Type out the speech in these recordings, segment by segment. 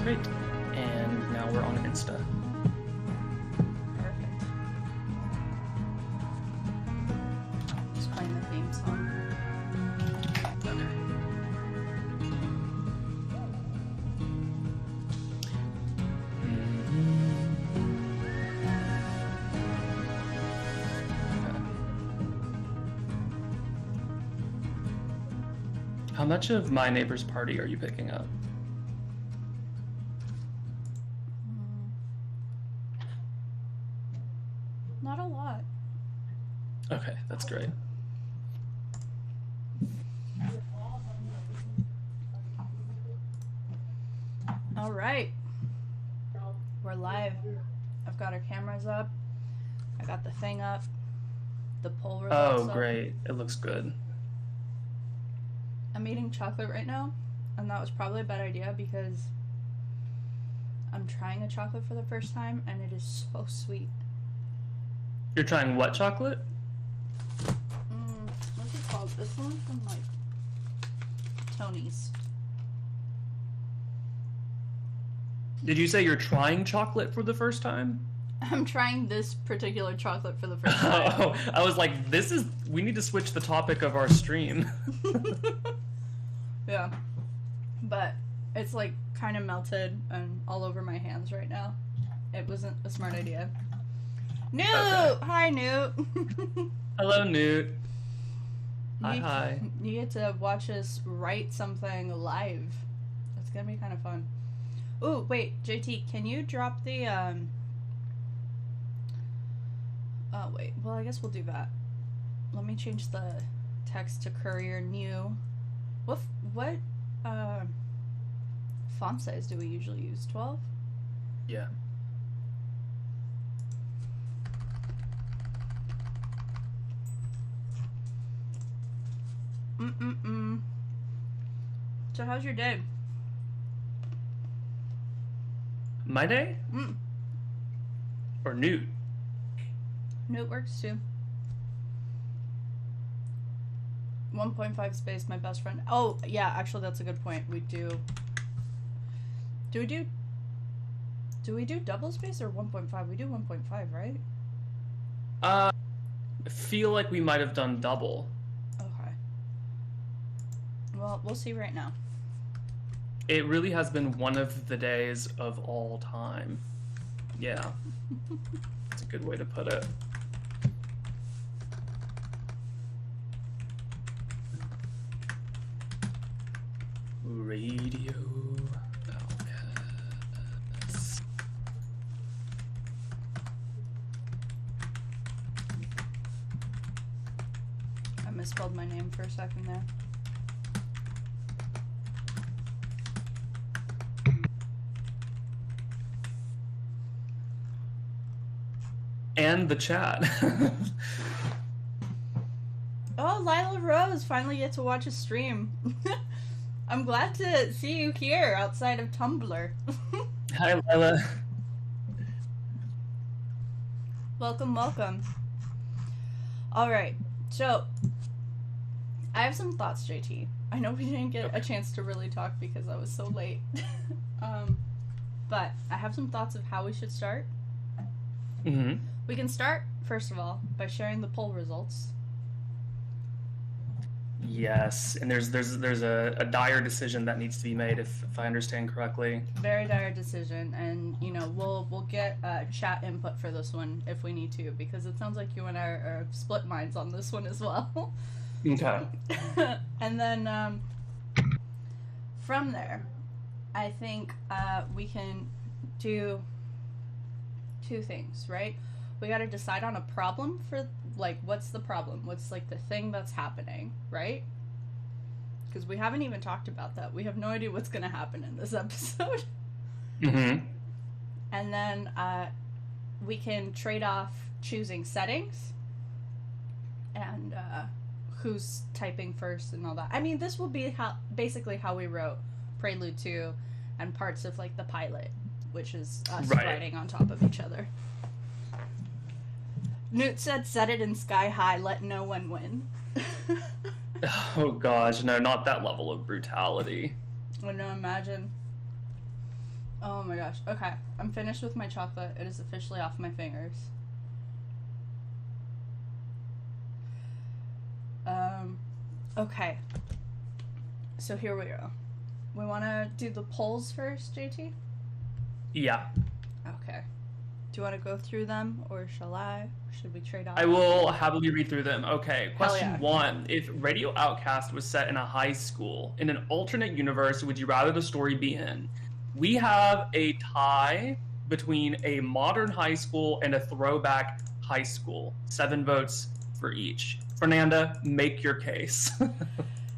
Great. And now we're on Insta. Perfect. Just playing the theme song. Okay. How much of My Neighbor's Party are you picking up? Not a lot. Okay, that's great. All right. We're live. I've got our cameras up. I got the thing up. The poll results Oh, up. great. It looks good. I'm eating chocolate right now, and that was probably a bad idea because I'm trying a chocolate for the first time, and it is so sweet. You're trying what chocolate? What's it called? This one from, like, Tony's. Did you say you're trying chocolate for the first time? I'm trying this particular chocolate for the first time. Oh, I was like, we need to switch the topic of our stream. Yeah. But it's, like, kind of melted and all over my hands right now. It wasn't a smart idea. Newt! Okay. Hi, Newt! Hello, Newt. Hi. You get to watch us write something live. It's gonna be kind of fun. Ooh, wait, JT, can you drop the, Oh, wait. Well, I guess we'll do that. Let me change the text to Courier New. What font size do we usually use? 12? Yeah. So how's your day? My day? Or Newt? Newt works too. 1.5 space, my best friend. Oh, yeah, actually that's a good point. We do... Do we do double space or 1.5? We do 1.5, right? I feel like we might have done double. Okay. Well, we'll see right now. It really has been one of the days of all time. Yeah. That's a good way to put it. Radio. Yes. I misspelled my name for a second there. And the chat. Oh, Lila Rose finally get to watch a stream. I'm glad to see you here outside of Tumblr. Hi, Lila. Welcome, welcome. Alright, so I have some thoughts, JT. I know we didn't get a chance to really talk because I was so late. But I have some thoughts of how we should start. Mm-hmm. We can start, first of all, by sharing the poll results. Yes, and there's a dire decision that needs to be made if I understand correctly. Very dire decision, and you know we'll get chat input for this one if we need to, because it sounds like you and I are split minds on this one as well. Okay. And then from there, I think we can do two things, right? We got to decide on a problem for, like, what's the problem? What's, like, the thing that's happening, right? Because we haven't even talked about that. We have no idea what's going to happen in this episode. Mm-hmm. And then we can trade off choosing settings and who's typing first and all that. I mean, this will be basically how we wrote Prelude 2 and parts of, like, the pilot, which is us writing on top of each other. Newt said, set it in sky high, let no one win. Oh gosh, no, not that level of brutality. I know, imagine. Oh my gosh. Okay, I'm finished with my chocolate. It is officially off my fingers. Okay. So here we go. We want to do the polls first, JT? Yeah. Okay. Do you want to go through them, or shall I? Should we trade off? I will happily read through them. Okay, question yeah. 1. If Radio Outcast was set in a high school, in an alternate universe, would you rather the story be in? We have a tie between a modern high school and a throwback high school. 7 votes for each. Fernanda, make your case.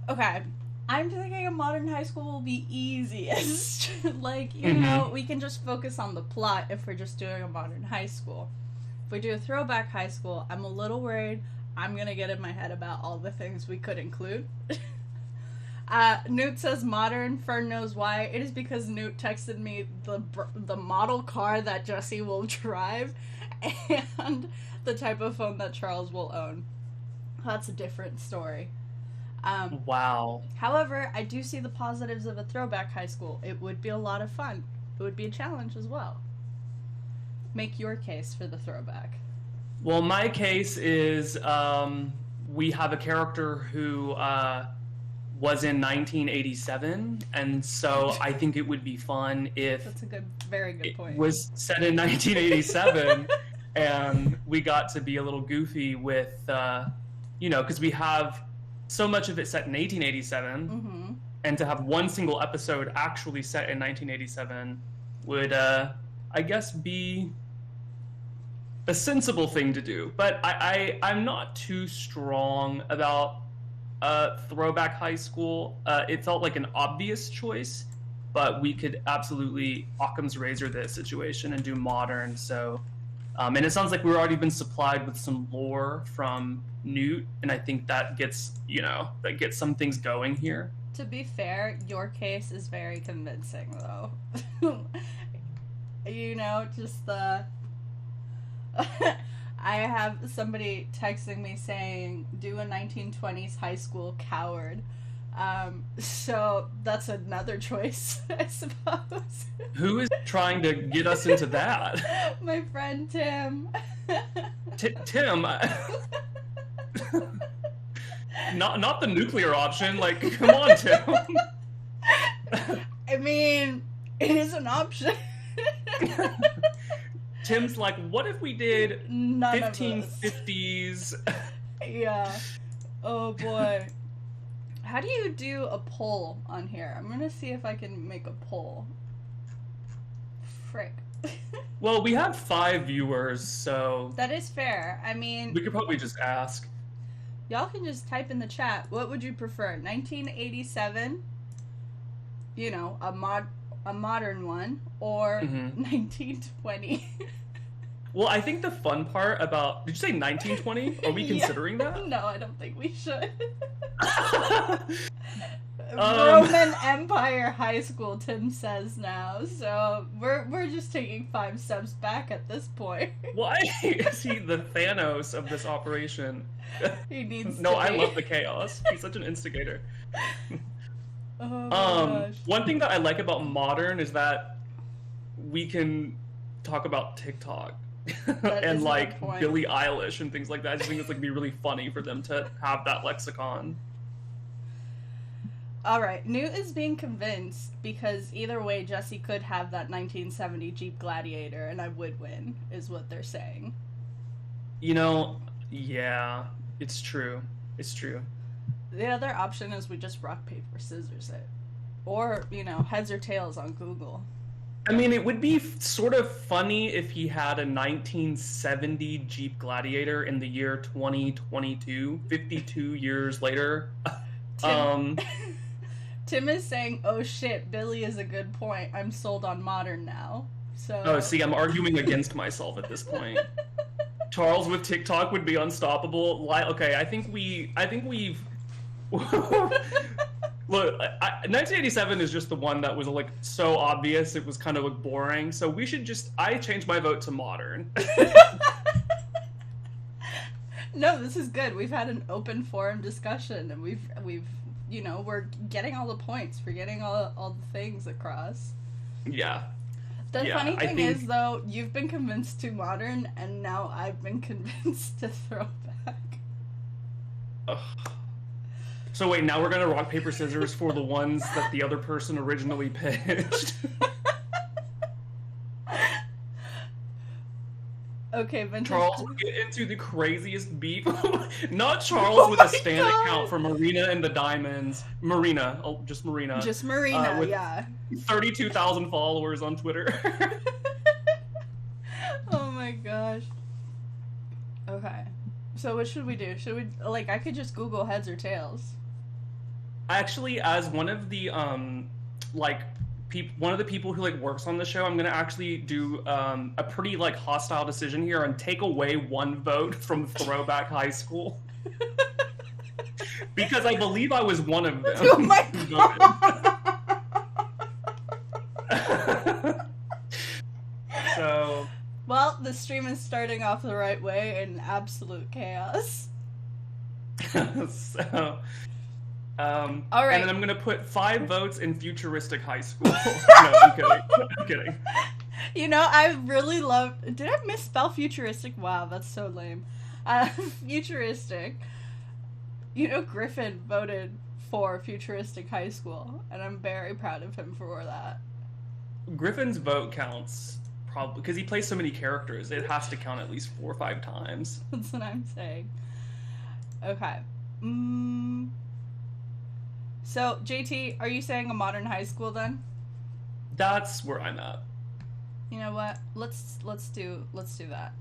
Okay. I'm thinking a modern high school will be easiest. Like, you know, we can just focus on the plot if we're just doing a modern high school. If we do a throwback high school, I'm a little worried I'm gonna get in my head about all the things we could include. Newt says modern. Fern knows why. It is because Newt texted me the model car that Jesse will drive and the type of phone that Charles will own. That's a different story. Wow. However, I do see the positives of a throwback high school. It would be a lot of fun. It would be a challenge as well. Make your case for the throwback. Well, my case is we have a character who was in 1987, and so I think it would be fun if That's a very good point. It was set in 1987, and we got to be a little goofy with, because we have so much of it set in 1887, and to have one single episode actually set in 1987 would, I guess, be a sensible thing to do. But I'm not too strong about throwback high school. It felt like an obvious choice, but we could absolutely Occam's razor this situation and do modern. So, and it sounds like we've already been supplied with some lore from Newt, and I think that gets some things going here. To be fair, your case is very convincing, though. Just the... I have somebody texting me saying, do a 1920s high school coward. So that's another choice, I suppose. Who is trying to get us into that? My friend Tim. Tim? Not the nuclear option. Like, come on, Tim. I mean, it is an option. Tim's like, what if we did None 1550s? Yeah. Oh boy. How do you do a poll on here? I'm gonna see if I can make a poll. Frick. Well, we have 5 viewers, so... That is fair. I mean... We could probably just ask. Y'all can just type in the chat. What would you prefer? 1987? A modern one, or 1920? Well, I think the fun part about... Did you say 1920? Are we considering that? No, I don't think we should. Roman Empire High School, Tim says now. So we're just taking 5 steps back at this point. Why is he the Thanos of this operation? He needs No, to I be. love the chaos. He's such an instigator. Oh gosh. One thing that I like about modern is that we can talk about TikTok and like Billie Eilish and things like that. I just think it's like be really funny for them to have that lexicon. All right, Newt is being convinced because either way, Jesse could have that 1970 Jeep Gladiator, and I would win, is what they're saying. Yeah, it's true. It's true. The other option is we just rock, paper, scissors it. Or, heads or tails on Google. I mean, it would be sort of funny if he had a 1970 Jeep Gladiator in the year 2022, 52 years later. Tim is saying, oh shit, Billy is a good point. I'm sold on modern now. So. Oh, see, I'm arguing against myself at this point. Charles with TikTok would be unstoppable. Okay, I think we've... Look, 1987 is just the one that was like so obvious it was kind of like boring. So we should I changed my vote to modern. No, this is good. We've had an open forum discussion, and we've we're getting all the points. We're getting all the things across. Yeah. The Yeah, funny I thing think- is, though, you've been convinced to modern, and now I've been convinced to throwback. Ugh. So wait, now we're gonna rock, paper, scissors for the ones that the other person originally pitched. Okay, vintage. Charles will get into the craziest beef. Not Charles with a stan account for Marina and the Diamonds. Marina, just Marina. Just Marina, with yeah. 32,000 followers on Twitter. Oh my gosh. Okay. So what should we do? Should we, like, I could just Google heads or tails. Actually, as one of the one of the people who like works on the show, I'm gonna actually do a pretty like hostile decision here and take away one vote from Throwback High School because I believe I was one of them. Oh my god! So, well, the stream is starting off the right way in absolute chaos. so. All right. And then I'm gonna put 5 votes in Futuristic High School. No, I'm kidding. I'm kidding. You know, I really love. Did I misspell futuristic? Wow, that's so lame. Futuristic. You know, Griffin voted for Futuristic High School, and I'm very proud of him for that. Griffin's vote counts probably because he plays so many characters. It has to count at least 4 or 5 times. That's what I'm saying. Okay. So, JT, are you saying a modern high school then? That's where I'm at. You know what? Let's do that.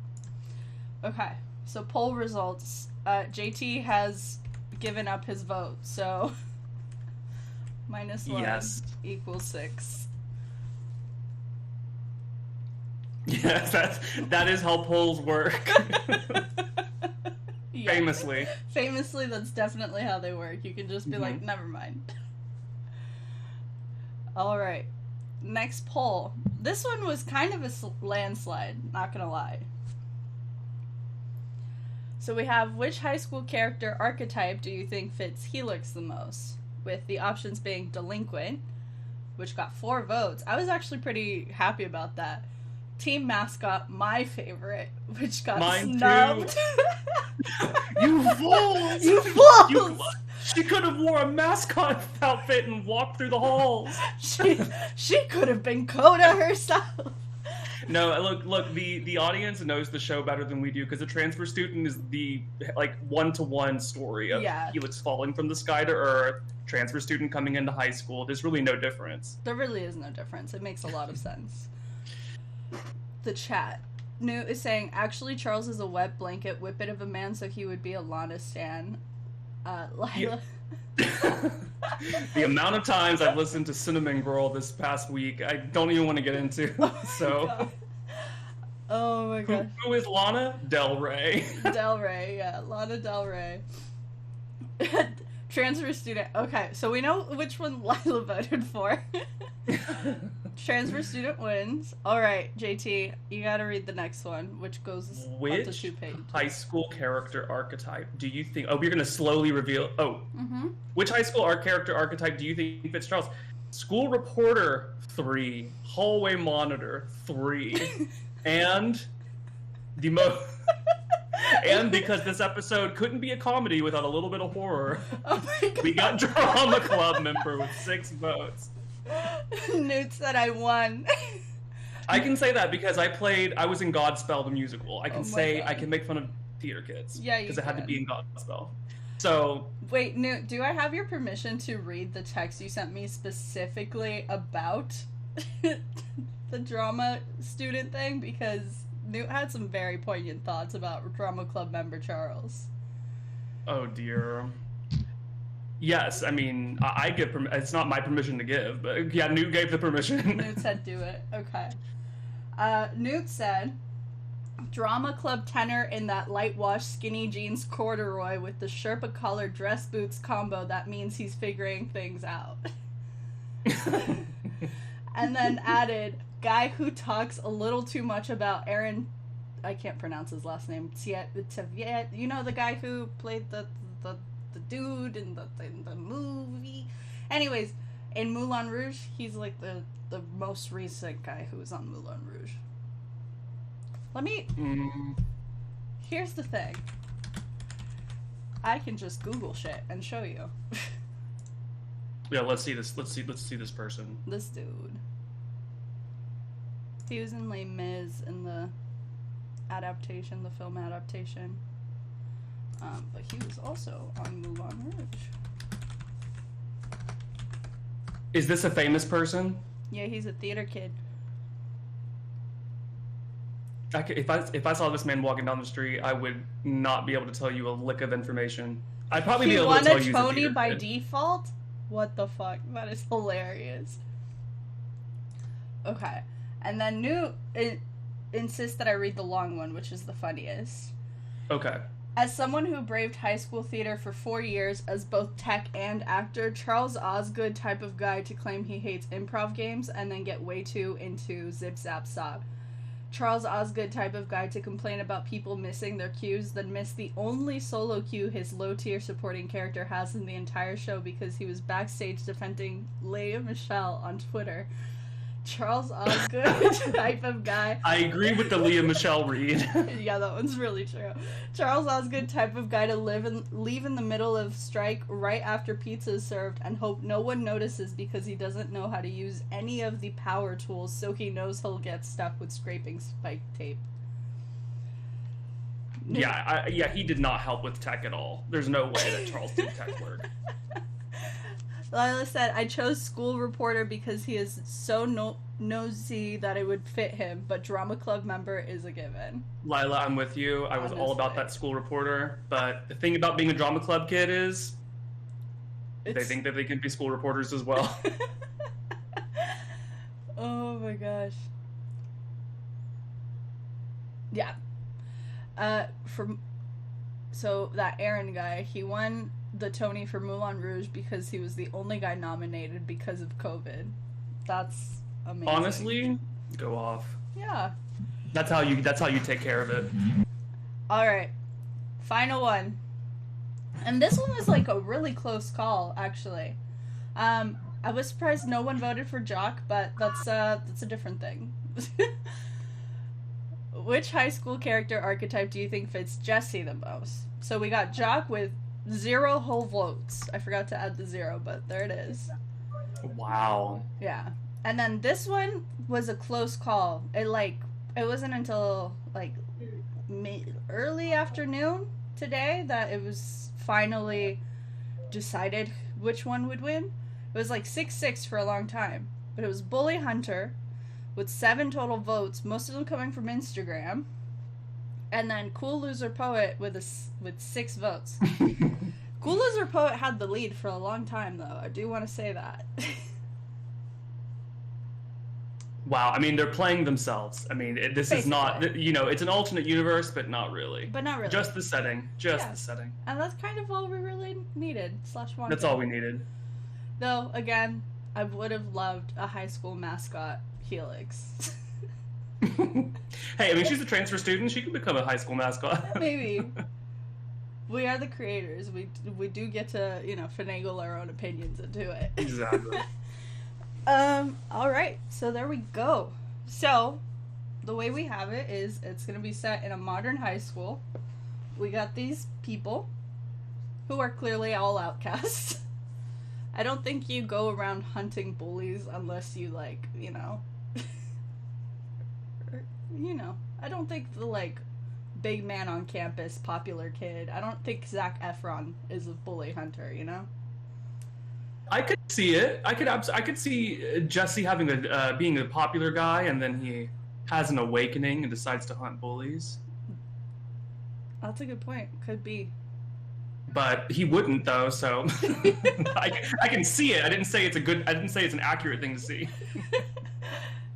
Okay. So poll results. JT has given up his vote. So -1 Yes. equals 6. Yes, that is how polls work. Yeah. Famously. Famously, that's definitely how they work. You can just be like, Mhm. never mind. All right. Next poll. This one was kind of a landslide, not gonna lie. So we have, which high school character archetype do you think fits Helix the most? With the options being delinquent, which got 4 votes. I was actually pretty happy about that. Team mascot, my favorite, which got Mine snubbed. too. You fools! You fools! She could have wore a mascot outfit and walked through the halls. She could have been Coda herself. No, look. The audience knows the show better than we do because the transfer student is the like 1-to-1 story of Helix falling from the sky to Earth. Transfer student coming into high school. There's really no difference. There really is no difference. It makes a lot of sense. The chat. Newt is saying, actually, Charles is a wet blanket whippet of a man, so he would be a Lana stan. Lila. Yeah. The amount of times I've listened to Cinnamon Girl this past week, I don't even want to get into. Oh my god. Who is Lana? Del Rey. Del Rey, yeah. Lana Del Rey. Transfer student. Okay, so we know which one Lila voted for. Transfer student wins. Alright, JT, you gotta read the next one, which goes on the 2 page. High school character archetype do you think... Oh, we're gonna slowly reveal... Oh. Mm-hmm. Which high school character archetype do you think fits Charles? School reporter, 3. Hallway monitor, 3. And the most... And because this episode couldn't be a comedy without a little bit of horror, oh my God. We got Drama Club member with 6 votes. Newt said I won. I can say that because I was in Godspell the musical. I can God. I can make fun of theater kids. Yeah, you because it had to can. be in Godspell. So wait, Newt, do I have your permission to read the text you sent me specifically about the drama student thing? Because Newt had some very poignant thoughts about Drama Club member Charles. Oh dear. Yes, I mean, I give it's not my permission to give, but yeah, Newt gave the permission. Newt said do it. Okay. Newt said, Drama Club tenor in that light wash skinny jeans corduroy with the Sherpa colored dress boots combo that means he's figuring things out. And then added, guy who talks a little too much about Aaron, I can't pronounce his last name, you know, the guy who played the dude in the movie. Anyways, in Moulin Rouge, he's like the most recent guy who was on Moulin Rouge. Let me... Here's the thing. I can just Google shit and show you. Yeah, let's see this. Let's see this person. This dude. He was in Les Mis in the adaptation, the film adaptation. But he was also on Moulin Rouge. Is this a famous person? Yeah, he's a theater kid. If I saw this man walking down the street, I would not be able to tell you a lick of information. I'd probably be able to tell you. He won a Tony by default? What the fuck? That is hilarious. Okay. And then Newt insists that I read the long one, which is the funniest. Okay. As someone who braved high school theater for 4 years as both tech and actor, Charles Osgood type of guy to claim he hates improv games and then get way too into Zip Zap Stop. Charles Osgood type of guy to complain about people missing their cues, then miss the only solo cue his low-tier supporting character has in the entire show because he was backstage defending Leah Michelle on Twitter. Charles Osgood type of guy. I agree with the Leah Michelle read. Yeah, that one's really true. Charles Osgood type of guy to leave in the middle of strike right after pizza is served and hope no one notices because he doesn't know how to use any of the power tools, so he knows he'll get stuck with scraping spike tape. Yeah, he did not help with tech at all. There's no way that Charles did tech work. Lila said, I chose school reporter because he is so nosy that it would fit him, but drama club member is a given. Lila, I'm with you. I was all about that school reporter, but the thing about being a drama club kid is they think that they can be school reporters as well. Oh my gosh. Yeah. So that Aaron guy, he won the Tony for Moulin Rouge because he was the only guy nominated because of COVID. That's amazing. Honestly, go off. Yeah. That's how you take care of it. All right. Final one. And this one was like a really close call, actually. I was surprised no one voted for Jock, but that's a different thing. Which high school character archetype do you think fits Jesse the most? So we got Jock with 0 whole votes. I forgot to add the 0, but there it is. Wow. Yeah. And then this one was a close call. It wasn't until like early afternoon today that it was finally decided which one would win. It was like 6-6 for a long time. But it was Bully Hunter with 7 total votes, most of them coming from Instagram. And then Cool Loser Poet with 6 votes. Cool Loser Poet had the lead for a long time, though. I do want to say that. Wow, I mean, they're playing themselves. I mean, this Basically. Is not, it's an alternate universe, but not really. But not really. Just the setting. The setting. And that's kind of all we really needed, /wanted. That's all we needed. Though, again, I would have loved a high school mascot, Helix. Hey, I mean, she's a transfer student. She could become a high school mascot. Maybe. We are the creators. We do get to, finagle our own opinions into it. Exactly. Alright, so there we go. So, the way we have it is it's going to be set in a modern high school. We got these people who are clearly all outcasts. I don't think you go around hunting bullies unless you, I don't think the, big man on campus, popular kid, I don't think Zac Efron is a bully hunter, I could see it. I could see Jesse having being a popular guy, and then he has an awakening and decides to hunt bullies. That's a good point. Could be. But he wouldn't, though. So I can see it. I didn't say it's an accurate thing to see.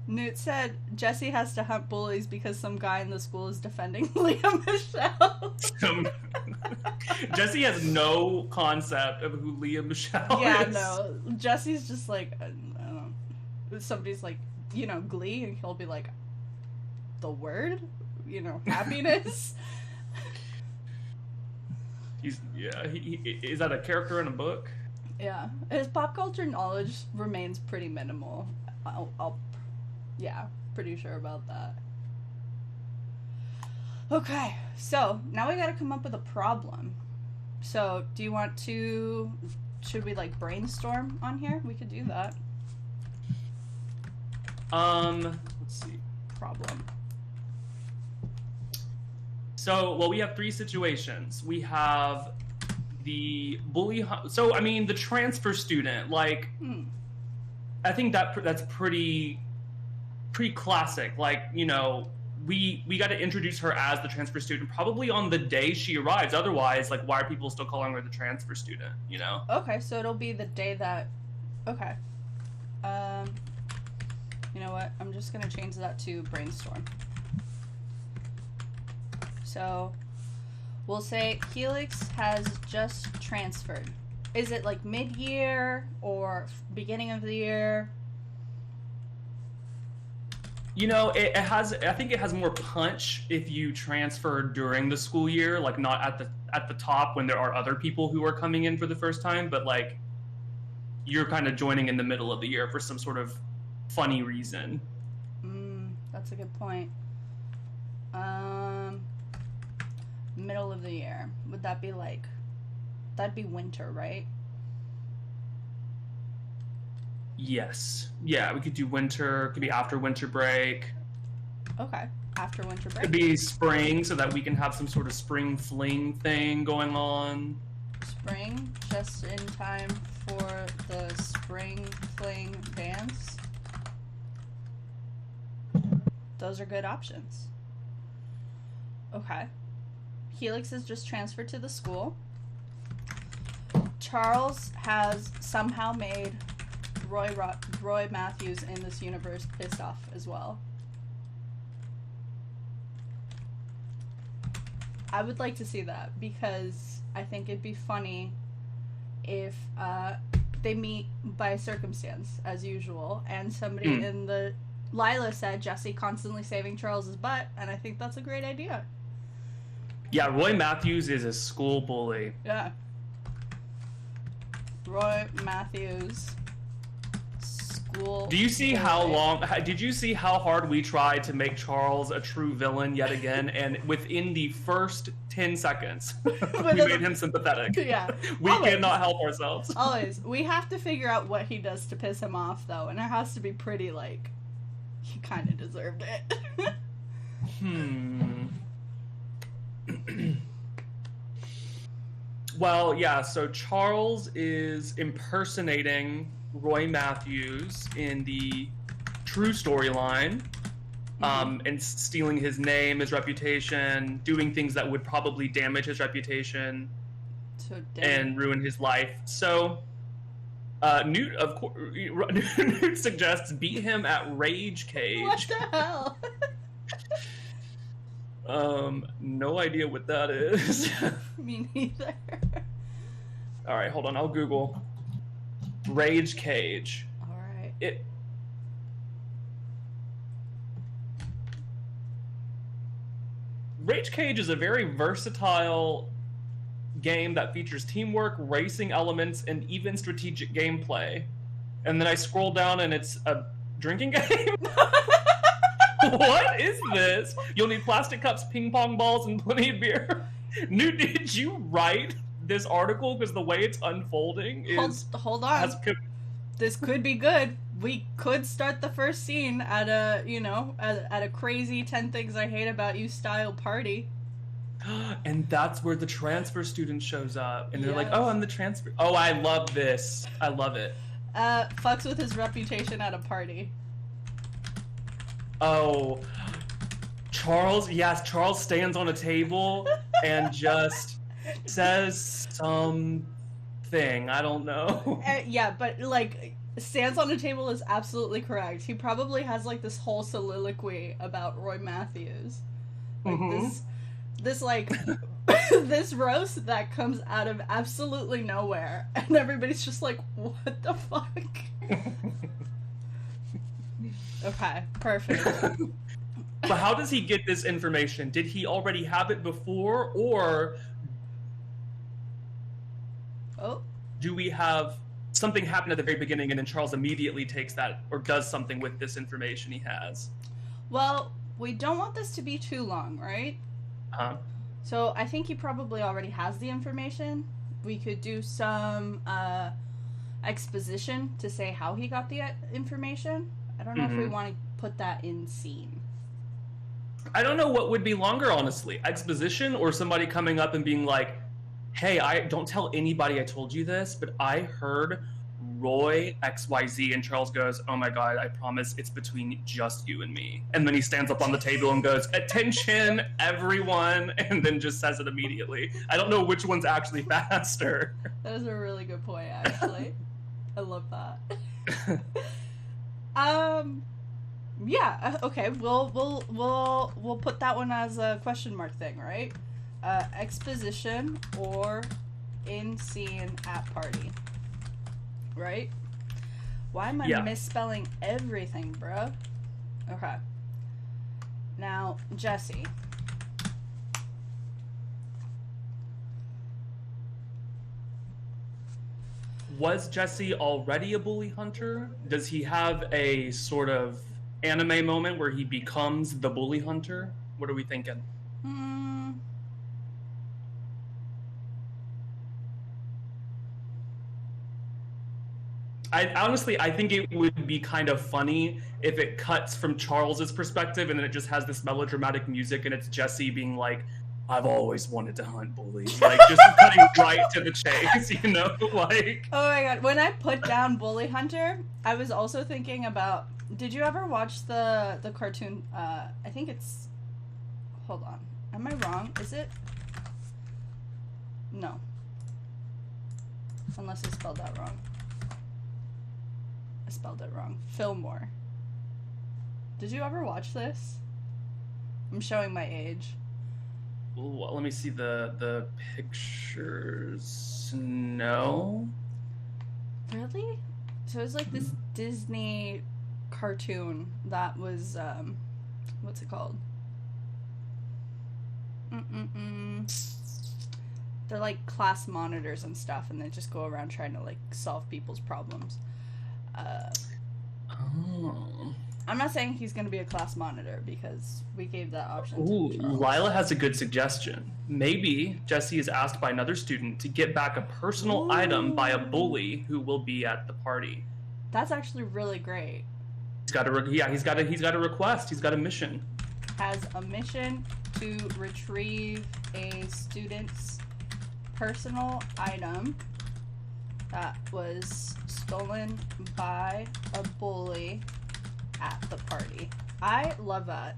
Newt said Jesse has to hunt bullies because some guy in the school is defending Leah Michelle. Jesse has no concept of who Leah Michelle is. Yeah, no. Jesse's just I don't know. Somebody's Glee, and he'll be like, the word? Happiness? Is that a character in a book? Yeah, his pop culture knowledge remains pretty minimal. Yeah, pretty sure about that. Okay, so now we gotta come up with a problem. So, do you want to... Should we, like, brainstorm on here? We could do that. Let's see. Problem. So, well, we have three situations. We have the bully... So, I mean, the transfer student, like... I think that's pretty classic. Like, you know... We got to introduce her as the transfer student probably on the day she arrives. Otherwise, like, why are people still calling her the transfer student, you know? Okay, so it'll be the day that... Okay. You know what? I'm just going to change that to brainstorm. So, we'll say Helix has just transferred. Is it, like, mid-year or beginning of the year? You know, it has. I think it has more punch if you transfer during the school year, like not at the top when there are other people who are coming in for the first time, but like you're kind of joining in the middle of the year for some sort of funny reason. That's a good point. Middle of the year. Would that be like... That'd be winter, right? Yes. Yeah, we could do winter. Could be after winter break. Okay. After winter break. Could be spring so that we can have some sort of spring fling thing going on. Spring, just in time for the spring fling dance. Those are good options. Okay. Helix is just transferred to the school. Charles has somehow made Roy Matthews in this universe pissed off as well. I would like to see that because I think it'd be funny if they meet by circumstance as usual and somebody in the... Lila said Jesse constantly saving Charles's butt, and I think that's a great idea. Yeah, Roy Matthews is a school bully. Yeah. Roy Matthews, school. Do you see how long? Did you see how hard we tried to make Charles a true villain yet again? And within the first 10 seconds, we made him sympathetic. Yeah, we cannot help ourselves. Always, we have to figure out what he does to piss him off, though, and it has to be pretty like he kind of deserved it. Well, yeah, so Charles is impersonating Roy Matthews in the true storyline, and stealing his name, his reputation, doing things that would probably damage his reputation and ruin his life. So, Newt, of course, Newt suggests beat him at Rage Cage. What the hell? No idea what that is. Me neither. Alright, hold on, I'll Google. Rage Cage. Alright. Rage Cage is a very versatile game that features teamwork, racing elements, and even strategic gameplay. And then I scroll down and it's a drinking game? What is this? You'll need plastic cups, ping pong balls, and plenty of beer. Newt, did you write this article? Because the way it's unfolding is... Hold on. This could be good. We could start the first scene at a, at a crazy 10 Things I Hate About You style party. And that's where the transfer student shows up. And they're like, oh, I'm the transfer... Oh, I love this. I love it. Fucks with his reputation at a party. Oh, Charles stands on a table and just says something. I don't know. Yeah, but, like, stands on a table is absolutely correct. He probably has, like, this whole soliloquy about Roy Matthews. Like, this this roast that comes out of absolutely nowhere. And everybody's just like, what the fuck? Okay, perfect. But how does he get this information? Did he already have it before, or do we have something happened at the very beginning, and then Charles immediately takes that or does something with this information he has. Well, we don't want this to be too long, right? So I think he probably already has the information. We could do some exposition to say how he got the information. I don't know if we want to put that in scene. I don't know what would be longer, honestly. Exposition or somebody coming up and being like, hey, I don't tell anybody I told you this, but I heard Roy XYZ, and Charles goes, oh my god, I promise it's between just you and me. And then he stands up on the table and goes, attention, everyone, and then just says it immediately. I don't know which one's actually faster. That is a really good point, actually. I love that. Yeah, okay, we'll put that one as a question mark thing, right? Exposition or in scene at party. Right? Why am I misspelling everything, bro? Okay. Now, Jesse. Was Jesse already a bully hunter? Does he have a sort of anime moment where he becomes the bully hunter? What are we thinking? I think it would be kind of funny if it cuts from Charles's perspective and then it just has this melodramatic music and it's Jesse being like, I've always wanted to hunt bullies. Like, just cutting right to the chase, you know? Like... Oh my god, when I put down Bully Hunter, I was also thinking about... Did you ever watch the cartoon? I think it's... Hold on. Am I wrong? Is it? No. Unless I spelled that wrong. I spelled it wrong. Fillmore. Did you ever watch this? I'm showing my age. Ooh, let me see the pictures. No. Really? So it was like this Disney cartoon that was, what's it called? They're like class monitors and stuff, and they just go around trying to like solve people's problems. I'm not saying he's going to be a class monitor because we gave that option. Ooh, Lila has a good suggestion. Maybe Jesse is asked by another student to get back a personal item by a bully who will be at the party. That's actually really great. He's got a he's got a request. He's got a mission. Has a mission to retrieve a student's personal item that was stolen by a bully at the party. I love that.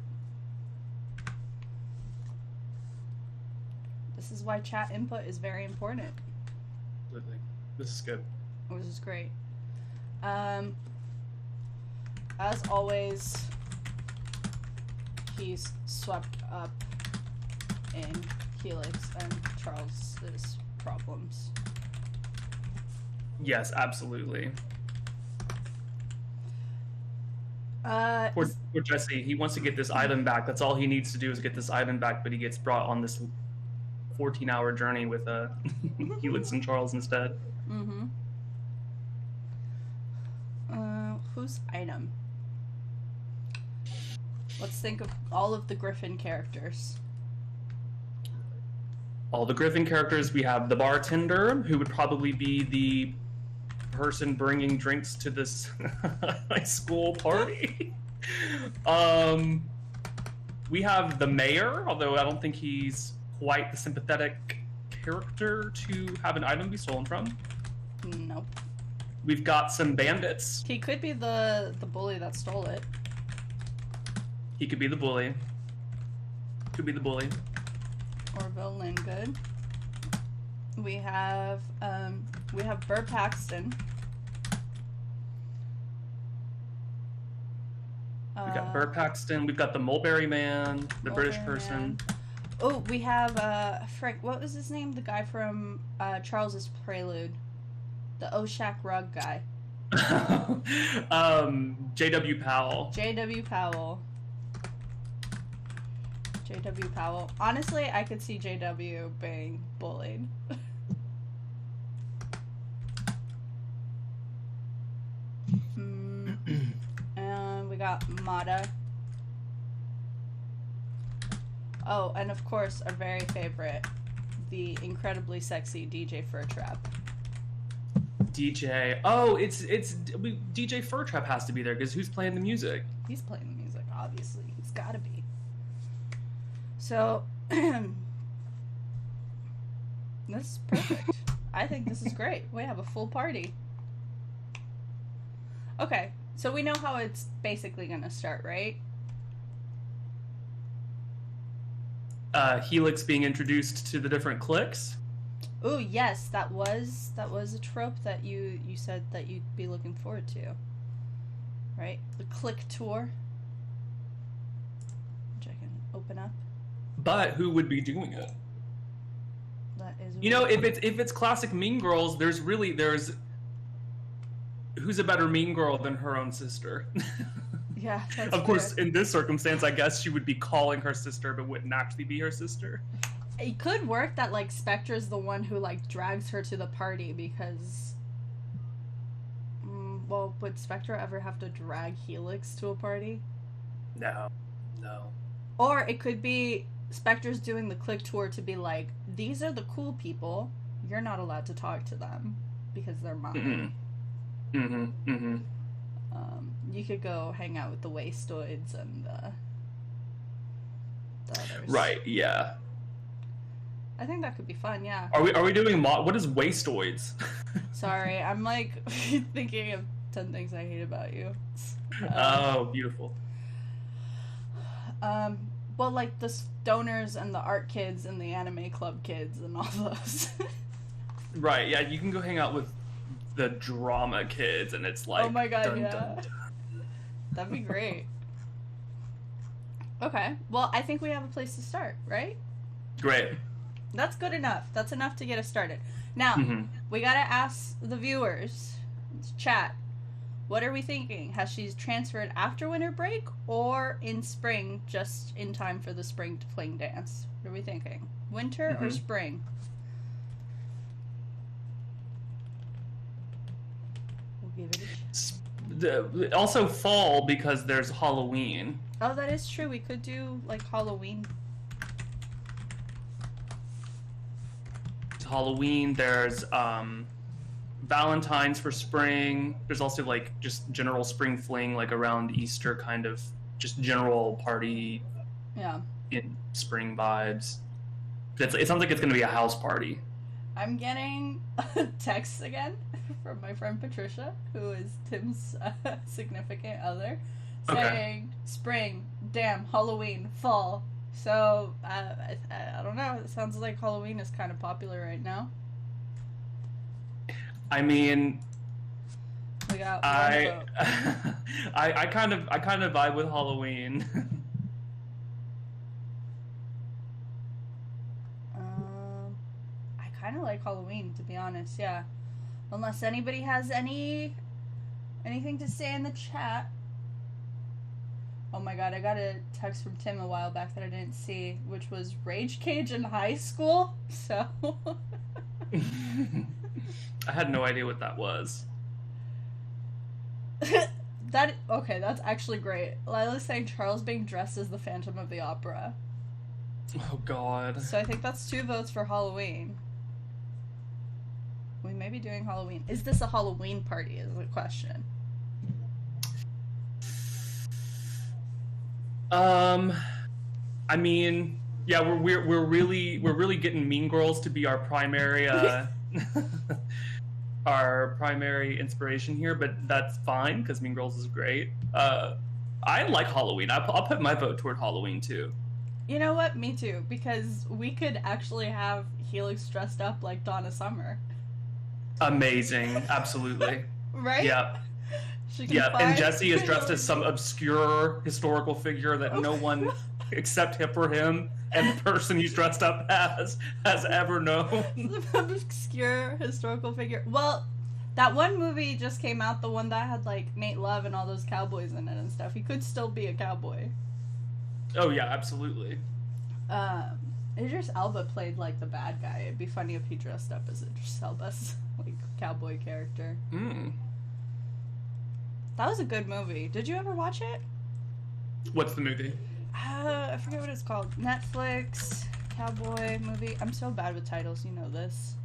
This is why chat input is very important. Absolutely. This is good. This is great. As always, he's swept up in Helix and Charles's problems. Yes, absolutely. Poor Jesse, he wants to get this item back. That's all he needs to do is get this item back, but he gets brought on this 14-hour journey with Helix and Charles instead. Whose item? Let's think of all of the Griffin characters. All the Griffin characters, we have the bartender, who would probably be the person bringing drinks to this high school party. We have the mayor, although I don't think he's quite the sympathetic character to have an item be stolen from. Nope. We've got some bandits. He could be the bully that stole it. He could be the bully. Could be the bully. Orville Lingood. We have Burr Paxton. We got Burr Paxton. We've got the Mulberry Man, the British person. Oh, we have Frank. What was his name? The guy from Charles's Prelude, the Oshak Rug guy. J.W. Powell. J.W. Powell. J.W. Powell. Honestly, I could see J.W. being bullied. Mm, and we got Mata. Oh, and of course, our very favorite, the incredibly sexy DJ Fur Trap. DJ. Oh, DJ Fur Trap has to be there because who's playing the music? He's playing the music, obviously. He's got to be. So, this is perfect. I think this is great. We have a full party. Okay, so we know how it's basically going to start, right? Helix being introduced to the different cliques. Oh yes, that was a trope that you said that you'd be looking forward to, right? The clique tour, which I can open up. But who would be doing it? That is. If it's classic Mean Girls, there's who's a better Mean Girl than her own sister? Yeah, that's of course, in this circumstance, I guess she would be calling her sister, but wouldn't actually be her sister. It could work that, like, Spectre's the one who, like, drags her to the party because... well, would Spectre ever have to drag Helix to a party? No. Or it could be Spectre's doing the clique tour to be like, these are the cool people, you're not allowed to talk to them because they're mine. You could go hang out with the Wastoids and the others. Right, yeah. I think that could be fun, yeah. Are we doing what is Wastoids? Sorry, I'm like thinking of 10 things I hate about you. Oh, beautiful. Well, like the stoners and the art kids and the anime club kids and all those. Right, yeah, you can go hang out with the drama kids and it's like, oh my god, dun, yeah. dun, dun. That'd be great. Okay, well, I think we have a place to start, right? Great. That's good enough. That's enough to get us started. Now, we gotta ask the viewers, chat, what are we thinking? Has she transferred after winter break or in spring, just in time for the spring fling dance? What are we thinking? Winter or spring? We'll give it a shot. Also fall because there's Halloween. Oh, that is true. We could do like Halloween. Halloween, there's Valentine's for spring. There's also like just general spring fling, like around Easter, kind of just general party. Yeah. In spring vibes. It sounds like it's going to be a house party. I'm getting texts again from my friend Patricia, who is Tim's significant other, saying spring, damn, Halloween, fall. So, I don't know. It sounds like Halloween is kind of popular right now. I mean, we got I kind of vibe with Halloween. I kind of like Halloween, to be honest. Yeah, unless anybody has anything to say in the chat. Oh my god, I got a text from Tim a while back that I didn't see, which was Rage Cage in high school. So I had no idea what that was. That's actually great. Lila's saying Charles being dressed as the Phantom of the Opera. Oh god. So I think that's 2 votes for Halloween. We may be doing Halloween. Is this a Halloween party is the question. I mean, yeah, we're really getting Mean Girls to be our primary our primary inspiration here, but that's fine because Mean Girls is great. I like Halloween. I'll put my vote toward Halloween too. You know what? Me too, because we could actually have Helix dressed up like Donna Summer. Amazing, absolutely. Right? Yeah. And Jessie is dressed as some obscure historical figure that no one except him or him and the person he's dressed up as has ever known. Obscure historical figure. Well, that one movie just came out, the one that had like Nate Love and all those cowboys in it and stuff. He could still be a cowboy. Oh yeah, absolutely. Idris Elba played like the bad guy. It'd be funny if he dressed up as Idris Elba's like cowboy character. That was a good movie. Did you ever watch it? What's the movie? I forget what it's called. Netflix cowboy movie. I'm so bad with titles. You know this.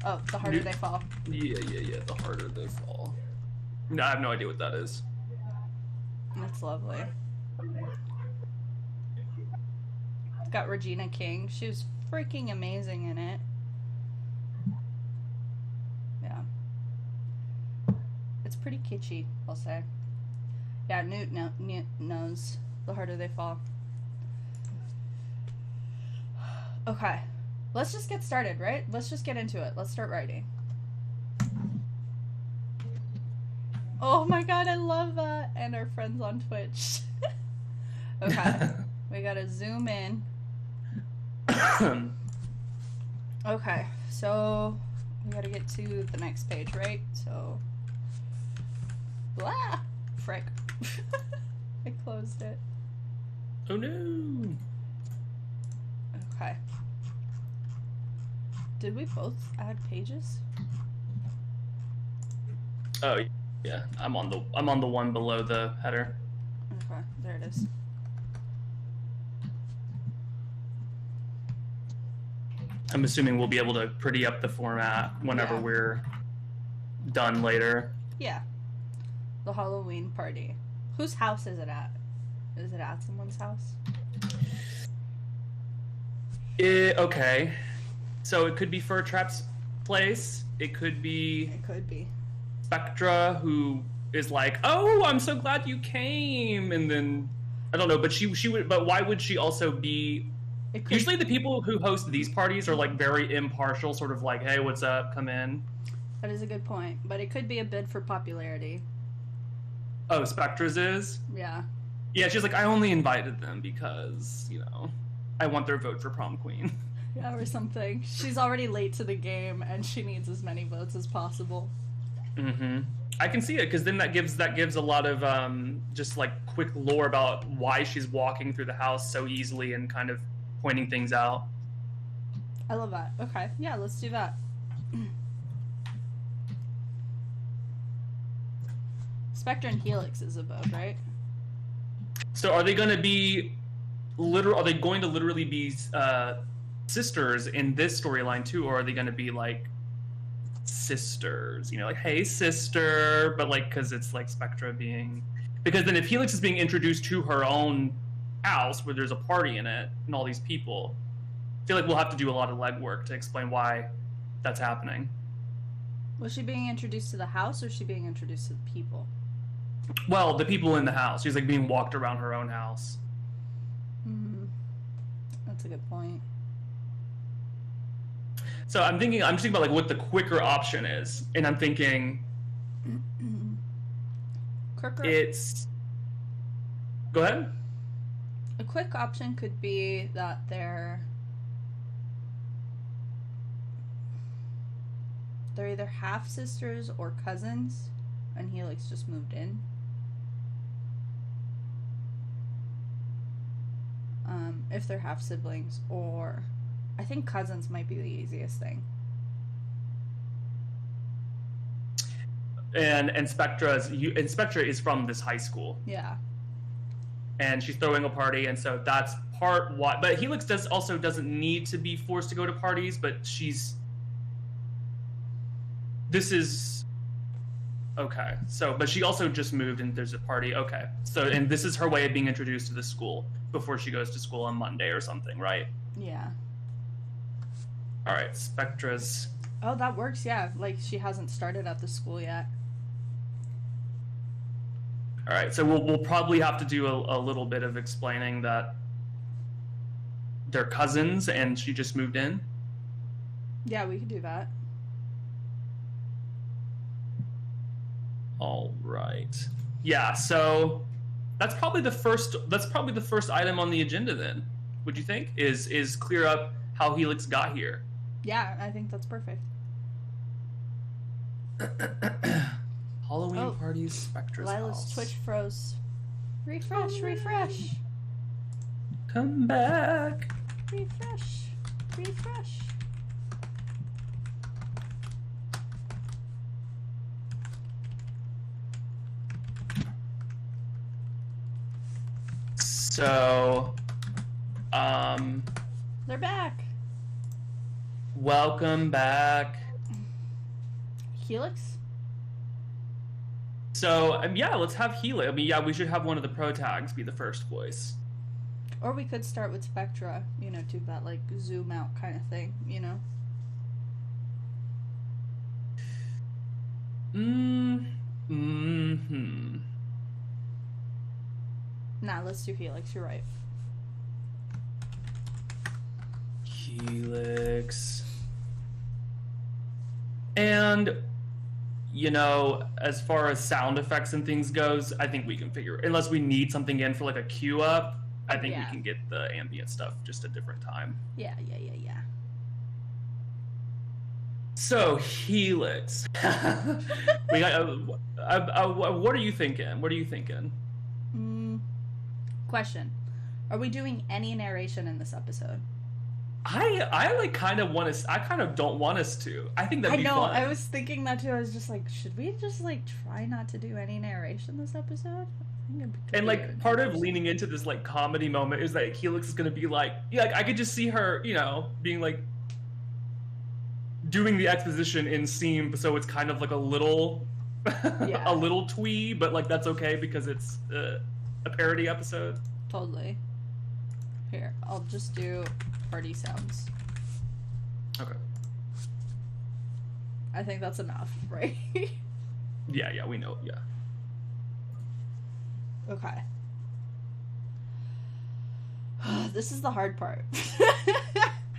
Oh, The Harder They Fall. Yeah. The Harder They Fall. No, I have no idea what that is. That's lovely. It's got Regina King. She was freaking amazing in it. Yeah. It's pretty kitschy, I'll say. Yeah, Newt knows. The Harder They Fall. Okay. Let's just get started, right? Let's just get into it. Let's start writing. Oh my god, I love that. And our friends on Twitch. Okay. We gotta zoom in. Okay, so we gotta get to the next page, right? So, blah, frick. I closed it. Oh no. Okay. Did we both add pages? Oh yeah, I'm on the one below the header. Okay, there it is. I'm assuming we'll be able to pretty up the format whenever we're done later. Yeah. The Halloween party. Whose house is it at? Is it at someone's house? Okay. So it could be Fur Trap's place. It could be Spectra, who is like, "Oh, I'm so glad you came," and then I don't know, but she would. But why would she also be? Usually, the people who host these parties are like very impartial, sort of like, "Hey, what's up? Come in." That is a good point, but it could be a bid for popularity. Oh, Spectra's is? Yeah. Yeah, she's like, I only invited them because, I want their vote for prom queen. Yeah, or something. She's already late to the game, and she needs as many votes as possible. Mm-hmm. I can see it, because then that gives a lot of just like quick lore about why she's walking through the house so easily and kind of pointing things out. I love that. Okay, yeah, let's do that. Spectre and Helix is a vote, right? So are they going to be literally be sisters in this storyline too, or are they going to be like sisters? Like, hey, sister, but like because it's like Spectra being, because then if Helix is being introduced to her own house where there's a party in it and all these people, I feel like we'll have to do a lot of legwork to explain why that's happening. Was she being introduced to the house, or was she being introduced to the people? Well, the people in the house. She's like being walked around her own house. Mm-hmm. That's a good point. So I'm just thinking about like what the quicker option is, and I'm thinking it's. Go ahead. A quick option could be that they're either half sisters or cousins, and Helix just moved in. If they're half siblings, or I think cousins might be the easiest thing. And Spectra is from this high school. Yeah. And she's throwing a party, and so that's part why. But Helix doesn't need to be forced to go to parties, but this is okay. So, but she also just moved, and there's a party. Okay. So, and this is her way of being introduced to the school before she goes to school on Monday or something, right? Yeah. All right, Spectra's. Oh, that works. Yeah, like she hasn't started at the school yet. All right, so we'll probably have to do a little bit of explaining that they're cousins and she just moved in. Yeah, we could do that. All right. Yeah, so that's probably the first item on the agenda then. Would you think is clear up how Helix got here? Yeah, I think that's perfect. Halloween parties, Spectra's Lila's house. Twitch froze. Refresh. Come back. Refresh. So, They're back. welcome back. Helix? So, yeah, let's have Helix. I mean, yeah, we should have one of the pro tags be the first voice. Or we could start with Spectra, you know, do that, like, zoom out kind of thing, you know? Mm-hmm. Nah, let's do Helix, you're right. Helix. And, you know, as far as sound effects and things goes, I think we can figure, unless we need something in for like a queue up, I think we can get the ambient stuff just a different time. Yeah. So, Helix. We got, what are you thinking? Question. Are we doing any narration in this episode? I like kind of want us. I kind of don't want us to. I think that'd be fun. I was thinking that too. I was just like, should we just like try not to do any narration this episode? And like part of leaning into this like comedy moment is that Helix is gonna be like, yeah, like, I could just see her, you know, being like doing the exposition in Seam, so it's kind of like a little, a little twee, but like that's okay because it's a parody episode. Totally. Here, I'll just do party sounds. Okay. I think that's enough, right? Yeah, we know, yeah. Okay. This is the hard part.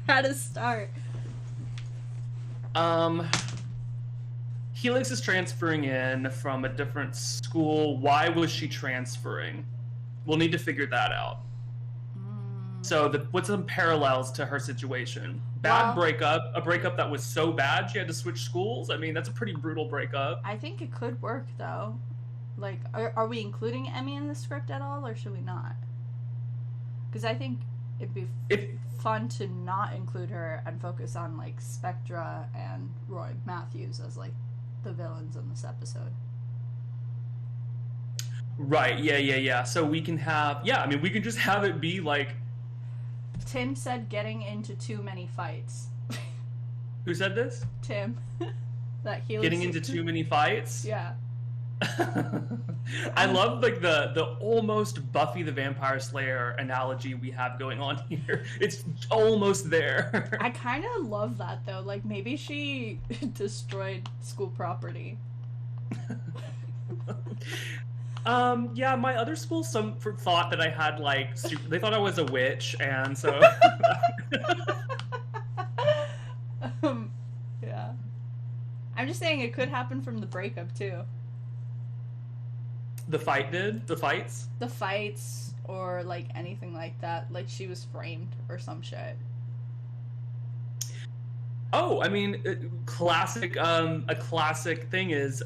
How to start. Helix is transferring in from a different school. Why was she transferring? We'll need to figure that out. So, what's some parallels to her situation? A breakup that was so bad she had to switch schools? I mean, that's a pretty brutal breakup. I think it could work, though. Like, are we including Emmy in the script at all, or should we not? Because I think it'd be fun to not include her and focus on, like, Spectra and Roy Matthews as, like, the villains in this episode. Right, yeah. So we can have... Yeah, I mean, we can just have it be, like... Tim said getting into too many fights. Who said this? Tim. That Helix... Getting into too many fights? Yeah. I love like the almost Buffy the Vampire Slayer analogy we have going on here. It's almost there. I kind of love that though. Like maybe she destroyed school property. Yeah, my other school thought that I had like they thought I was a witch, and so yeah. I'm just saying it could happen from the breakup too. The fights, or like anything like that. Like she was framed or some shit. Oh, I mean, a classic thing is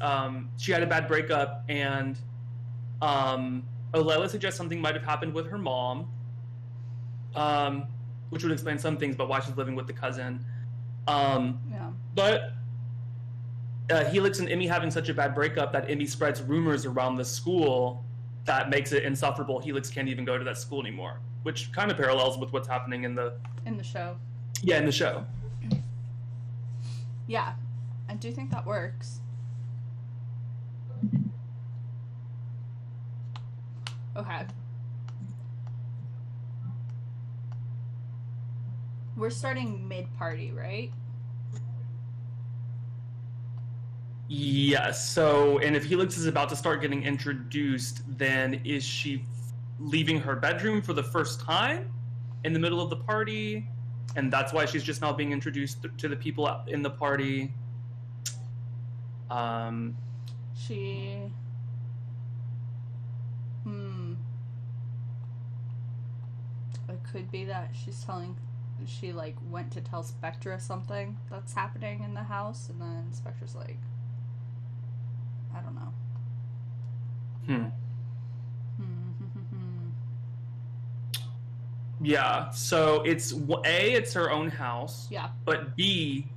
she had a bad breakup, and Olela suggests something might have happened with her mom, which would explain some things about why she's living with the cousin. But Helix and Emmy having such a bad breakup that Emmy spreads rumors around the school that makes it insufferable. Helix can't even go to that school anymore, which kind of parallels with what's happening in the show. Yeah, in the show. Yeah, I do think that works. Okay. We're starting mid-party, right? Yes. So, and if Helix is about to start getting introduced, then is she leaving her bedroom for the first time in the middle of the party? And that's why she's just now being introduced to the people in the party. It could be that she like went to tell Spectra something that's happening in the house, and then Spectra's like, I don't know. Yeah, so it's A, it's her own house. Yeah. But B,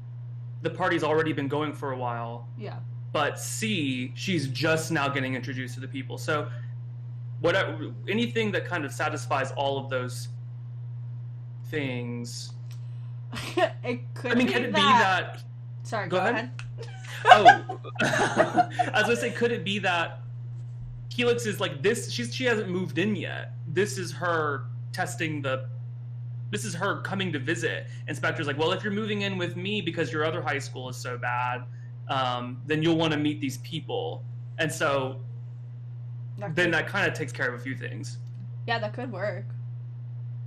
the party's already been going for a while. Yeah. But C, she's just now getting introduced to the people. So whatever, anything that kind of satisfies all of those things. It could I mean, be can it that... be that? Sorry, go ahead. Oh, I was gonna say, could it be that Helix is like this? She hasn't moved in yet. This is her testing the. This is her coming to visit. And Spectre's like, well, if you're moving in with me because your other high school is so bad, then you'll want to meet these people. And so then that kind of takes care of a few things. Yeah, that could work.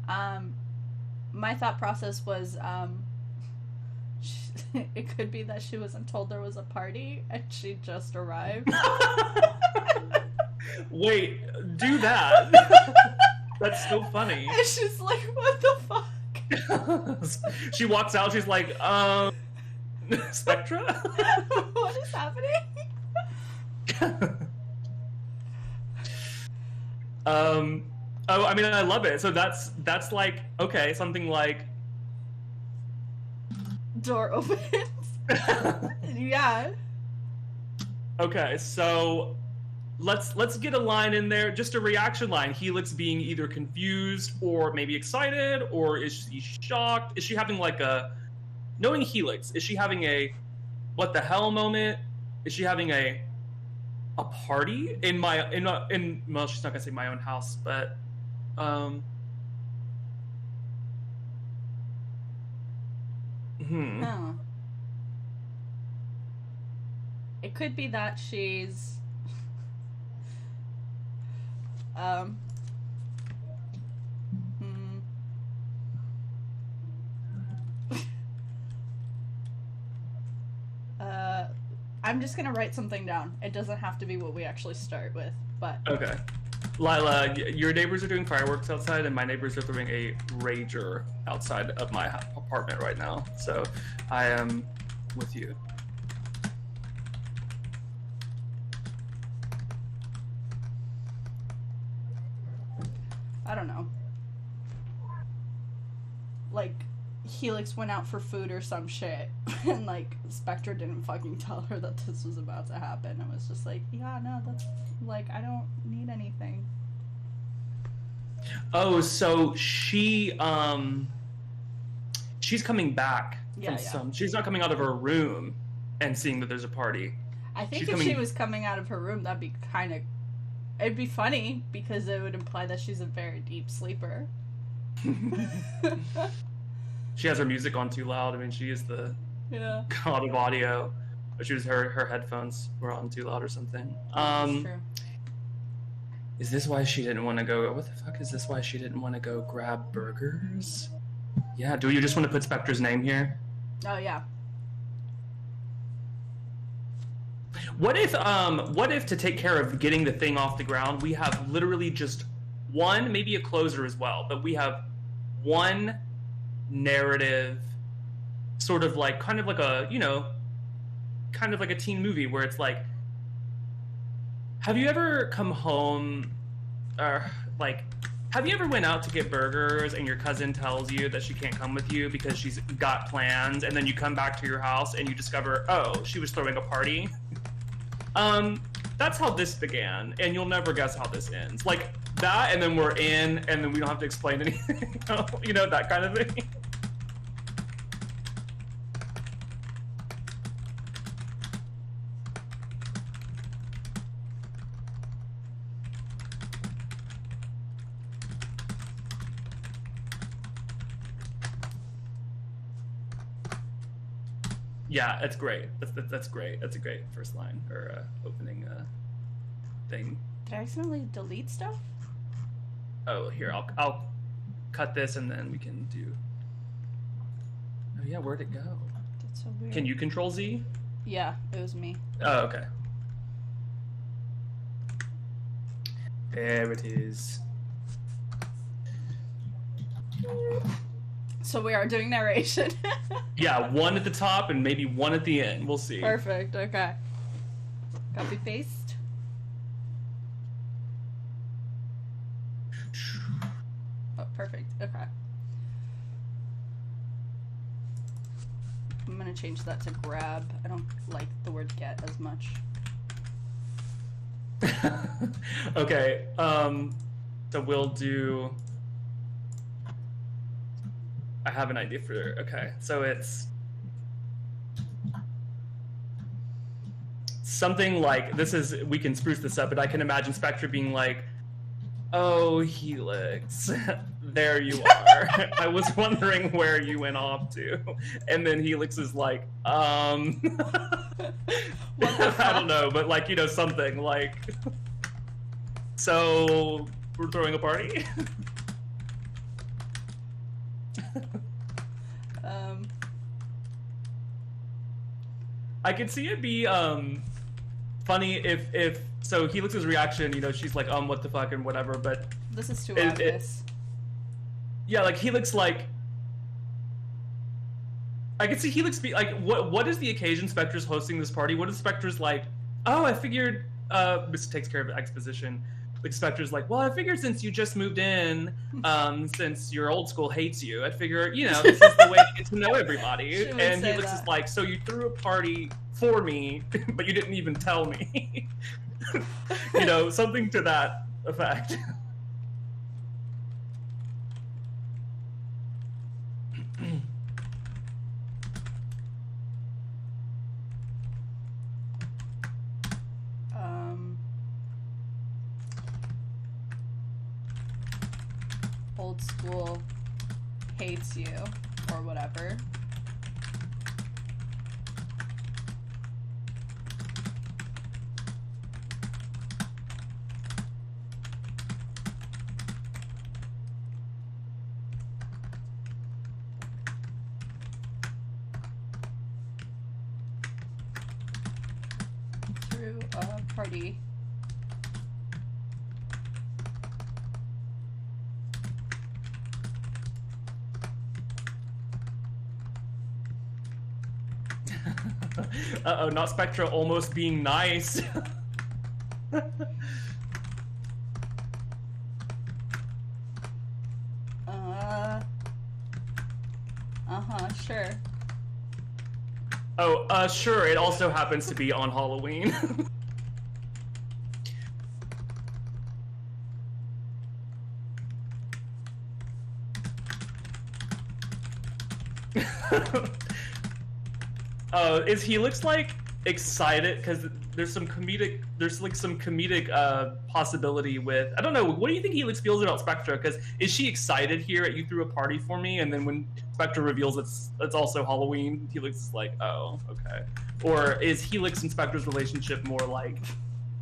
My thought process was, it could be that she wasn't told there was a party and she just arrived. Wait, do that. That's so funny. And she's like, what the fuck? She walks out, she's like, Spectra? What is happening? Oh, I mean, I love it. So that's like, okay, something like... Door opens. Yeah. Okay, so let's get a line in there, just a reaction line. Helix being either confused or maybe excited, or is she shocked? Is she having like a... Knowing Helix, is she having a what the hell moment? Is she having a party in well, she's not gonna say my own house, but Oh. It could be that she's I'm just gonna write something down. It doesn't have to be what we actually start with, but... Okay. Lila, your neighbors are doing fireworks outside, and my neighbors are throwing a rager outside of my apartment right now. So I am with you. I don't know. Like, Helix went out for food or some shit, and like Spectre didn't fucking tell her that this was about to happen. It was just like, yeah, no, that's like, I don't need anything. Oh, so she's coming back from some. She's not coming out of her room and seeing that there's a party. I think if she was coming out of her room, that'd be kind of... It'd be funny, because it would imply that she's a very deep sleeper. She has her music on too loud. I mean, she is the god of audio. But she was her headphones were on too loud or something. That's true. Is this why she didn't want to go? What the fuck is this? Why she didn't want to go grab burgers? Yeah. Do you just want to put Spectre's name here? Oh yeah. What if to take care of getting the thing off the ground, we have literally just one, maybe a closer as well, but we have one narrative, sort of like, kind of like a, kind of like a teen movie where it's like, have you ever come home, or like, have you ever went out to get burgers and your cousin tells you that she can't come with you because she's got plans, and then you come back to your house and you discover, oh, she was throwing a party? That's how this began, and you'll never guess how this ends. Like that, and then we're in, and then we don't have to explain anything. That kind of thing. Yeah, it's great. That's great. That's a great first line or opening thing. Did I accidentally delete stuff? Oh, here, I'll cut this and then we can do. Oh yeah, where'd it go? That's so weird. Can you control Z? Yeah, it was me. Oh, okay. There it is. So we are doing narration. Yeah, one at the top and maybe one at the end. We'll see. Perfect. Okay. Copy paste. Oh, perfect. Okay. I'm gonna change that to grab. I don't like the word get as much. Okay, so we'll do... I have an idea for... Okay, so it's... something like... This is... We can spruce this up, but I can imagine Spectra being like, "Oh, Helix, there you are. I was wondering where you went off to." And then Helix is like, I don't know, but like, something like, "So, we're throwing a party?" I could see it be, funny if so Helix's reaction, she's like, what the fuck and whatever, but this is too obvious. Yeah, like Helix, like, I could see Helix be like, what is the occasion Spectra's hosting this party? What is Spectra's like, "Oh, I figured," this takes care of exposition. Like, Spectra's like, "Well, I figured since you just moved in, since your old school hates you, I'd figure, this is the way to get to know everybody." And Helix is like, "So you threw a party for me, but you didn't even tell me." Something to that effect. Old school hates you, or whatever. Through a party. Uh-oh, not Spectra almost being nice. Sure. Oh, sure, it also happens to be on Halloween. Is Helix like excited because there's some comedic possibility with, I don't know, what do you think Helix feels about Spectra? Because is she excited here at "You threw a party for me," and then when Spectra reveals it's also Halloween, Helix is like, "Oh, okay"? Or is Helix and Spectra's relationship more like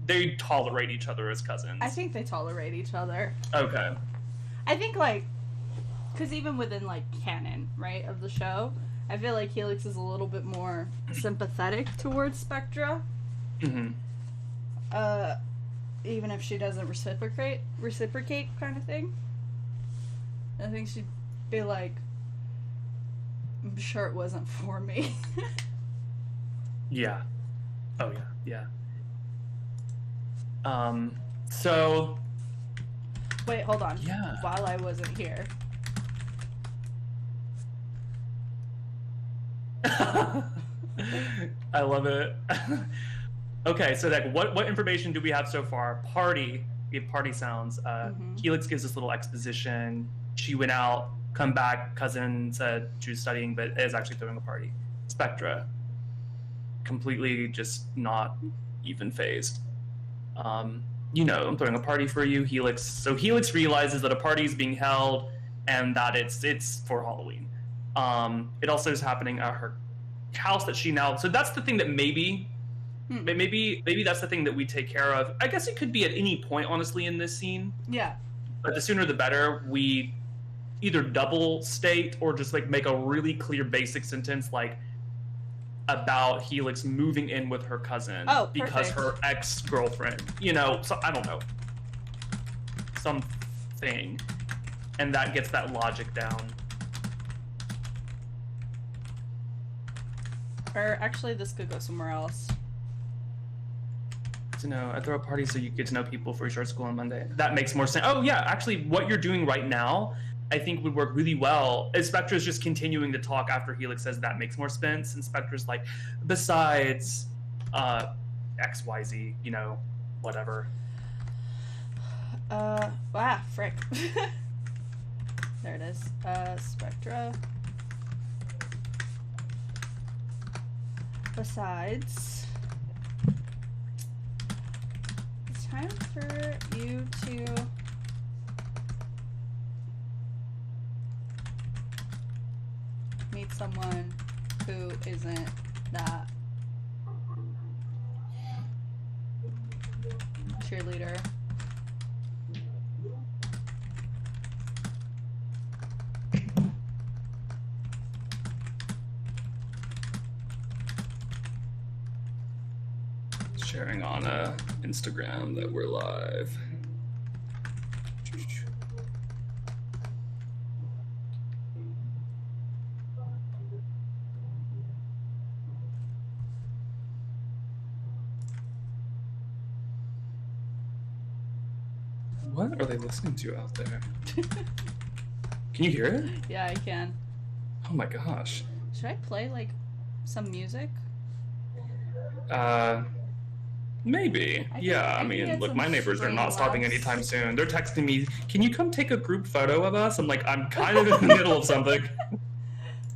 they tolerate each other as cousins? I think they tolerate each other. Okay. I think, like, because even within, like, canon, right, of the show, I feel like Helix is a little bit more sympathetic towards Spectra. Mm-hmm. Even if she doesn't reciprocate kind of thing. I think she'd be like, "I'm sure it wasn't for me." Yeah. Oh, yeah. So... Wait, hold on. Yeah. While I wasn't here. I love it. Okay, so like, what information do we have so far? Party. We have party sounds. Helix gives us little exposition. She went out, come back. Cousin said she was studying, but is actually throwing a party. Spectra. Completely just not even phased. I'm throwing a party for you, Helix. So Helix realizes that a party is being held and that it's for Halloween. It also is happening at her house that she now... So that's the thing that maybe that's the thing that we take care of. I guess it could be at any point, honestly, in this scene. Yeah. But the sooner the better. We either double state or just like make a really clear basic sentence like about Helix moving in with her cousin because her ex-girlfriend, so I don't know. Something. And that gets that logic down. Or actually, this could go somewhere else. I throw a party so you get to know people before you start school on Monday. That makes more sense. Oh, yeah, actually, what you're doing right now, I think would work really well. Spectra's just continuing to talk after Helix says that makes more sense, and Spectra's like, besides XYZ, whatever. Frick. There it is. Spectra. Besides, it's time for you to meet someone who isn't that cheerleader. Sharing on Instagram that we're live. What are they listening to out there? Can you hear it? Yeah, I can. Oh my gosh. Should I play like some music? Maybe. I mean, look, my neighbors are not stopping anytime soon. They're texting me, "Can you come take a group photo of us?" I'm like, I'm kind of in the middle of something.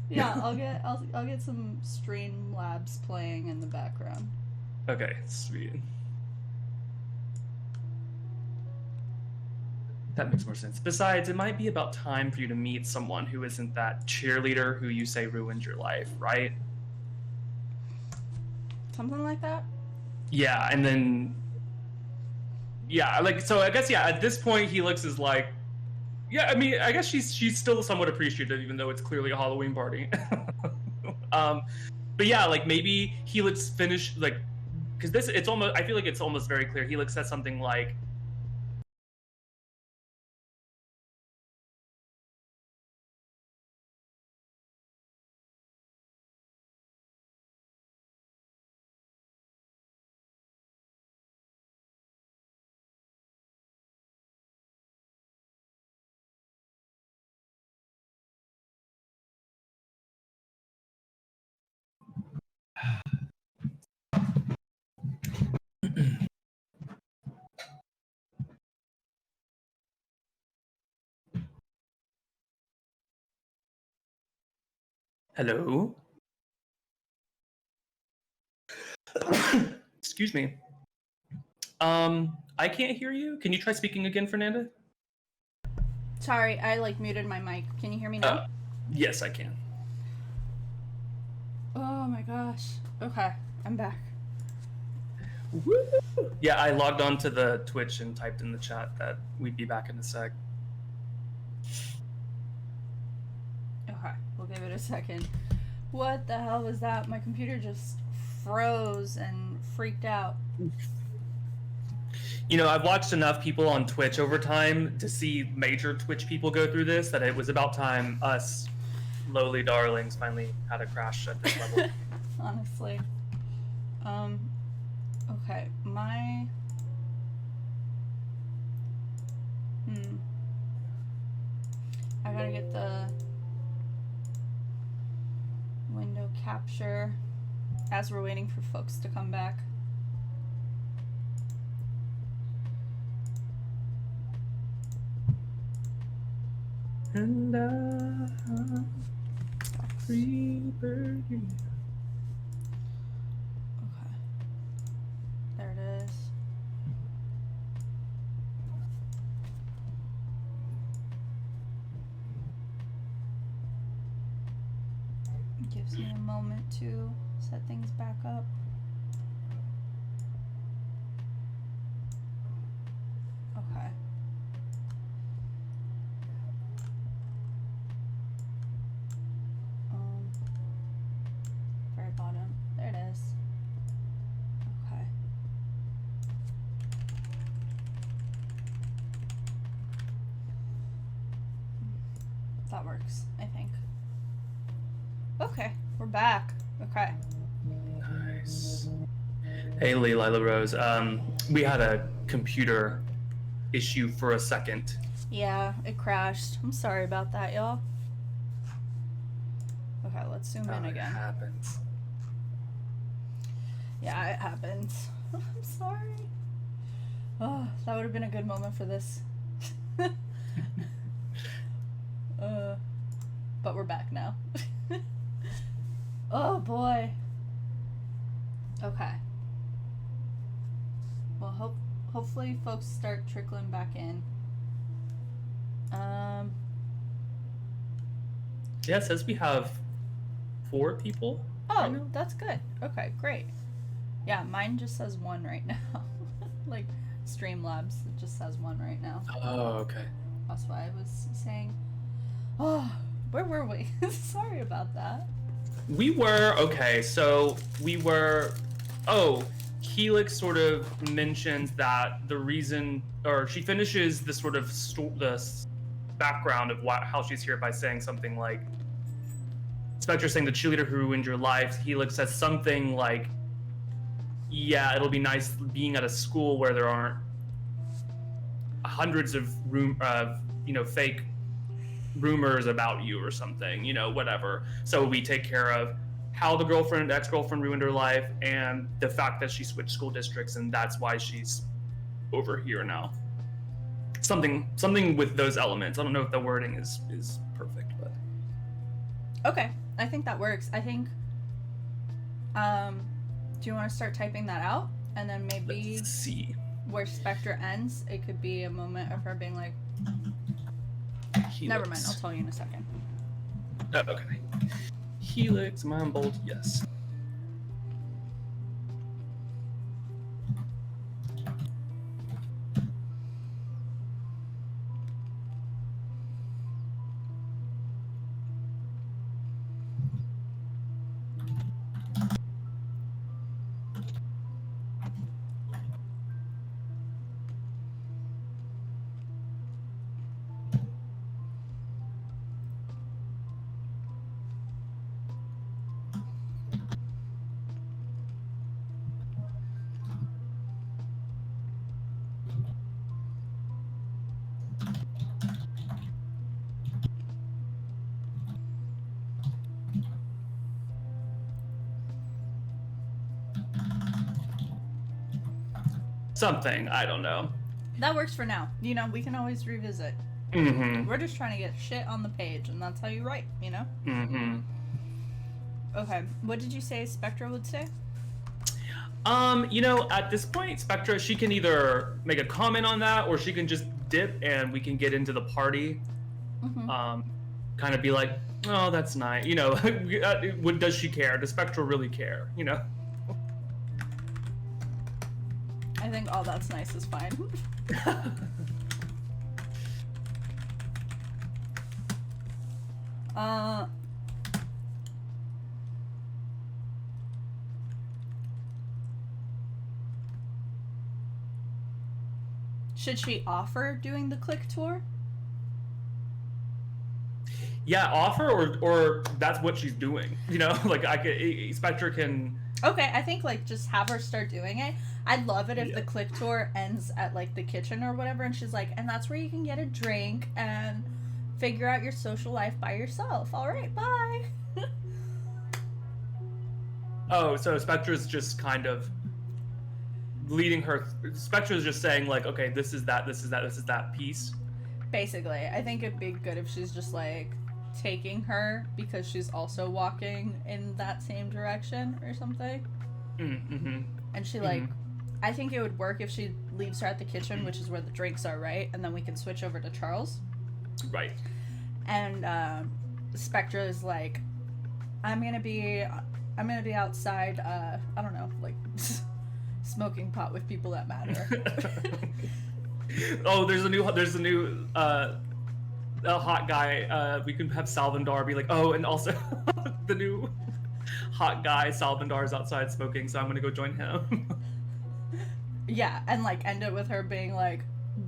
Yeah, I'll get some Streamlabs playing in the background. Okay, sweet. That makes more sense. Besides, it might be about time for you to meet someone who isn't that cheerleader who you say ruined your life, right? Something like that? Yeah, and then... Yeah, like, so I guess, yeah, at this point, Helix is like... Yeah, I mean, I guess she's still somewhat appreciative, even though it's clearly a Halloween party. But yeah, like, maybe Helix finished, like... Because it's almost... I feel like it's almost very clear. Helix says something like... Hello? Excuse me. I can't hear you. Can you try speaking again, Fernanda? Sorry, I like muted my mic. Can you hear me now? Yes, I can. Oh my gosh. Okay, I'm back. Woo! Yeah, I logged on to the Twitch and typed in the chat that we'd be back in a sec. Okay, we'll give it a second. What the hell was that? My computer just froze and freaked out. You know, I've watched enough people on Twitch over time to see major Twitch people go through this that it was about time us lowly darlings finally had a crash at this level. Honestly. Okay, my... I gotta get the window capture as we're waiting for folks to come back. And free bird. Okay. There it is. It gives me a moment to set things back up. Okay. Very bottom. There it is. Okay. That works, I think. Okay, we're back. Okay. Nice. Hey, Lila Rose. We had a computer issue for a second. Yeah, it crashed. I'm sorry about that, y'all. Okay, let's zoom in again. It happens. Yeah, it happens. I'm sorry. Oh, that would have been a good moment for this. But we're back now. Oh boy. Okay. Well, hopefully folks start trickling back in. Yeah, it says we have 4 people. Oh, that's good. Okay, great. Yeah, mine just says 1 right now. Like Streamlabs, it just says 1 right now. Oh, okay. That's why I was saying. Oh, where were we? Sorry about that. We were okay. So we were. Oh, Helix sort of mentions that the reason, or she finishes the sort of the background of how she's here by saying something like, Spectre saying the cheerleader who ruined your life. Helix says something like, yeah, it'll be nice being at a school where there aren't hundreds of fake rumors about you or something, whatever. So we take care of how the ex-girlfriend ruined her life and the fact that she switched school districts, and that's why she's over here now. Something with those elements. I don't know if the wording is perfect, but okay, I think that works. I think do you want to start typing that out, and then maybe let's see where Spectre ends, it could be a moment of her being like, Helix. Never mind, I'll tell you in a second. Oh, okay. Helix, am I on bold? Yes. Something, I don't know. That works for now. We can always revisit. Mm-hmm. We're just trying to get shit on the page, and that's how you write, Mm-hmm. Okay, what did you say Spectra would say? At this point, Spectra, she can either make a comment on that, or she can just dip and we can get into the party. Mm-hmm. Kind of be like, oh, that's nice. Does she care? Does Spectra really care? I think all that's nice is fine. Should she offer doing the click tour? Yeah, offer or that's what she's doing. Spectra can. Okay, I think just have her start doing it. I'd love it if the click tour ends at the kitchen or whatever, and she's like, and that's where you can get a drink and figure out your social life by yourself. All right, bye. Oh, so Spectra's just kind of leading her. Spectra's just saying okay, this is that piece. Basically, I think it'd be good if she's just taking her because she's also walking in that same direction or something. Mm-hmm. And she I think it would work if she leaves her at the kitchen, which is where the drinks are, right? And then we can switch over to Charles. Right. And Spectra is like, I'm gonna be outside, I don't know, smoking pot with people that matter. Oh, there's a new a hot guy. We can have Salvador be like, oh, and also the new hot guy Salvador is outside smoking, so I'm gonna go join him. Yeah, and end it with her being like,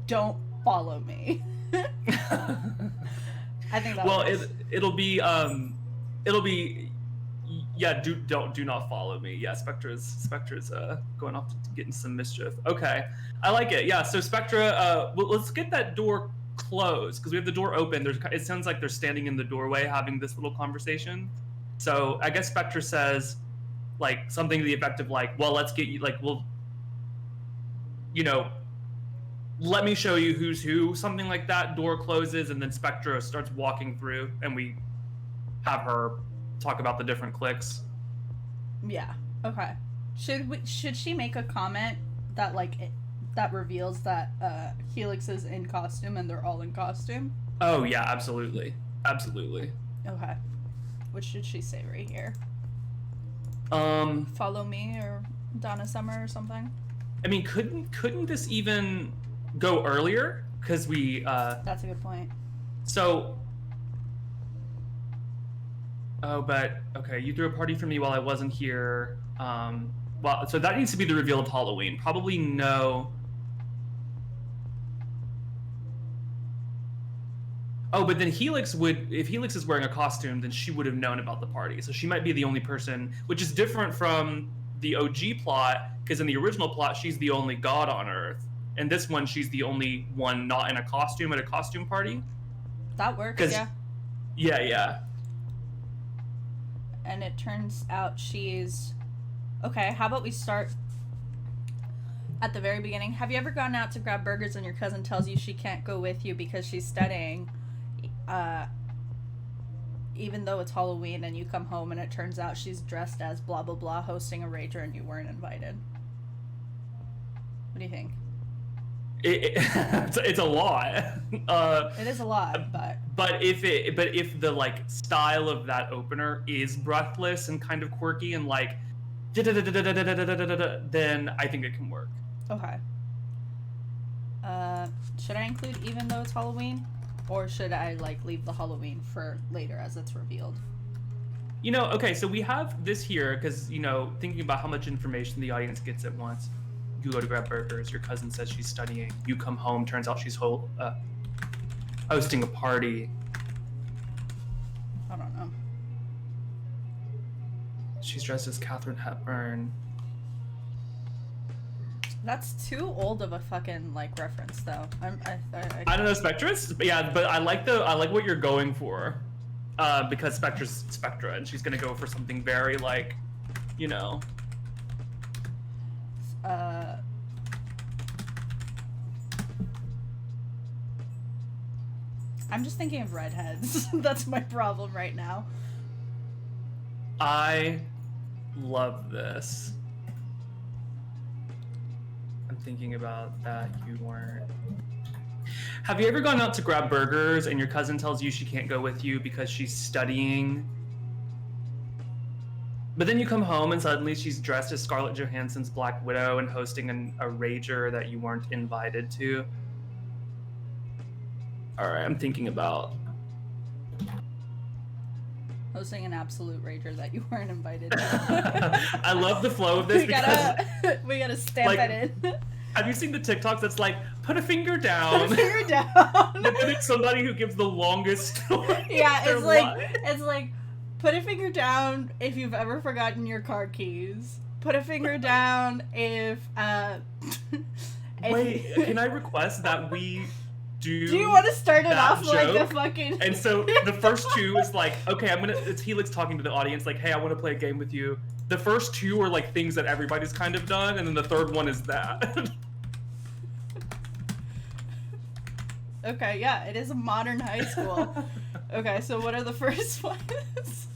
don't follow me. I think that it'll be yeah, do not follow me. Yeah, Spectra's going off to get into some mischief. Okay, I like it. Yeah, so Spectra, let's get that door closed because we have the door open. It sounds like they're standing in the doorway having this little conversation. So I guess Spectra says something to the effect of well, let's get you let me show you who's who, something like that. Door closes, and then Spectra starts walking through, and we have her talk about the different cliques. Yeah. Okay. Should she make a comment that that reveals that Helix is in costume and they're all in costume? Oh yeah, absolutely. Okay. What should she say right here? Follow me or Donna Summer or something? I mean, couldn't this even go earlier? Because we That's a good point. So but okay, you threw a party for me while I wasn't here. Well, so that needs to be the reveal of Halloween. Probably no. Oh, but then Helix if Helix is wearing a costume, then she would have known about the party. So she might be the only person, which is different from the OG plot, because in the original plot, she's the only god on Earth. And this one, she's the only one not in a costume at a costume party. That works, yeah. Yeah. And it turns out she's... Okay, how about we start at the very beginning? Have you ever gone out to grab burgers and your cousin tells you she can't go with you because she's studying, even though it's Halloween, and you come home and it turns out she's dressed as blah blah blah hosting a rager and you weren't invited? What do you think? It's a lot. It is a lot, but if the like style of that opener is breathless and kind of quirky and like then I think it can work. Okay. Should I include even though it's Halloween, or should I like leave the Halloween for later as it's revealed? Okay, so we have this here because thinking about how much information the audience gets at once. You go to grab burgers. Your cousin says she's studying. You come home. Turns out she's hosting a party. I don't know. She's dressed as Katharine Hepburn. That's too old of a fucking like reference, though. I don't know Spectra's, but yeah, but I like what you're going for, because Spectra's Spectra, and she's gonna go for something very like, I'm just thinking of redheads. That's my problem right now. I love this. I'm thinking about that you weren't. Have you ever gone out to grab burgers and your cousin tells you she can't go with you because she's studying? But then you come home and suddenly she's dressed as Scarlett Johansson's Black Widow and hosting a rager that you weren't invited to. Alright, I'm thinking about... hosting an absolute rager that you weren't invited to. I love the flow of this we gotta stamp it in. Have you seen the TikToks that's like, put a finger down? Put a finger down. And then it's somebody who gives the longest story. Yeah, it's like, put a finger down if you've ever forgotten your car keys. Put a finger down if Wait, can I request that we do you want to start it off joke? like the fucking... And so the first two is like, okay, it's Helix talking to the audience like, hey, I want to play a game with you. The first two are like things that everybody's kind of done, and then the third one is that. Okay, yeah, it is a modern high school. Okay, so what are the first ones?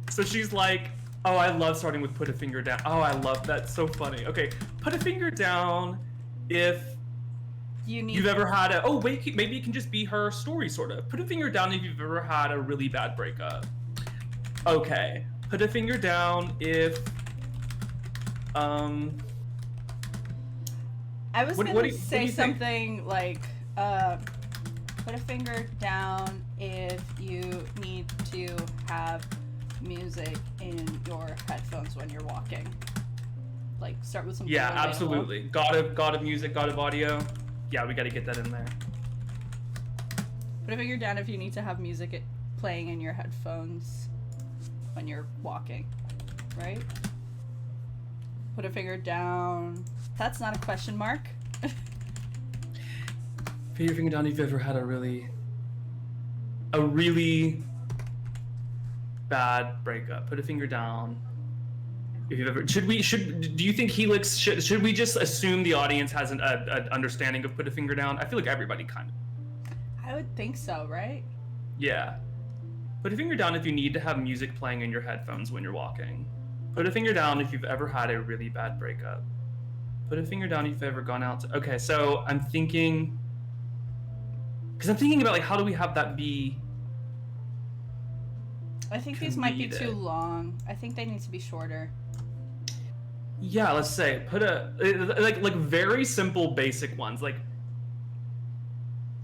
So she's like, oh, I love starting with put a finger down. Oh, I love that. So funny. Okay, put a finger down if you've ever had maybe it can just be her story, sort of. Put a finger down if you've ever had a really bad breakup. Okay. Put a finger down if I was gonna say something like put a finger down if you need to have music in your headphones when you're walking. Like start with some... Yeah, absolutely. God of music, God of audio. Yeah, we got to get that in there. Put a finger down if you need to have music playing in your headphones when you're walking, right? Put a finger down. That's not a question mark. Put your finger down if you've ever had a really bad breakup. Put a finger down If you've ever, do you think Helix should we just assume the audience has an understanding of Put a Finger Down? I feel like everybody kind of. I would think so, right? Yeah. Put a finger down if you need to have music playing in your headphones when you're walking. Put a finger down if you've ever had a really bad breakup. Put a finger down if you've ever gone out to... Okay, so I'm thinking... Because I'm thinking about, like, how do we have that be... I think these might be too long. I think they need to be shorter. Yeah, let's say, put a... Like very simple, basic ones. Like,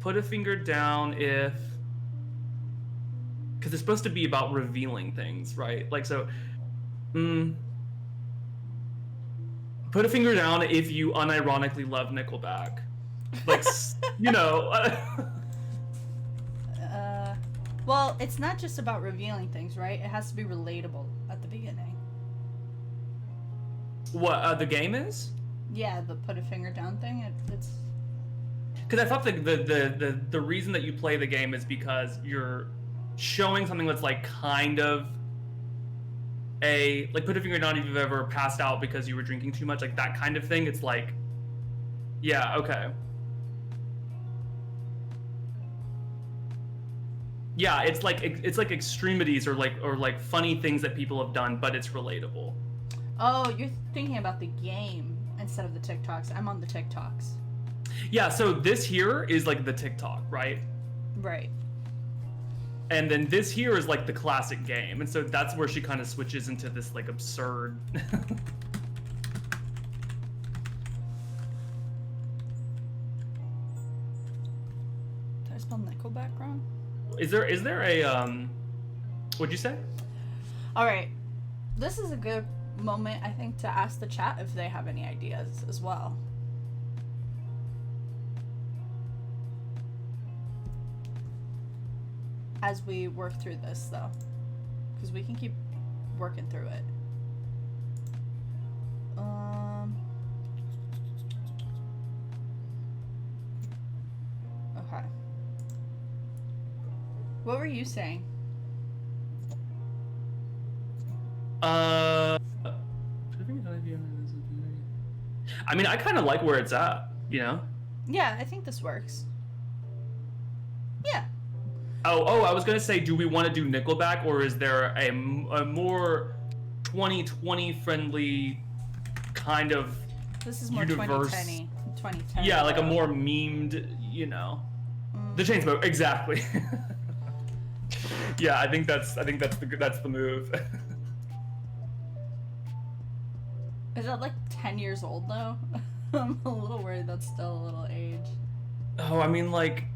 put a finger down if... Because it's supposed to be about revealing things, right? Like, so... Put a finger down if you unironically love Nickelback. Like, you know... Well, it's not just about revealing things, right? It has to be relatable at the beginning. What, the game is? Yeah, the put a finger down thing, it's... Because I thought the reason that you play the game is because you're showing something that's, like, kind of like, put a finger down if you've ever passed out because you were drinking too much, like, that kind of thing. It's like, yeah, okay. Yeah, it's like extremities or like funny things that people have done, but it's relatable. Oh, you're thinking about the game instead of the TikToks. I'm on the TikToks. Yeah, so this here is like the TikTok, right? Right. And then this here is like the classic game, and so that's where she kind of switches into this like absurd. Did I spell Nickelback wrong? Is there a what'd you say? All right, this is a good moment, I think, to ask the chat if they have any ideas as well. As we work through this, though, because we can keep working through it. Okay. What were you saying? I mean, I kind of like where it's at, you know? Yeah, I think this works. Yeah. Oh, I was going to say, do we want to do Nickelback, or is there a more 2020 friendly kind of This is more universe? 2010. Yeah, like a more memed, you know. The Chainsmokers, exactly. Yeah, I think that's the move. Is that like 10 years old though? I'm a little worried that's still a little age. Oh, I mean, like,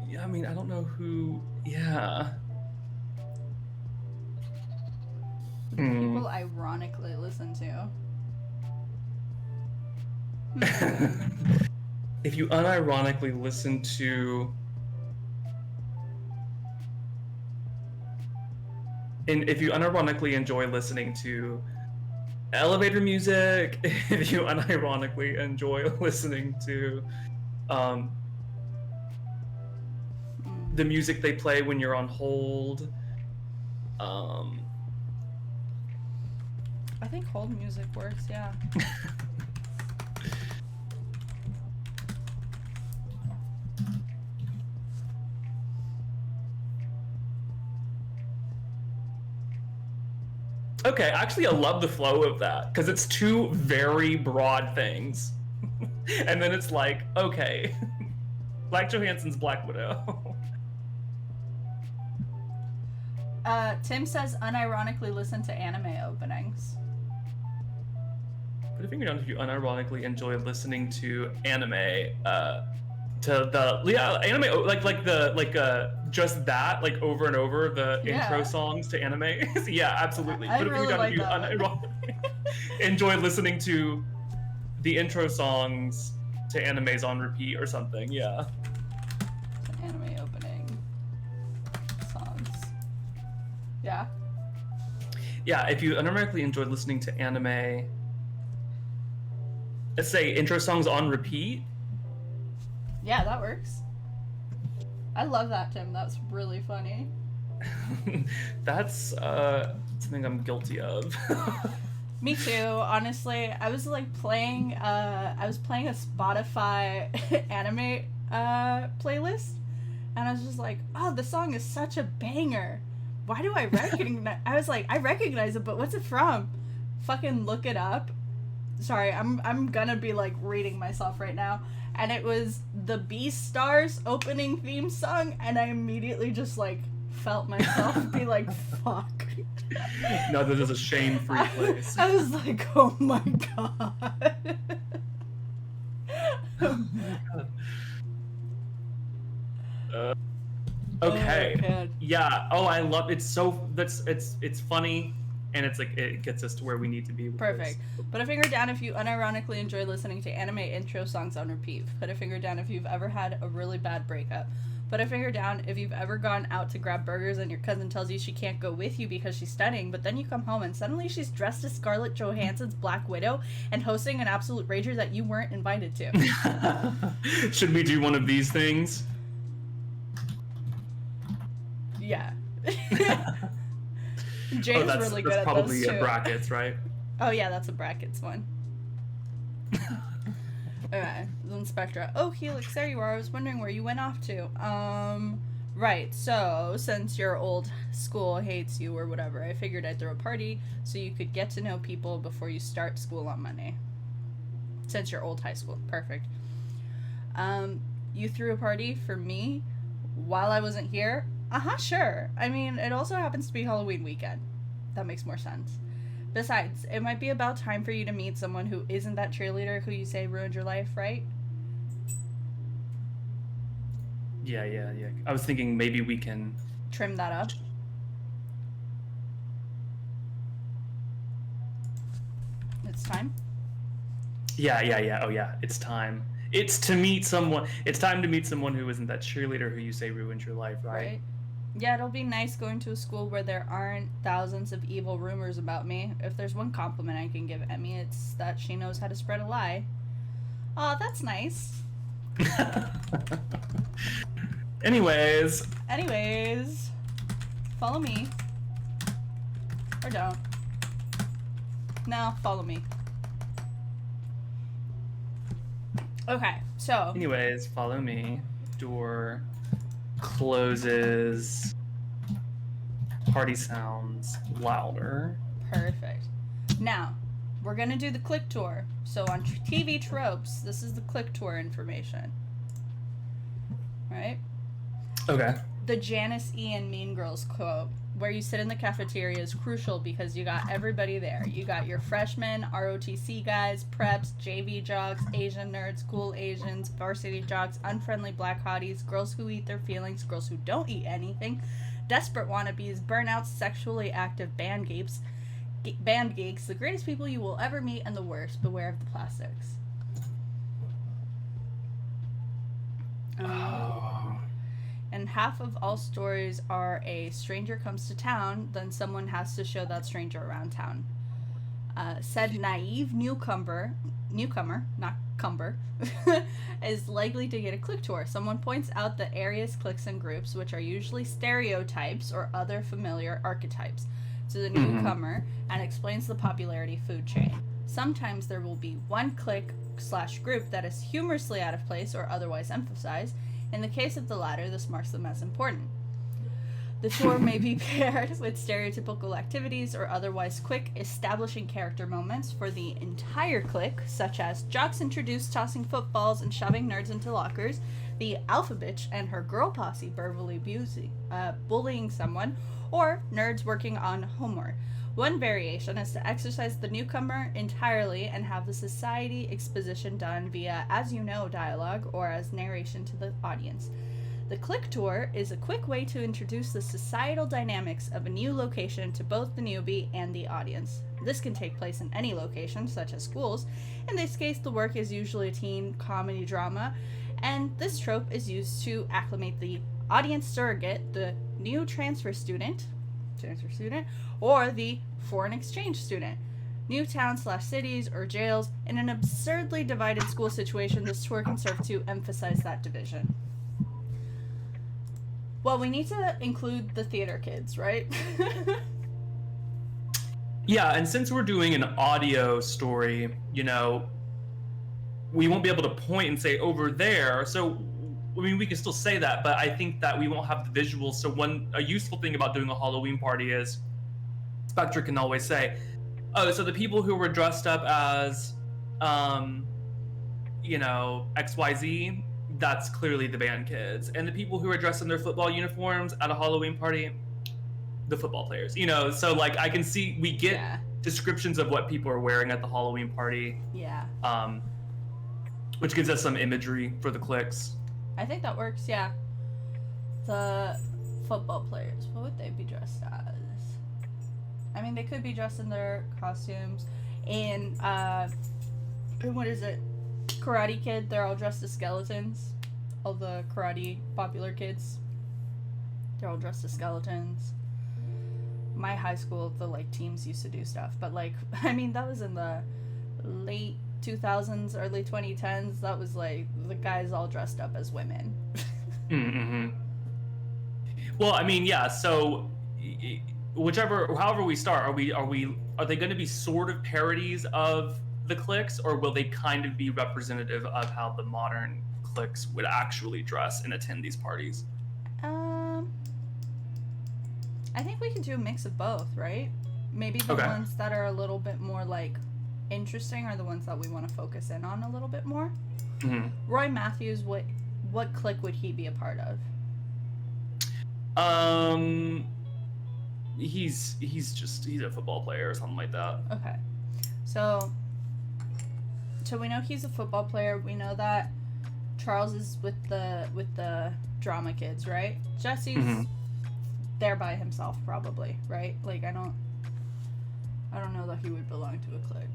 yeah, I mean, I don't know who. Yeah. People ironically listen to. If you unironically listen to. And if you unironically enjoy listening to elevator music, if you unironically enjoy listening to the music they play when you're on hold, I think hold music works, yeah. Okay, actually, I love the flow of that because it's two very broad things, and then it's like, okay, Black Johansson's Black Widow. Tim says unironically listen to anime openings. Put a finger down if you unironically enjoy listening to anime. Anime like just that, like over and over, the intro songs to anime. Yeah, absolutely. I Put a finger down really if you like unironically enjoy listening to the intro songs to animes on repeat or something. Yeah. Anime opening songs. Yeah. Yeah, if you unironically enjoyed listening to anime, let's say intro songs on repeat. Yeah, that works. I love that, Tim. That's really funny. That's something I'm guilty of. Me too, honestly. I was like playing a Spotify anime playlist, and I was just like, oh, the song is such a banger. Why do I recognize I was like, I recognize it, but what's it from? Fucking look it up. Sorry, I'm gonna be like reading myself right now. And it was the Beastars opening theme song, and I immediately just like felt myself be like, fuck. No, this is a shame-free place. I was like, oh my god. Okay. Oh, yeah. Oh, I love it's so it's funny, and it's like it gets us to where we need to be. With perfect. this. Put a finger down if you unironically enjoy listening to anime intro songs on repeat. Put a finger down if you've ever had a really bad breakup. Put a finger down if you've ever gone out to grab burgers and your cousin tells you she can't go with you because she's studying, but then you come home and suddenly she's dressed as Scarlett Johansson's Black Widow and hosting an absolute rager that you weren't invited to. Should we do one of these things? Yeah. Jay's really good at those probably too. brackets, right? Oh yeah, that's a brackets one. Okay, then Spectra. Oh, Helix, there you are. I was wondering where you went off to. Right, so, since your old school hates you or whatever, I figured I'd throw a party so you could get to know people before you start school on Monday. Since your old high school. Perfect. You threw a party for me while I wasn't here? Sure. I mean, it also happens to be Halloween weekend. That makes more sense. Besides, it might be about time for you to meet someone who isn't that cheerleader who you say ruined your life, right? Yeah. I was thinking maybe we can Trim that up. It's time. Yeah. Oh yeah, it's time. It's time to meet someone who isn't that cheerleader who you say ruined your life, right? Yeah, it'll be nice going to a school where there aren't thousands of evil rumors about me. If there's one compliment I can give Emmy, it's that she knows how to spread a lie. Aw, that's nice. Anyways, follow me. Or don't. No, follow me. Okay, so. Anyways, follow me. Door closes. Party sounds louder. Perfect. Now, we're gonna do the click tour. So on TV tropes, this is the click tour information. Right? Okay. The Janice E. and Mean Girls quote, where you sit in the cafeteria, is crucial because you got everybody there. You got your freshmen, ROTC guys, preps, JV jocks, Asian nerds, cool Asians, varsity jocks, unfriendly black hotties, girls who eat their feelings, girls who don't eat anything, desperate wannabes, burnouts, sexually active band geeks, the greatest people you will ever meet, and the worst. Beware of the plastics. And half of all stories are a stranger comes to town, then someone has to show that stranger around town. Said naive newcomer, not cumber, is likely to get a clique tour. Someone points out the area's cliques and groups, which are usually stereotypes or other familiar archetypes, to the newcomer and explains the popularity food chain. Sometimes there will be one clique/group that is humorously out of place or otherwise emphasized. In the case of the latter, this marks them as important. The tour may be paired with stereotypical activities or otherwise quick establishing character moments for the entire clique, such as jocks introduced tossing footballs and shoving nerds into lockers, the alpha bitch and her girl posse verbally bullying someone, or nerds working on homework. One variation is to exercise the newcomer entirely and have the society exposition done via as you know dialogue or as narration to the audience. The clique tour is a quick way to introduce the societal dynamics of a new location to both the newbie and the audience. This can take place in any location, such as schools. In this case, the work is usually a teen comedy drama, and this trope is used to acclimate the audience surrogate, the new transfer student, or the foreign exchange student. New towns/cities or jails. In an absurdly divided school situation, this tour can serve to emphasize that division. Well, we need to include the theater kids, right? Yeah, and since we're doing an audio story, you know, we won't be able to point and say over there. So, I mean, we can still say that, but I think that we won't have the visuals. So, a useful thing about doing a Halloween party is Spectre can always say, "Oh, so the people who were dressed up as, you know, XYZ, that's clearly the band kids, and the people who are dressed in their football uniforms at a Halloween party, the football players." You know, so like I can see we get descriptions of what people are wearing at the Halloween party. Yeah. Which gives us some imagery for the clicks. I think that works. Yeah. The football players, what would they be dressed as? I mean, they could be dressed in their costumes. In what is it? Karate Kid, they're all dressed as skeletons. All the karate popular kids, they're all dressed as skeletons. My high school, the like teams used to do stuff, but like, I mean, that was in the late 2000s, early 2010s. That was like the guys all dressed up as women. Mm-hmm. Well, I mean, yeah. So, however we start, are they going to be sort of parodies of the cliques, or will they kind of be representative of how the modern cliques would actually dress and attend these parties? I think we can do a mix of both, right? Maybe the ones that are a little bit more like interesting are the ones that we want to focus in on a little bit more. Mm-hmm. Roy Matthews, what clique would he be a part of? He's a football player or something like that. Okay, so we know he's a football player. We know that Charles is with the drama kids, right? Jesse's there by himself, probably, right? Like I don't know that he would belong to a clique.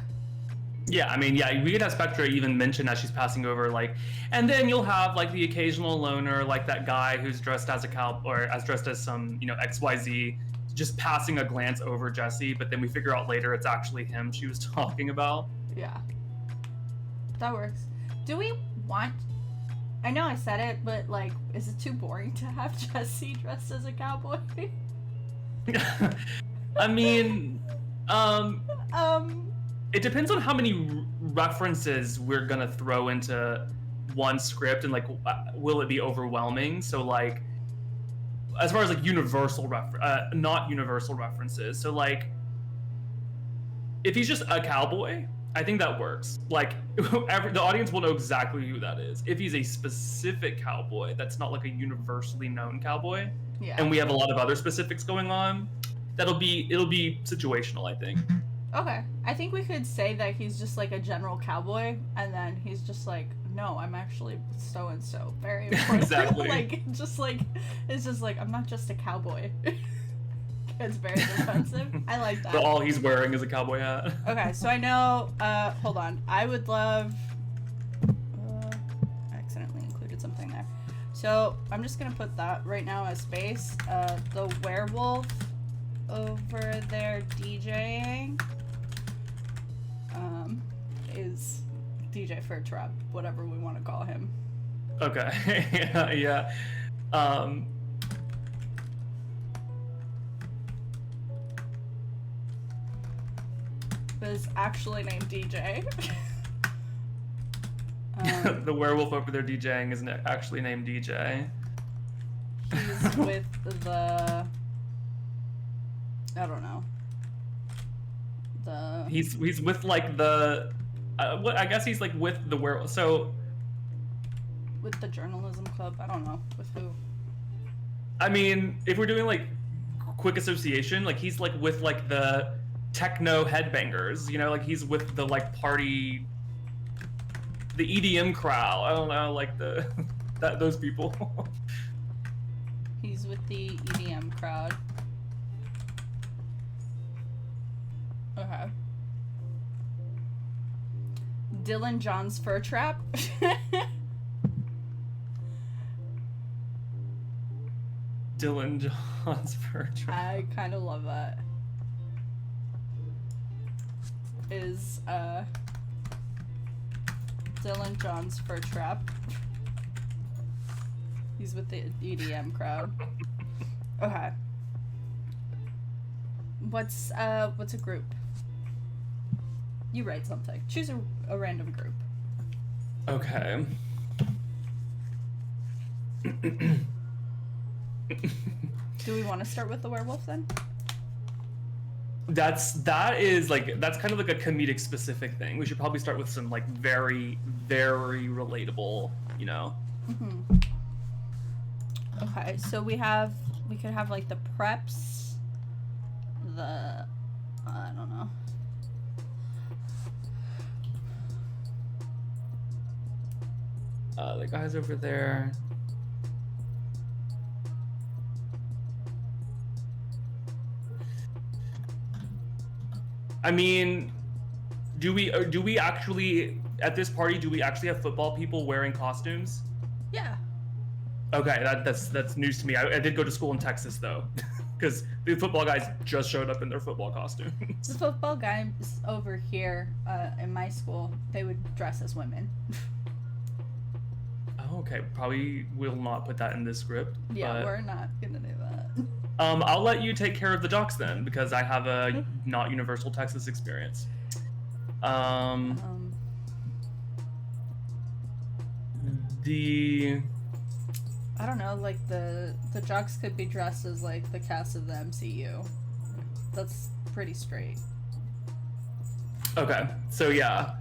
Yeah, I mean, yeah, we could have Spectra even mention as she's passing over, like, and then you'll have like the occasional loner, like that guy who's dressed as a cow or as dressed as some, you know, XYZ, just passing a glance over Jesse, but then we figure out later it's actually him she was talking about. Yeah, that works. Do we want? I know I said it, but like, is it too boring to have Jesse dressed as a cowboy? I mean, it depends on how many references we're gonna throw into one script, and like, will it be overwhelming? So like, as far as like not universal references. So like, if he's just a cowboy, I think that works. Like, the audience will know exactly who that is. If he's a specific cowboy, that's not like a universally known cowboy, and we have a lot of other specifics going on, it'll be situational, I think. Okay, I think we could say that he's just like a general cowboy, and then he's just like, no, I'm actually so and so, very important. Exactly. Like, it's just like I'm not just a cowboy. It's very defensive. I like that. But all he's wearing is a cowboy hat. Okay, so I know. Hold on. I would love. I accidentally included something there. So I'm just gonna put that right now as space. The werewolf over there DJing. Is DJ Furtrap, whatever we want to call him. Okay. Yeah. Was actually named DJ. The werewolf over there DJing isn't actually named DJ. He's with the. I don't know. He's with like the. What I guess he's like with the werewolf. So. With the journalism club, I don't know with who. I mean, if we're doing like quick association, like he's like with like the techno headbangers, you know, like he's with the like party, the EDM crowd. I don't know, like those people. He's with the EDM crowd. Okay. Dylan John's Fur Trap. Dylan John's Fur Trap. I kind of love that. Is Dylan John's Fur Trap. He's with the EDM crowd. Okay. What's a group? You write something. Choose a random group. Okay. Do we want to start with the werewolf then? That's kind of like a comedic specific thing. We should probably start with some like very, very relatable, you know. Mm-hmm. Okay, so we could have like the preps, I don't know. The guys over there. I mean, do we actually at this party have football people wearing costumes? Yeah. Okay, that's news to me. I did go to school in Texas though, because the football guys just showed up in their football costumes. The football guys over here in my school, they would dress as women. Oh, okay, probably will not put that in this script. Yeah, but... we're not gonna do that. I'll let you take care of the jocks then, because I have a not universal Texas experience. I don't know, like the jocks could be dressed as like the cast of the MCU. That's pretty straight. Okay, so yeah.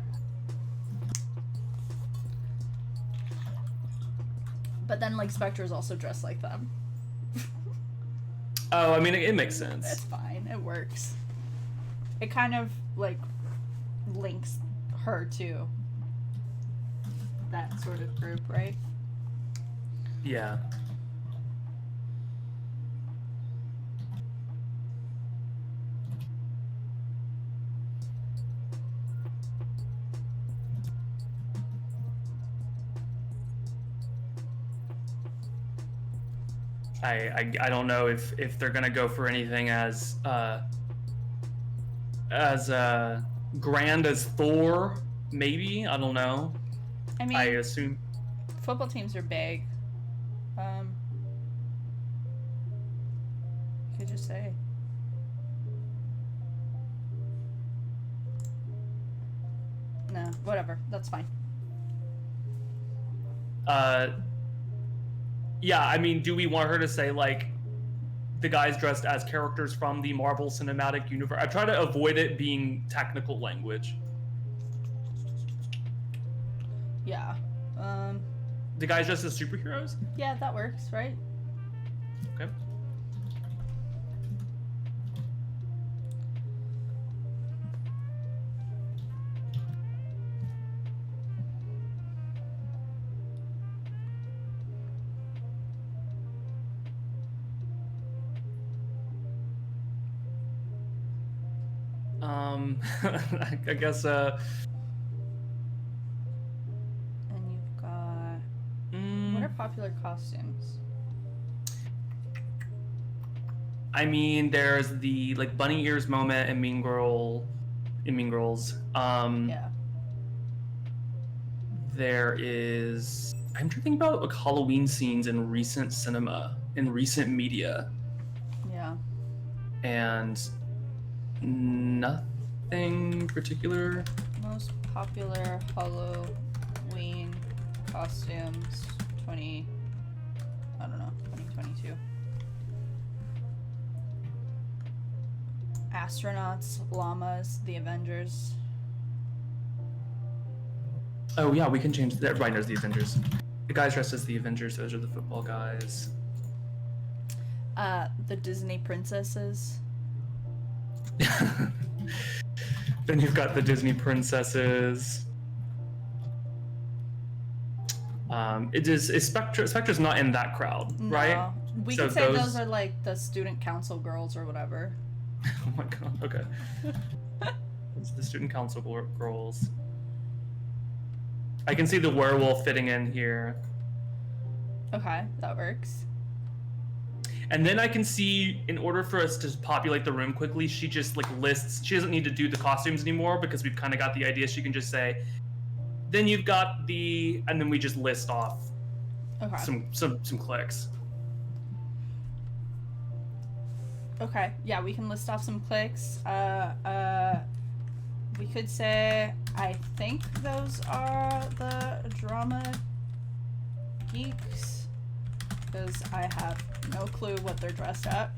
But then like Spectre's also dressed like them. Oh, I mean, it makes sense. It's fine. It works. It kind of, like, links her to that sort of group, right? Yeah. I don't know if they're gonna go for anything as grand as Thor, maybe. I don't know. I mean, I assume football teams are big. You could just say. No, whatever. That's fine. Yeah, I mean, do we want her to say, like, the guys dressed as characters from the Marvel Cinematic Universe? I try to avoid it being technical language. Yeah. The guys dressed as superheroes? Yeah, that works, right? Okay. I guess, And you've got... What are popular costumes? I mean, there's the, like, bunny ears moment in Mean Girls. Yeah. There is... I'm trying to think about, like, Halloween scenes in recent cinema, in recent media. Yeah. And nothing particular. Most popular Halloween costumes 2022. Astronauts, llamas, the Avengers. Oh yeah, we can change that. Everybody knows the Avengers. The guys dressed as the Avengers, those are the football guys. The Disney princesses. Then you've got the Disney princesses. Is Spectre's not in that crowd, right? No. We So could say those- those are like the student council girls or whatever. Oh my god, okay. It's the student council girls. I can see the werewolf fitting in here. Okay, that works. And then I can see, in order for us to populate the room quickly, she just like lists, she doesn't need to do the costumes anymore because we've kind of got the idea. She can just say, then you've got and then we just list off Okay. some clicks. Okay, yeah, we can list off some clicks. We could say, I think those are the drama geeks, because I have no clue what they're dressed at.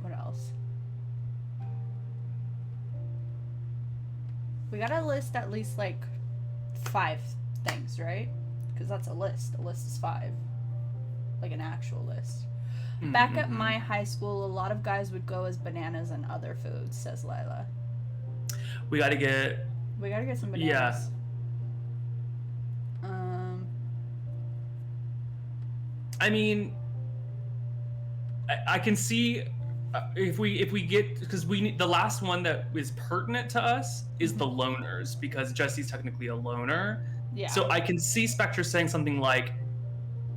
What else? We gotta list at least like 5 things, right? Because that's a list. A list is 5. Like an actual list. Back at my high school, a lot of guys would go as bananas and other foods, says Lila. We gotta get some bananas. Yeah. I mean, I can see if we get, because we need the last one that is pertinent to us is the loners, because Jesse's technically a loner. Yeah. So I can see Spectre saying something like,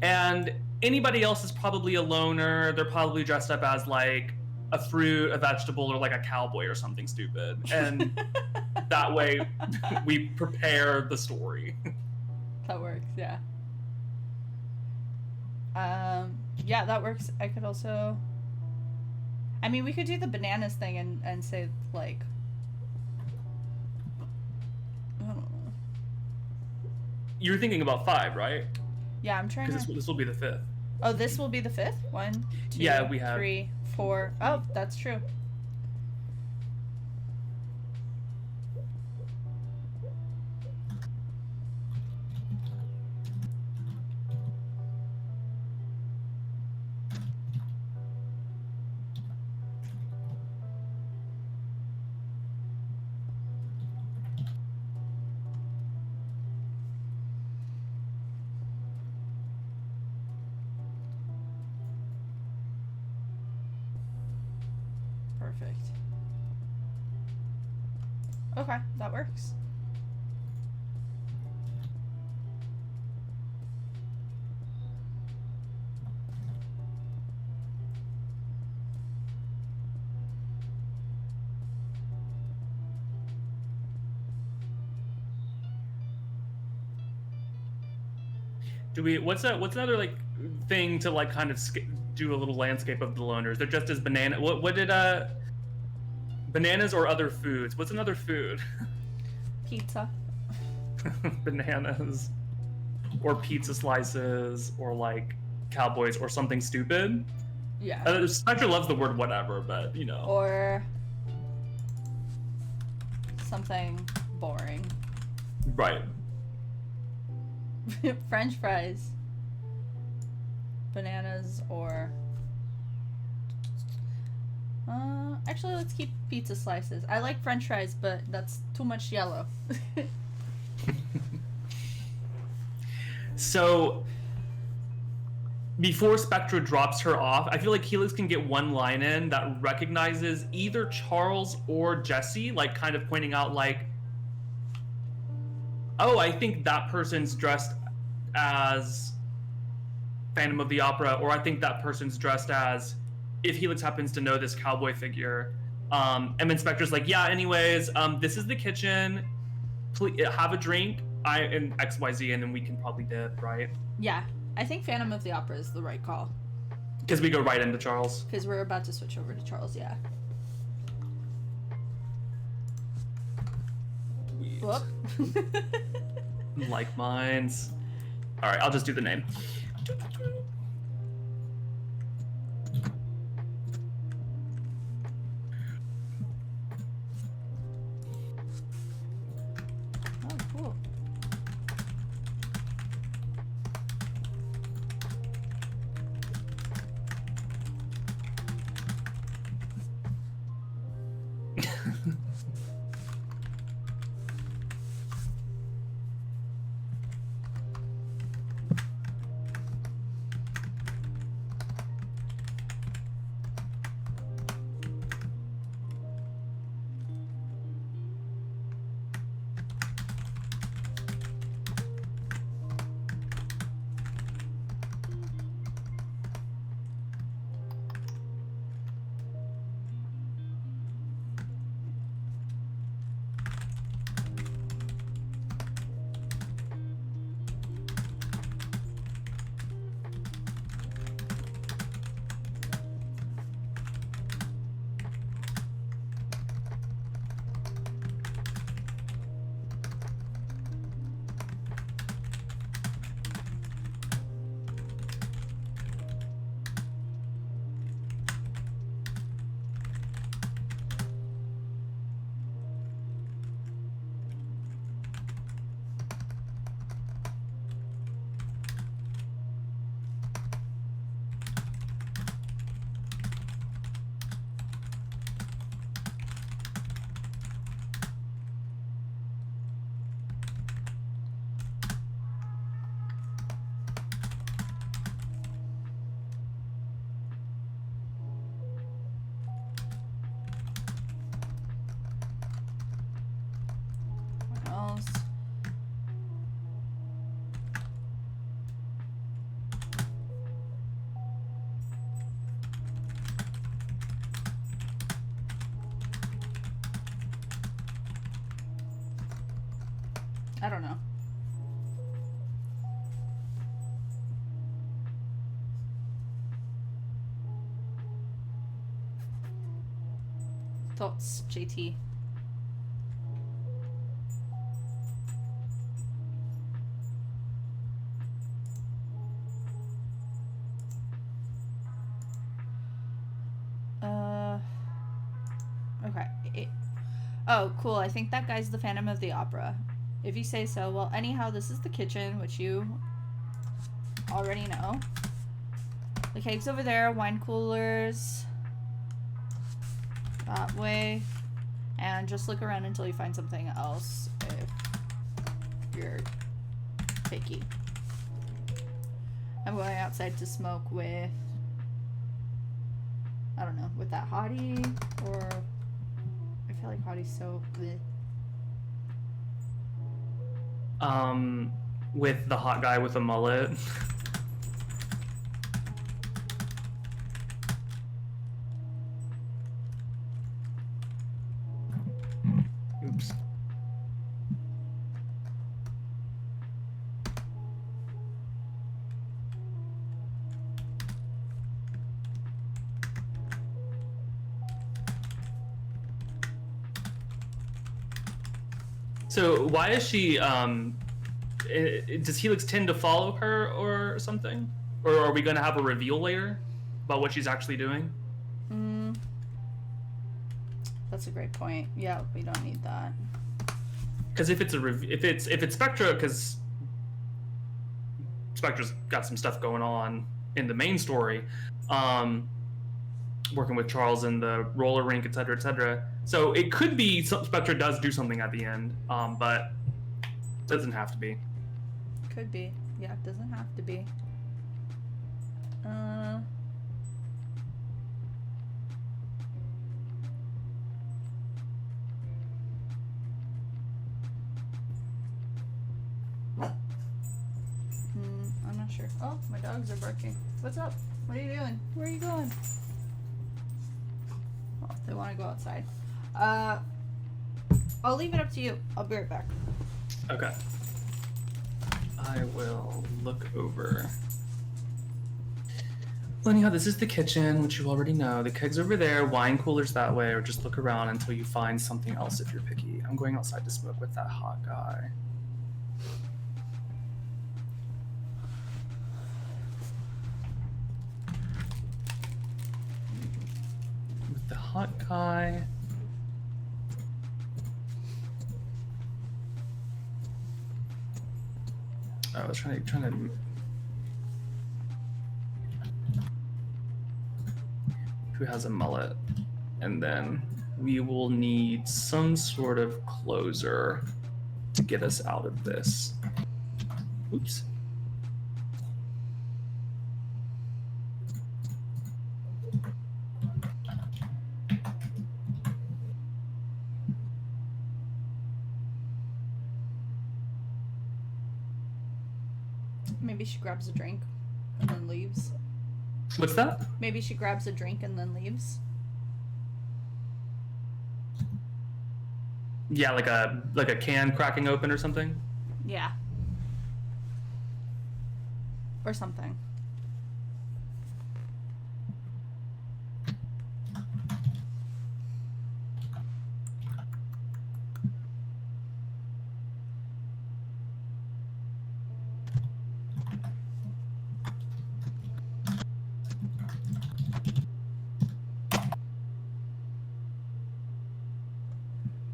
and anybody else is probably a loner. They're probably dressed up as like a fruit, a vegetable, or like a cowboy or something stupid. And that way we prepare the story. That works, yeah. Yeah, that works. I could also... I mean, we could do the bananas thing and say, like... I don't know. You're thinking about 5, right? Yeah, I'm trying to... Because this will be the 5th. Oh, this will be the 5th? 1, 2, yeah, we have 3, 4... Oh, that's true. Perfect. Okay, that works. What's another like thing to like kind of do a little landscape of the loners? They're just as banana. What did bananas or other foods? What's another food? Pizza. Bananas, or pizza slices, or like cowboys, or something stupid. Yeah. Spectre loves the word whatever, but you know. Or something boring. Right. French fries. Bananas or... actually, let's keep pizza slices. I like French fries, but that's too much yellow. So, before Spectra drops her off, I feel like Helix can get one line in that recognizes either Charles or Jesse, like kind of pointing out like, oh, I think that person's dressed as Phantom of the Opera, or I think that person's dressed as, if Helix happens to know this cowboy figure. And then Spectre's like, yeah, anyways, this is the kitchen. Please have a drink. And XYZ, and then we can probably dip, right? Yeah, I think Phantom of the Opera is the right call. Because we go right into Charles. Because we're about to switch over to Charles, yeah. Whoop. Like minds. All right, I'll just do the name. Oh, cool. I don't know. Thoughts, JT? Okay. Oh, cool. I think that guy's the Phantom of the Opera. If you say so. Well, anyhow, this is the kitchen, which you already know. The cake's over there, wine coolers. That way. And just look around until you find something else if you're picky. I'm going outside to smoke with, I don't know, with that hottie, or I feel like hottie's so bleh. With the hot guy with a mullet. Oops. So why is she, does Helix tend to follow her or something? Or are we going to have a reveal later about what she's actually doing? That's a great point. Yeah, we don't need that. Because if it's if it's Spectra, because Spectra's got some stuff going on in the main story, working with Charles in the roller rink, etc., etc. So it could be Spectra does do something at the end, but it doesn't have to be. Could be. Yeah, it doesn't have to be. I'm not sure. Oh, my dogs are barking. What's up? What are you doing? Where are you going? Oh, they want to go outside. I'll leave it up to you. I'll be right back. Okay. I will look over. Well, anyhow, this is the kitchen, which you already know. The keg's over there, wine cooler's that way, or just look around until you find something else if you're picky. I'm going outside to smoke with that hot guy. With the hot guy. I was trying to. Who has a mullet? And then we will need some sort of closer to get us out of this. Oops. Maybe she grabs a drink and then leaves. What's that? Maybe she grabs a drink and then leaves. Yeah, like a can cracking open or something? Yeah. Or something.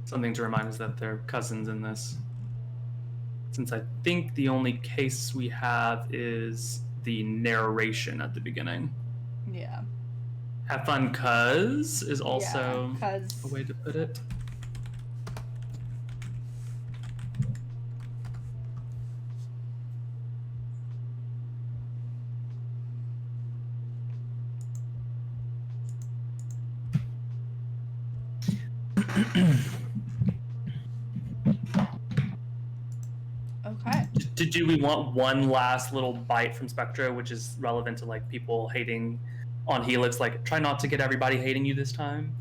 Something to remind us that they're cousins in this. Since I think the only case we have is the narration at the beginning. Yeah. Have fun, cuz is also yeah, 'cause... a way to put it. Okay. Do we want one last little bite from Spectra, which is relevant to like people hating on Helix? Like, try not to get everybody hating you this time.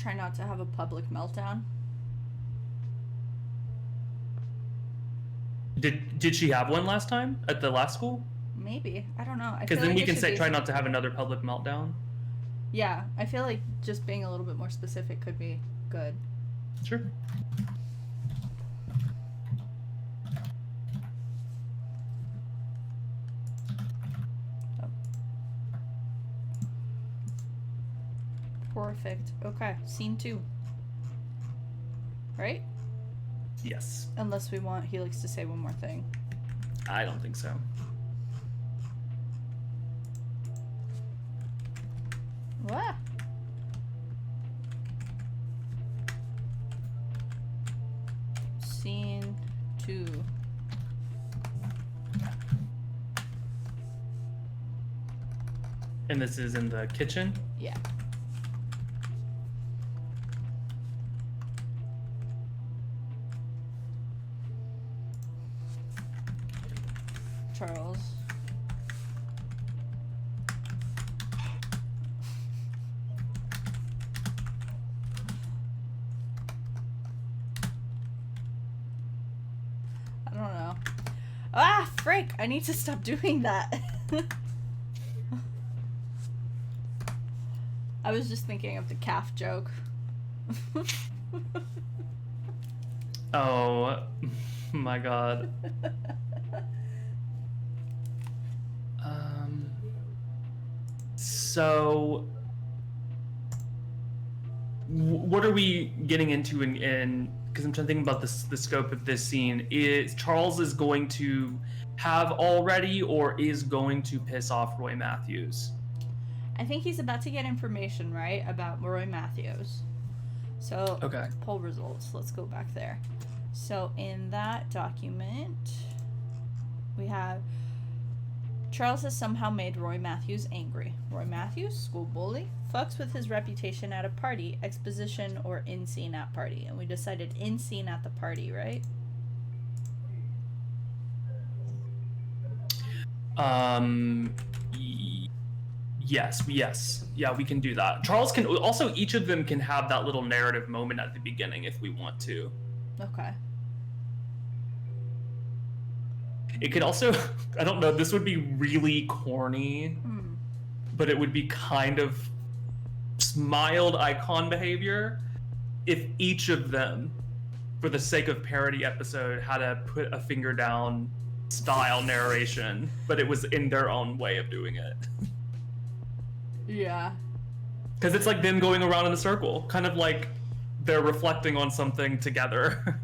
try not to have a public meltdown. Did she have one last time at the last school? Maybe. I don't know. Because then we can say try not to have another public meltdown. Yeah, I feel like just being a little bit more specific could be good. Sure. Perfect. Okay, scene 2. Right? Yes. Unless we want Helix to say one more thing. I don't think so. What? Scene 2. And this is in the kitchen? Yeah. Charles. I don't know. Ah, frick! I need to stop doing that. I was just thinking of the calf joke. Oh my god. So, what are we getting into in because I'm trying to think about the scope of this scene. Is Charles is going to have already or is going to piss off Roy Matthews? I think he's about to get information, right, about Roy Matthews. So, okay. Poll results. Let's go back there. So, in that document, we have Charles has somehow made Roy Matthews angry. Roy Matthews, school bully, fucks with his reputation at a party, exposition, or in scene at party. And we decided in scene at the party, right? Yes. Yeah, we can do that. Charles can also, each of them can have that little narrative moment at the beginning if we want to. Okay. It could also, I don't know, this would be really corny, but it would be kind of mild icon behavior if each of them, for the sake of parody episode, had a put a finger down style narration, but it was in their own way of doing it. Yeah. Because it's like them going around in a circle, kind of like they're reflecting on something together.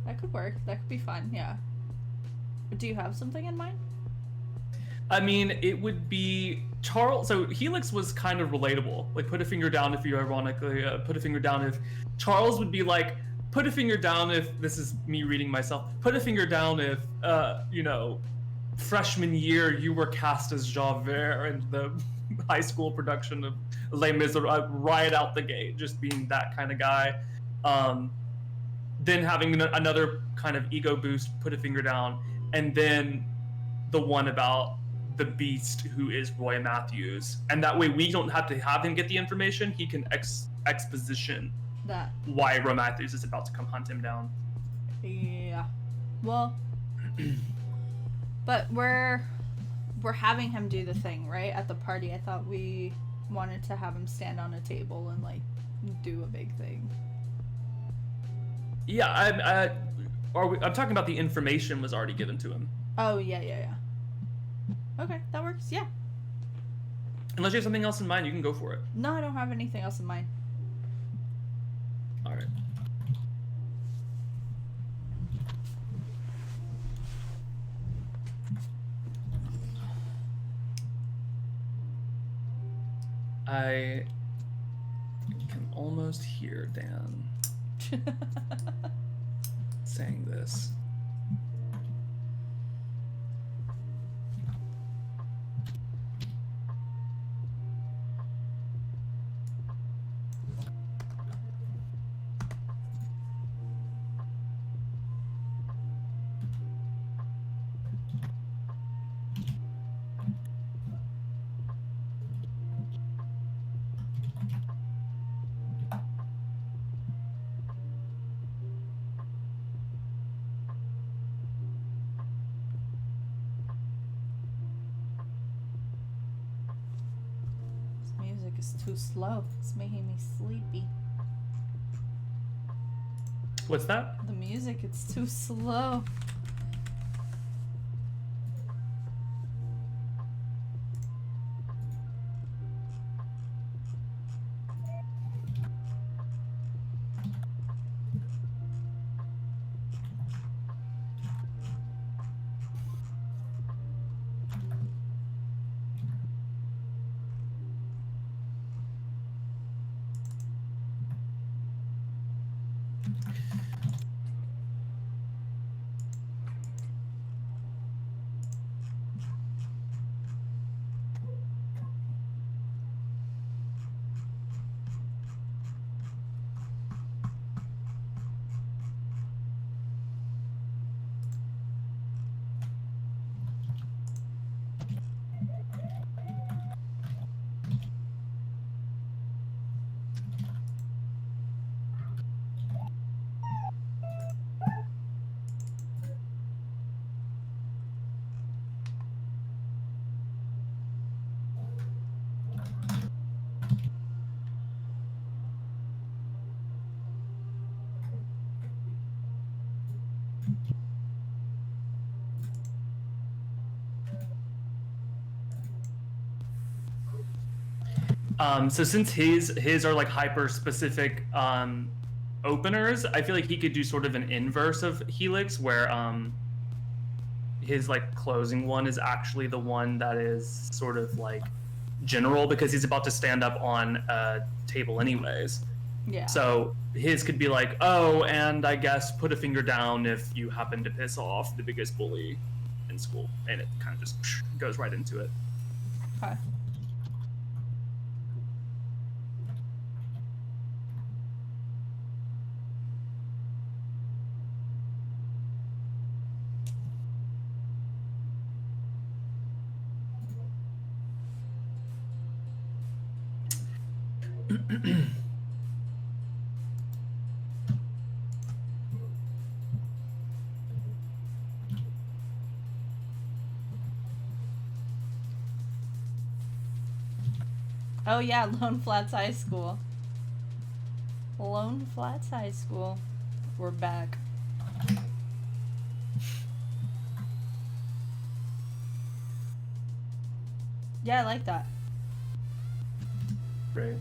That could work. That could be fun, yeah. Do you have something in mind? I mean, it would be Charles. So Helix was kind of relatable. Like, put a finger down if you ironically put a finger down if Charles would be like, put a finger down if this is me reading myself. Put a finger down if freshman year you were cast as Javert in the high school production of Les Miserables, right out the gate, just being that kind of guy. Then having another kind of ego boost, put a finger down, and then the one about the beast who is Roy Matthews. And that way we don't have to have him get the information. He can exposition that why Roy Matthews is about to come hunt him down. Yeah. Well, but we're having him do the thing, right? At the party, I thought we wanted to have him stand on a table and, like, do a big thing. Yeah, I'm talking about the information was already given to him. Oh, yeah. Okay, that works, yeah. Unless you have something else in mind, you can go for it. No, I don't have anything else in mind. All right. I can almost hear Dan saying this. is too slow. It's making me sleepy. What's that? The music, it's too slow. So since his are like hyper specific openers, I feel like he could do sort of an inverse of Helix, where his like closing one is actually the one that is sort of like general, because he's about to stand up on a table anyways. Yeah. So his could be like, oh, and I guess put a finger down if you happen to piss off the biggest bully in school, and it kind of just goes right into it. Okay. Oh yeah, Lone Flats High School. Lone Flats High School. We're back. Yeah, I like that. Great.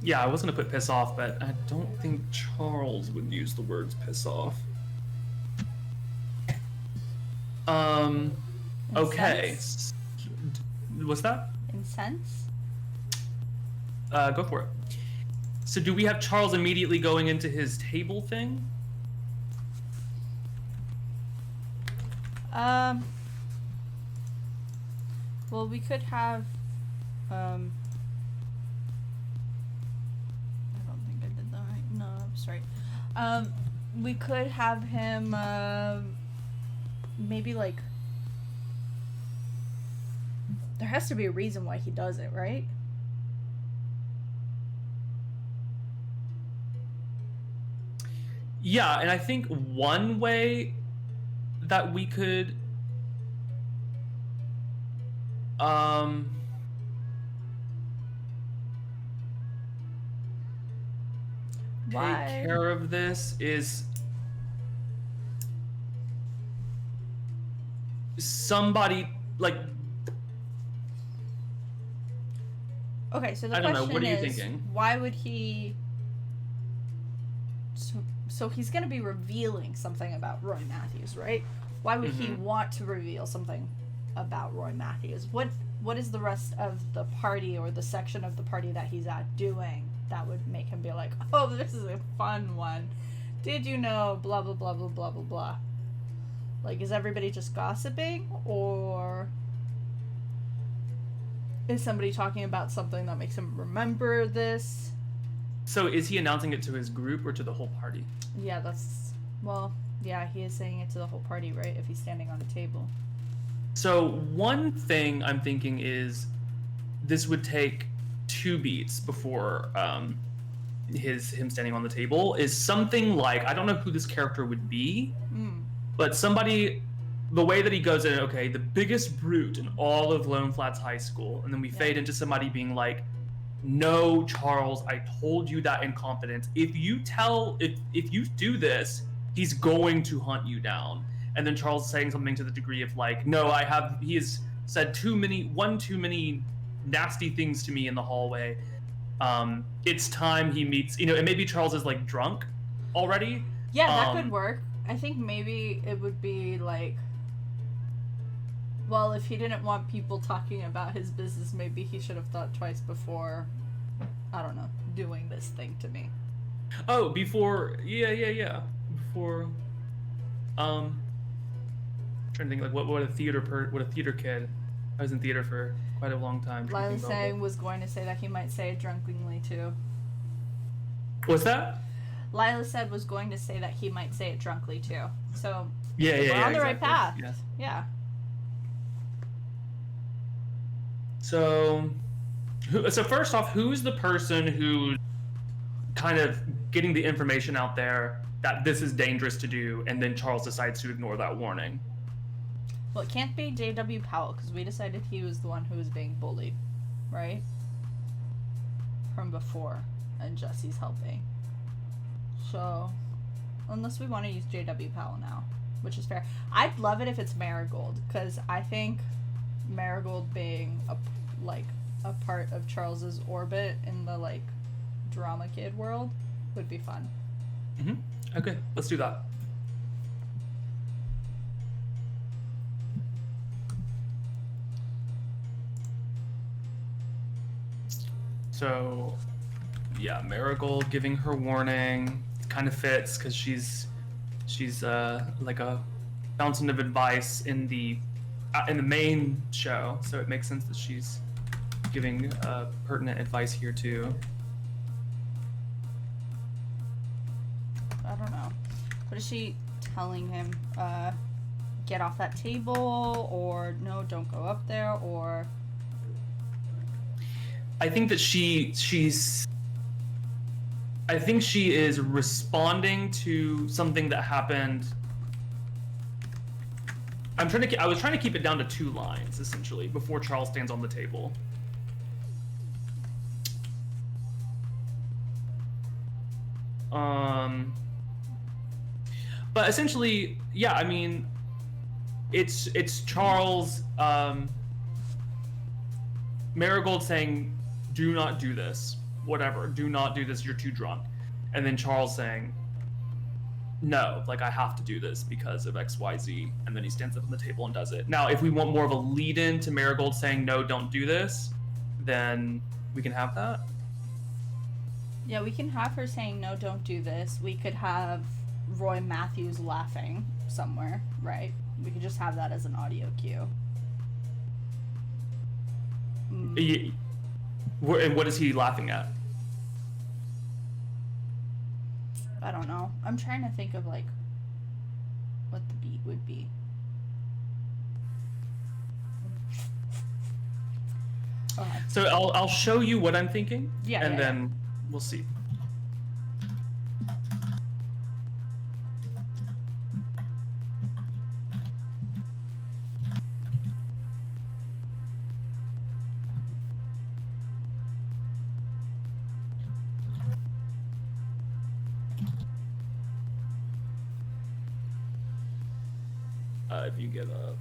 Yeah, I was gonna put piss off, but I don't think Charles would use the words piss off. Okay. What's that? Incense? Go for it. So do we have Charles immediately going into his table thing? Well, we could have, I don't think I did that right. No, I'm sorry. We could have him, maybe like, there has to be a reason why he does it, right? Yeah, and I think one way that we could take care of this is somebody like, okay, so the I don't know, question what are you is, thinking? why would he, so he's going to be revealing something about Roy Matthews, right? Why would he want to reveal something about Roy Matthews? What is the rest of the party or the section of the party that he's at doing that would make him be like, oh, this is a fun one. Did you know blah, blah, blah, blah, blah, blah, blah. Like, is everybody just gossiping, or is somebody talking about something that makes him remember this? So is he announcing it to his group or to the whole party? Yeah, well, yeah, he is saying it to the whole party, right? If he's standing on a table. So one thing I'm thinking is this would take 2 beats before him standing on the table is something like, I don't know who this character would be, but somebody, the way that he goes in, okay, the biggest brute in all of Lone Flats High School, and then we fade into somebody being like, no, Charles, I told you that in confidence. If you do this, he's going to hunt you down. And then Charles saying something to the degree of like, no, he has said one too many nasty things to me in the hallway. It's time he meets, and maybe Charles is like drunk already. Yeah, that could work. I think maybe it would be like, well, if he didn't want people talking about his business, maybe he should have thought twice before, I don't know, doing this thing to me. Oh, before, yeah. Before, trying to think like what a theater kid. I was in theater for quite a long time. Lila was going to say that he might say it drunkenly too. What's that? Lila said was going to say that he might say it drunkenly too. So we're on the right path. Yes. Yeah. So first off, who's the person who kind of getting the information out there that this is dangerous to do, and then Charles decides to ignore that warning? Well, it can't be J.W. Powell, because we decided he was the one who was being bullied, right? From before, and Jesse's helping. So, unless we want to use J.W. Powell now, which is fair. I'd love it if it's Marigold, because I think Marigold being a part of Charles's orbit in the, like, drama kid world would be fun. Okay, let's do that. So, yeah, Marigold giving her warning kind of fits because she's like a fountain of advice in the main show, so it makes sense that she's giving pertinent advice here too. I don't know. What is she telling him? Get off that table, or no, don't go up there, or... I think that she is responding to something that happened. I was trying to keep it down to 2 lines, essentially, before Charles stands on the table. But essentially, yeah, I mean, it's Charles, Marigold saying, do not do this, whatever, do not do this, you're too drunk. And then Charles saying, no, like, I have to do this because of XYZ. And then he stands up on the table and does it. Now, if we want more of a lead-in to Marigold saying, no, don't do this, then we can have that. Yeah, we can have her saying, no, don't do this. We could have Roy Matthews laughing somewhere, right? We could just have that as an audio cue. And what is he laughing at? I don't know. I'm trying to think of, like, what the beat would be. Okay. So I'll show you what I'm thinking, then we'll see. If you get up.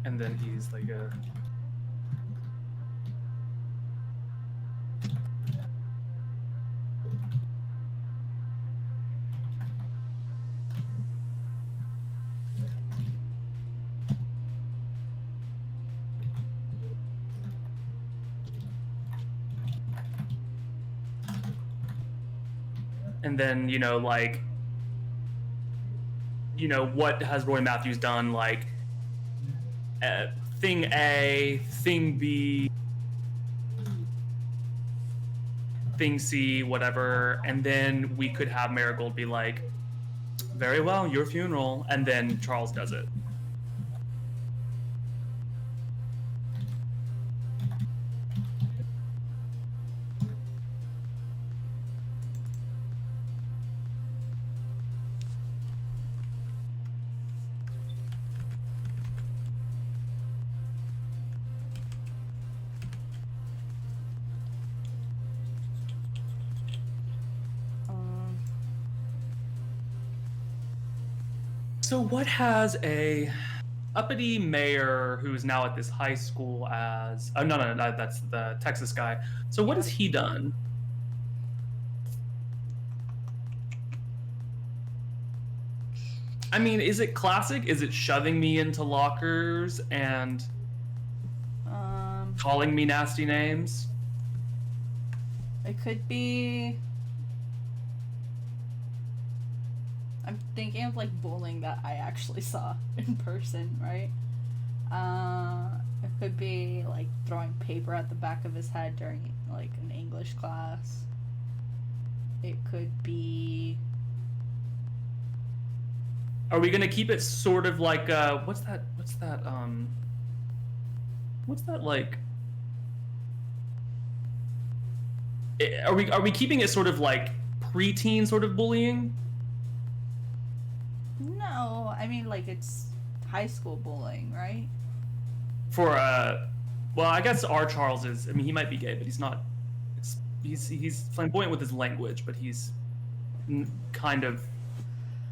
And then he's like a... And then, like, what has Roy Matthews done? Like, thing A, thing B, thing C, whatever, and then we could have Marigold be like, very well, your funeral, and then Charles does it. So what has a uppity mayor who's now at this high school as... Oh, no, that's the Texas guy. So what has he done? I mean, is it classic? Is it shoving me into lockers and calling me nasty names? It could be... I'm thinking of like bullying that I actually saw in person, right? It could be like throwing paper at the back of his head during like an English class. It could be... Are we gonna keep it sort of like what's that like? Are we keeping it sort of like preteen sort of bullying? No, I mean like it's high school bullying, right? For well, I guess our Charles is. I mean, he might be gay, but he's not. He's flamboyant with his language, but he's kind of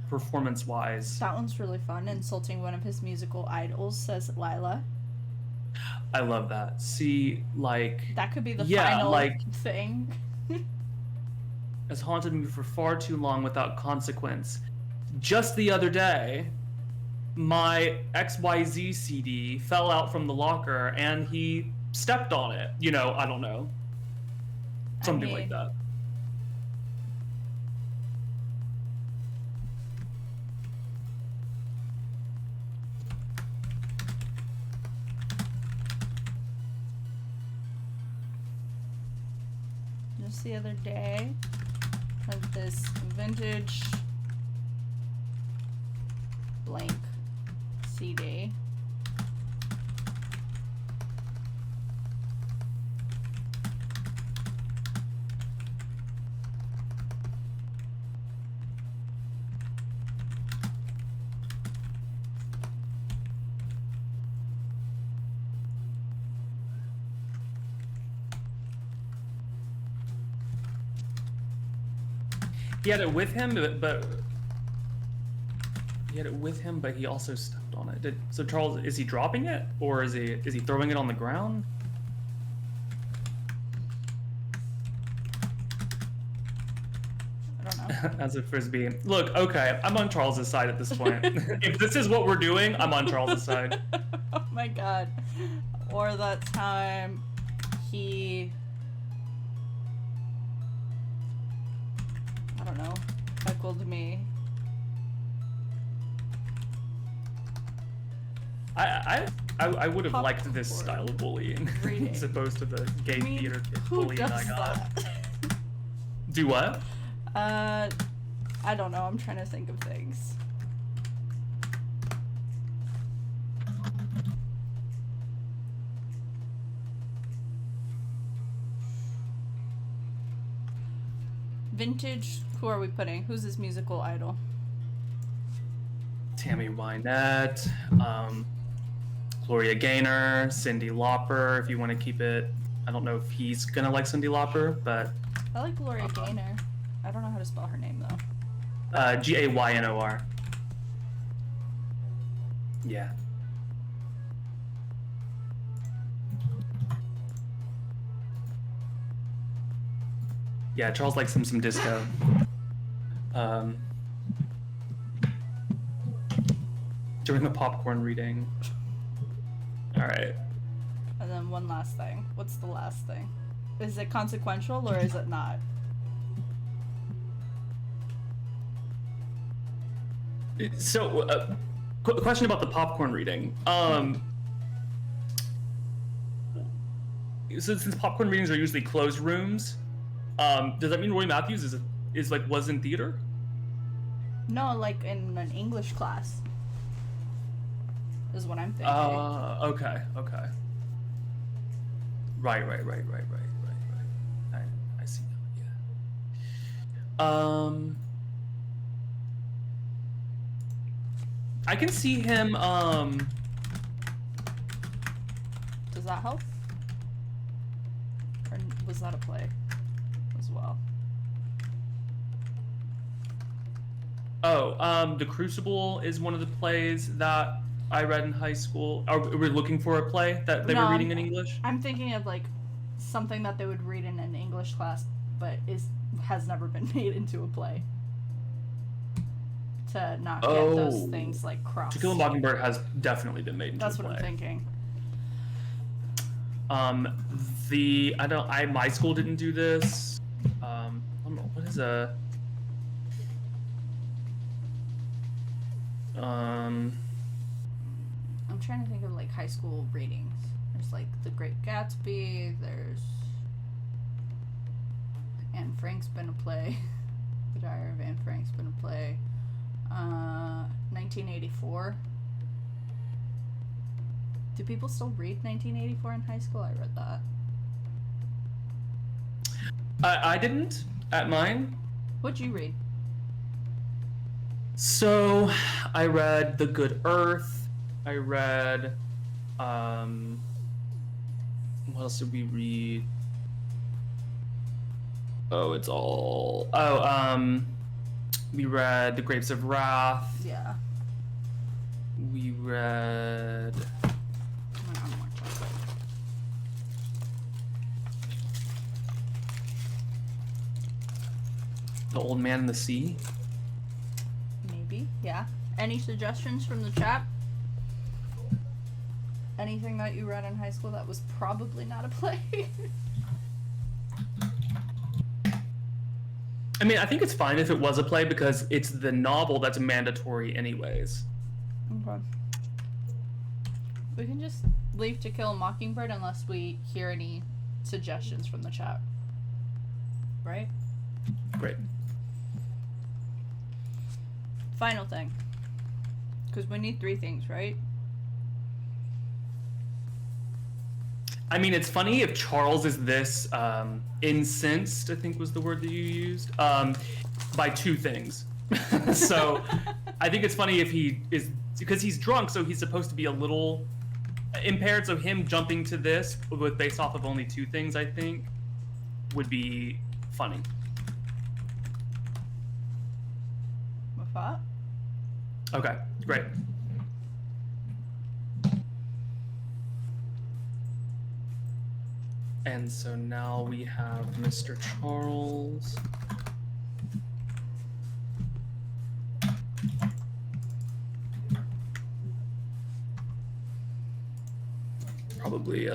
performance-wise. That one's really fun. Insulting one of his musical idols, says Lila. I love that. See, like... That could be the final thing. Has haunted me for far too long without consequence. Just the other day, my XYZ CD fell out from the locker and he stepped on it. You know, I don't know. Something like that. Just the other day, of this vintage blank CD. He had it with him, but he had it with him, but he also stepped on it. So Charles, is he dropping it, or is he throwing it on the ground? I don't know. As a frisbee. Look, okay, I'm on Charles's side at this point. If this is what we're doing, I'm on Charles's side. Oh my god. Or that time he... I don't know, heckled me. I would have liked this style of bullying as opposed to the gay theater kid bullying I got. That? Do what? I don't know, I'm trying to think of things. Vintage, who are we putting? Who's his musical idol? Tammy Wynette, Gloria Gaynor, Cyndi Lauper, if you want to keep it. I don't know if he's gonna like Cyndi Lauper, but... I like Gloria Gaynor. I don't know how to spell her name, though. Gaynor. Yeah. Yeah, Charles likes some disco. During the popcorn reading. All right. And then one last thing. What's the last thing? Is it consequential or is it not? So, question about the popcorn reading. since popcorn readings are usually closed rooms, does that mean Roy Matthews was in theater? No, like in an English class. Is what I'm thinking. Okay. Right. I see now. Yeah. I can see him. Does that help? Or was that a play as well? Oh, The Crucible is one of the plays that I read in high school. Are we looking for a play that they were reading in English? I'm thinking of like something that they would read in an English class, but has never been made into a play. To not get those things like crossed. To Kill a Mockingbird has definitely been made into a play. That's what I'm thinking. My school didn't do this. I don't know, what is a I'm trying to think of like high school readings. There's like The Great Gatsby, there's Anne Frank's been a play. The Diary of Anne Frank's been a play. 1984. Do people still read 1984 in high school? I read that. I didn't at mine. What'd you read? So, I read The Good Earth. I read, what else did we read? We read The Grapes of Wrath. Yeah. We read... The Old Man and the Sea. Maybe, yeah. Any suggestions from the chat? Anything that you read in high school that was probably not a play? I mean, I think it's fine if it was a play because it's the novel that's mandatory anyways. Okay. We can just leave To Kill a Mockingbird unless we hear any suggestions from the chat. Right? Great. Final thing. Because we need 3 things, right? I mean, it's funny if Charles is this incensed, I think was the word that you used, by 2 things. So I think it's funny if he is, because he's drunk, so he's supposed to be a little impaired, so him jumping to this based off of only 2 things, I think, would be funny. With that? Okay, great. And so now we have Mr. Charles. Probably,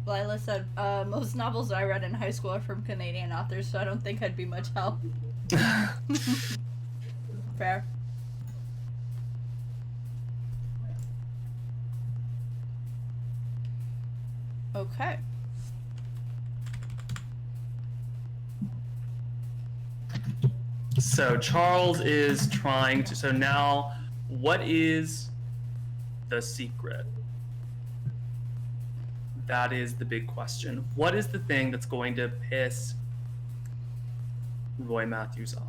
Lila said, most novels I read in high school are from Canadian authors, so I don't think I'd be much help. Fair. Okay. So Charles is trying to, so now what is the secret? That is the big question. What is the thing that's going to piss Roy Matthews off?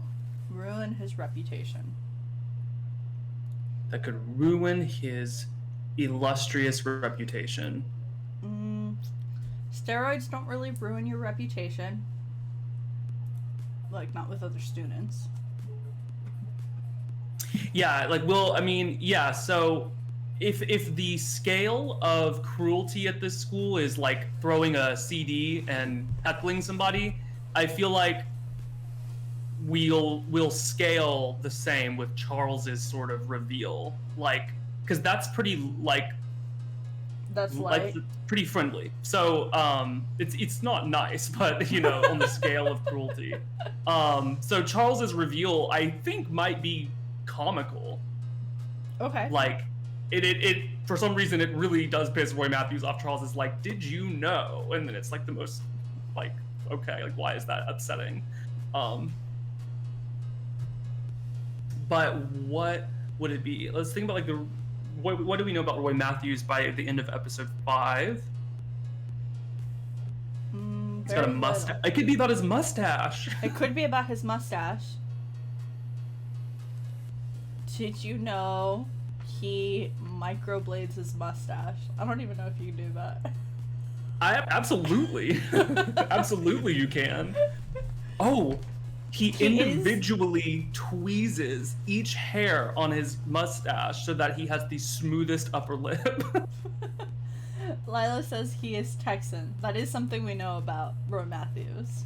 Ruin his reputation. That could ruin his illustrious reputation. Steroids don't really ruin your reputation. Like, not with other students. Yeah, like, well, I mean, yeah, so if the scale of cruelty at this school is like throwing a CD and heckling somebody, I feel like we'll scale the same with Charles's sort of reveal, like, because that's pretty that's light. pretty friendly. So it's not nice, but on the scale of cruelty. So Charles's reveal, I think, might be comical. Okay. Like it for some reason it really does piss Roy Matthews off. Charles is like, "Did you know?" And then it's like the most like, okay, like why is that upsetting? But what would it be? Let's think about like what do we know about Roy Matthews by the end of episode 5? He's got a mustache. It could be about his mustache. It could be about his mustache. Did you know he microblades his mustache? I don't even know if you can do that. Absolutely. Absolutely you can. Oh, he individually tweezes each hair on his mustache so that he has the smoothest upper lip. Lila says he is Texan. That is something we know about Roy Matthews.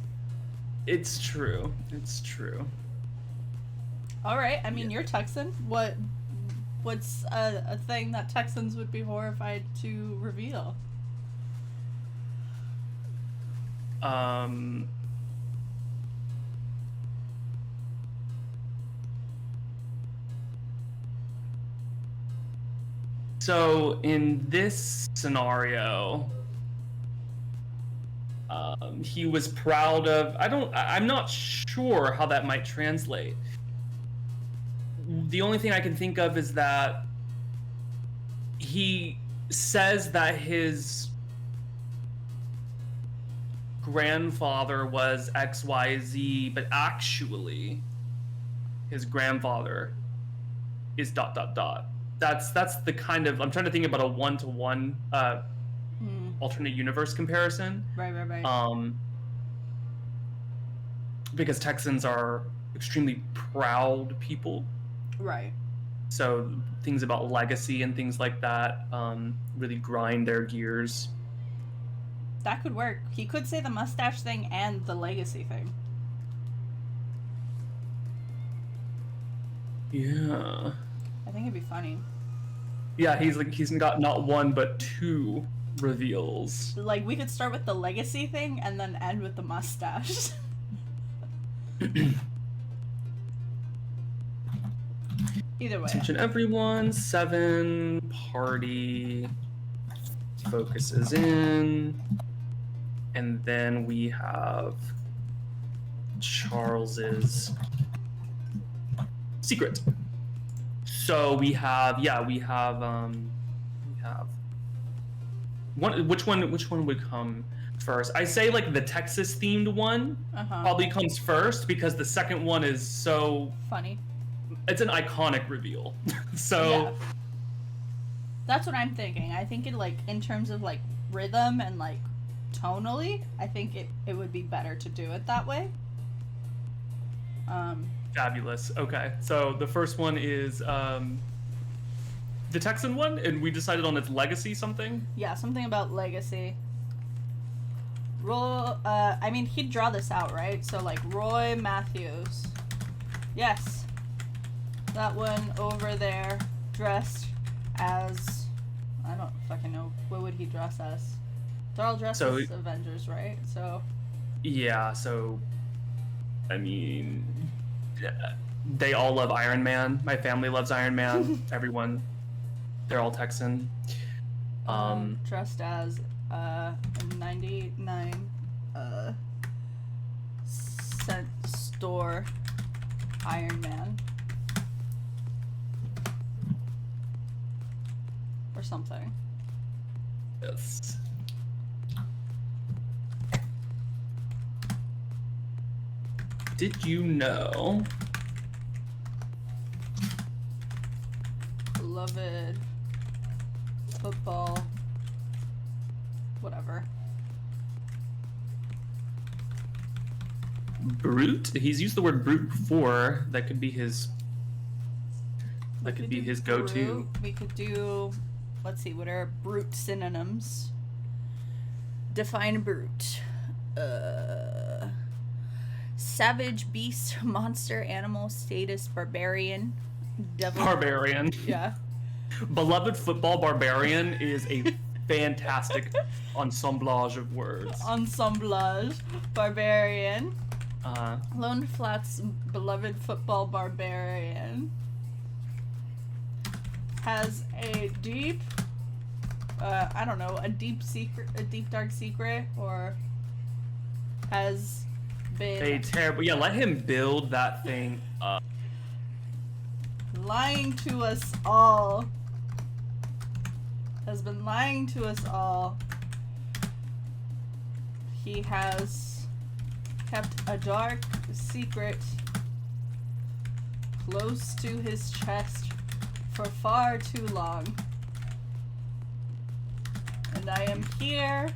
It's true. It's true. All right. I mean, you're Texan. What's a thing that Texans would be horrified to reveal? So in this scenario, he was proud of. I'm not sure how that might translate. The only thing I can think of is that he says that his grandfather was XYZ, but actually his grandfather is ... That's the kind of, I'm trying to think about a one-to-one alternate universe comparison. Right. Because Texans are extremely proud people. Right. So things about legacy and things like that really grind their gears. That could work. He could say the mustache thing and the legacy thing. Yeah. I think it'd be funny. Yeah, he's got not one but 2 reveals. Like, we could start with the legacy thing and then end with the mustache. Either way. Attention everyone, 7, party, focuses in, and then we have Charles's secret. So we have one. Which one would come first? I say like the Texas themed one probably comes first because the second one is so funny. It's an iconic reveal. So yeah. That's what I'm thinking. I think in terms of like rhythm and like tonally, I think it would be better to do it that way. Fabulous. Okay, so the first one is the Texan one, and we decided on its legacy something. Yeah, something about legacy. I mean, he'd draw this out, right? So like Roy Matthews. Yes. That one over there, dressed as, I don't fucking know, what would he dress as? They're all dressed as Avengers, right? So. Yeah, so, I mean, they all love Iron Man. My family loves Iron Man. Everyone, they're all Texan. Dressed as a 99 cent store Iron Man. Or something. Yes. Did you know? Beloved football. Whatever. Brute? He's used the word brute before. That could be his. That could be his go-to. We could do. Let's see. What are brute synonyms? Define brute. savage, beast, monster, animal, status, barbarian, devil. Barbarian. Yeah. Beloved football barbarian is a fantastic ensemblage of words. Ensemblage, barbarian. Lone Flat's beloved football barbarian has a deep, I don't know, a deep secret, a deep dark secret, or has been a terrible. Yeah, let him build that thing up. Lying to us all. Has been lying to us all. He has kept a dark secret close to his chest for far too long. And I am here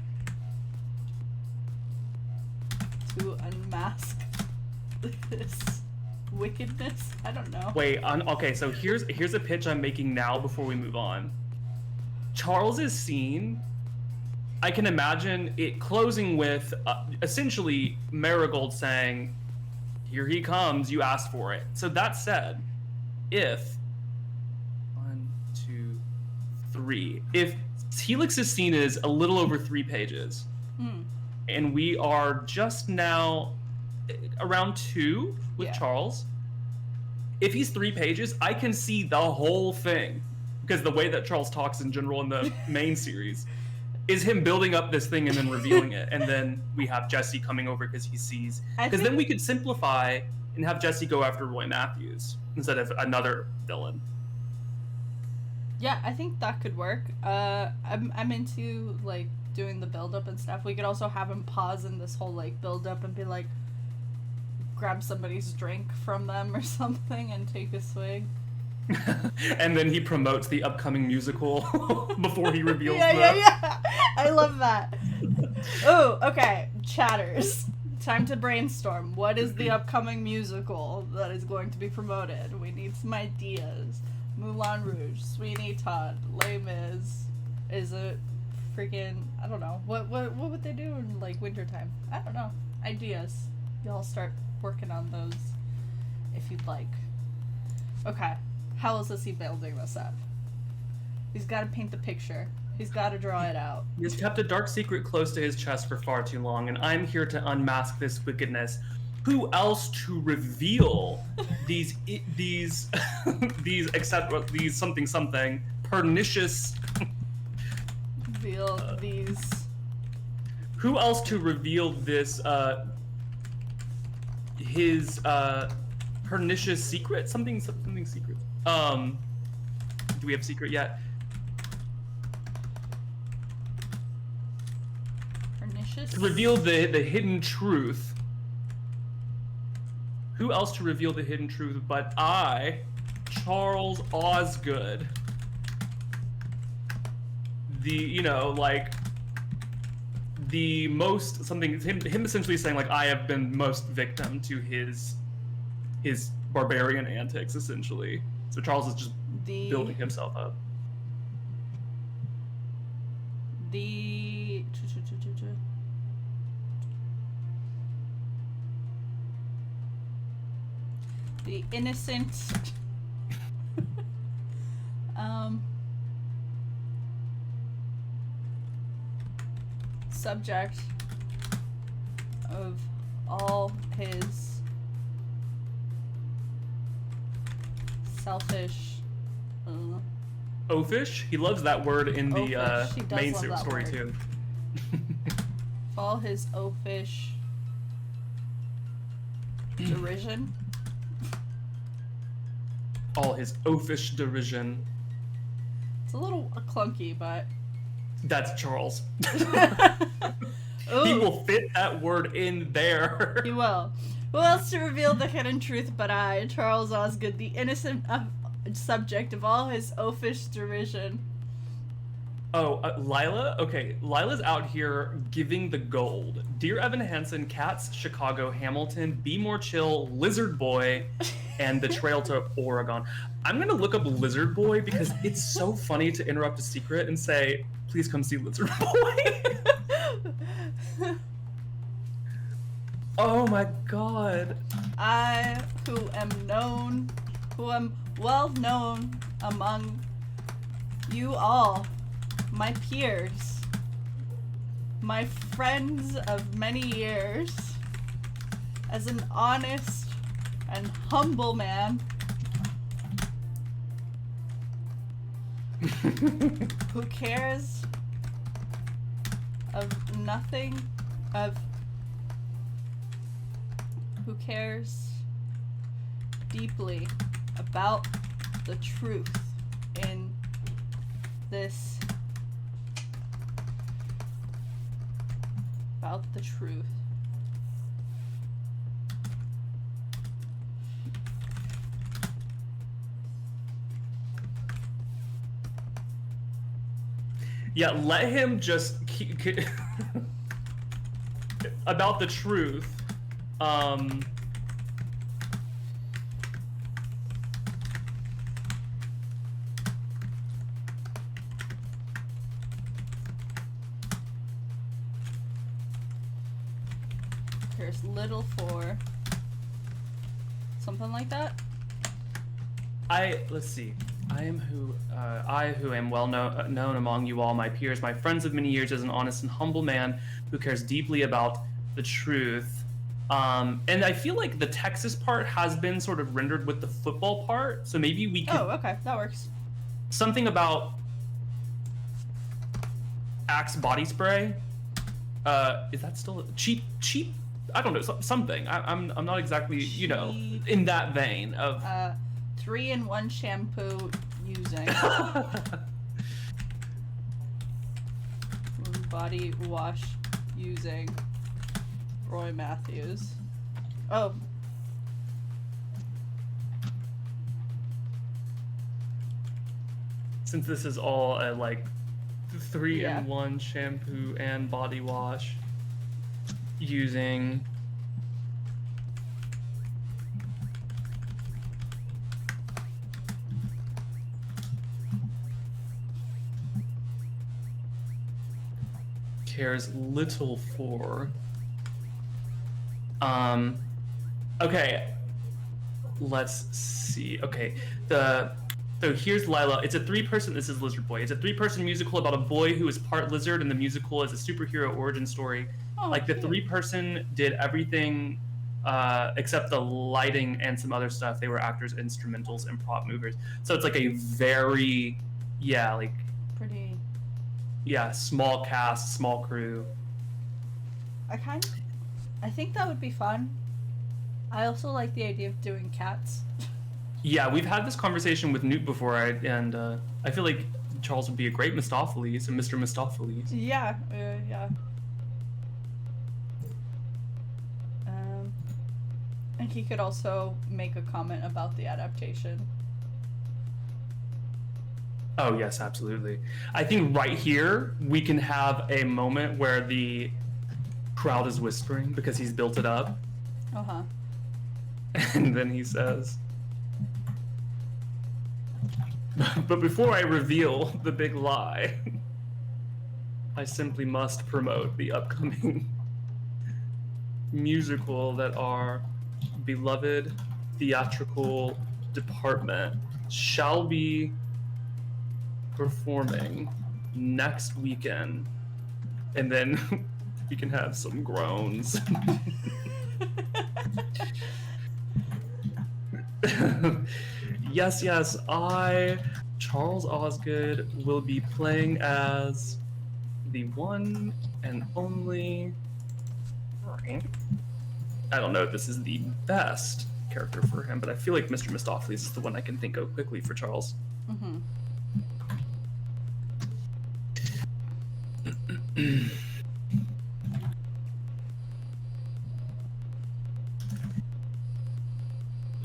to unmask this wickedness. I don't know. Wait, okay, so here's a pitch I'm making now before we move on. Charles's scene, I can imagine it closing with essentially Marigold saying, "Here he comes, you asked for it." So that said, if 1, 2, 3, if Helix's scene is a little over 3 pages, and we are just now around 2 with Charles, if he's 3 pages, I can see the whole thing. Because the way that Charles talks in general in the main series is him building up this thing and then revealing it. And then we have Jesse coming over because he sees. Because then we could simplify and have Jesse go after Roy Matthews instead of another villain. Yeah, I think that could work. I'm into, like, doing the build-up and stuff. We could also have him pause in this whole, like, build-up and be like, grab somebody's drink from them or something and take a swig. And then he promotes the upcoming musical before he reveals Yeah. I love that. Oh, okay. Chatters. Time to brainstorm. What is the upcoming musical that is going to be promoted? We need some ideas. Moulin Rouge, Sweeney Todd, Les Mis. Is it freaking, I don't know. What would they do in, like, wintertime? I don't know. Ideas. Y'all start working on those if you'd like. Okay. How else is he building this up? He's got to paint the picture. He's got to draw it out. He's kept a dark secret close to his chest for far too long, and I'm here to unmask this wickedness. Who else to reveal these something pernicious? Reveal these. Who else to reveal this? His pernicious secret? Something secret. Do we have secret yet? Pernicious? To reveal the hidden truth. Who else to reveal the hidden truth but I, Charles Osgood? The most something, him essentially saying, like, I have been most victim to his barbarian antics, essentially. So Charles is just building himself up. The innocent subject of all his selfish Oafish? He loves that word in the main story too. All his oafish derision. All his oafish derision. It's a little clunky, but that's Charles. He will fit that word in there. He will. Who else to reveal the hidden truth but I, Charles Osgood, the innocent subject of all his oafish derision? Oh, Lila? Okay, Lila's out here giving the gold. Dear Evan Hansen, Cats, Chicago, Hamilton, Be More Chill, Lizard Boy, and The Trail to Oregon. I'm gonna look up Lizard Boy because it's so funny to interrupt a secret and say, please come see Lizard Boy. Oh my god. I, who am well known among you all, my peers, my friends of many years, as an honest and humble man who cares of nothing, who cares deeply about the truth in this, about the truth. Yeah, let him just keep about the truth. There's little for something like that. Let's see. I who am well known among you all, my peers, my friends of many years, as an honest and humble man who cares deeply about the truth. And I feel like the Texas part has been sort of rendered with the football part, so maybe we could. Oh, okay, that works. Something about Axe body spray. Is that still cheap? I don't know. Something. I'm not exactly Cheap. In that vein of. 3-in-1 shampoo using. Body wash using. Roy Matthews. Oh. Since this is all a 3-in-1 shampoo and body wash using cares little for. Okay. Let's see. Okay. So here's Lila. It's a 3-person. This is Lizard Boy. It's a 3-person musical about a boy who is part lizard, and the musical is a superhero origin story. Oh, the cute. 3-person did everything except the lighting and some other stuff. They were actors, instrumentals, and prop movers. So it's a very, pretty. Yeah, small cast, small crew. I think that would be fun. I also like the idea of doing cats. Yeah, we've had this conversation with Newt before, and I feel like Charles would be a great Mistopheles, and Mr. Mistopheles. Yeah, yeah. And he could also make a comment about the adaptation. Oh, yes, absolutely. I think right here, we can have a moment where the crowd is whispering because he's built it up. Uh-huh. And then he says, but before I reveal the big lie, I simply must promote the upcoming musical that our beloved theatrical department shall be performing next weekend. And then we can have some groans. Yes, I, Charles Osgood, will be playing as the one and only. I don't know if this is the best character for him, but I feel like Mr. Mistopheles is the one I can think of quickly for Charles. Mm-hmm.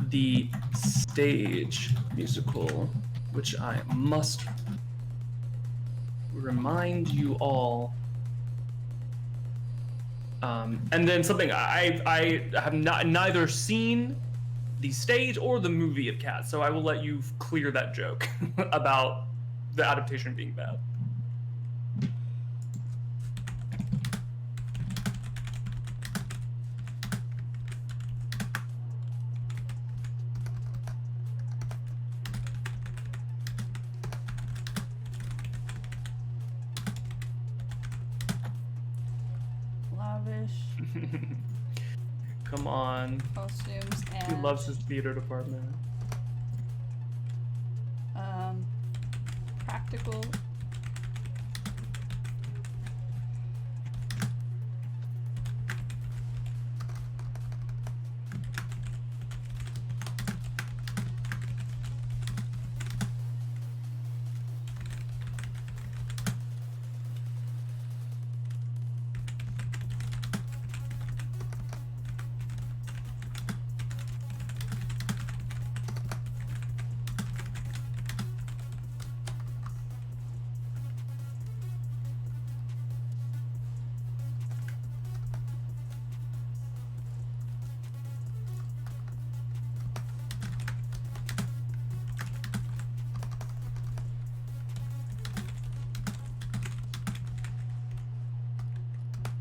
The stage musical, which I must remind you all. And then something I have neither seen the stage or the movie of Cats, so I will let you clear that joke about the adaptation being bad. Come on. Costumes and... He loves his theater department. Practical...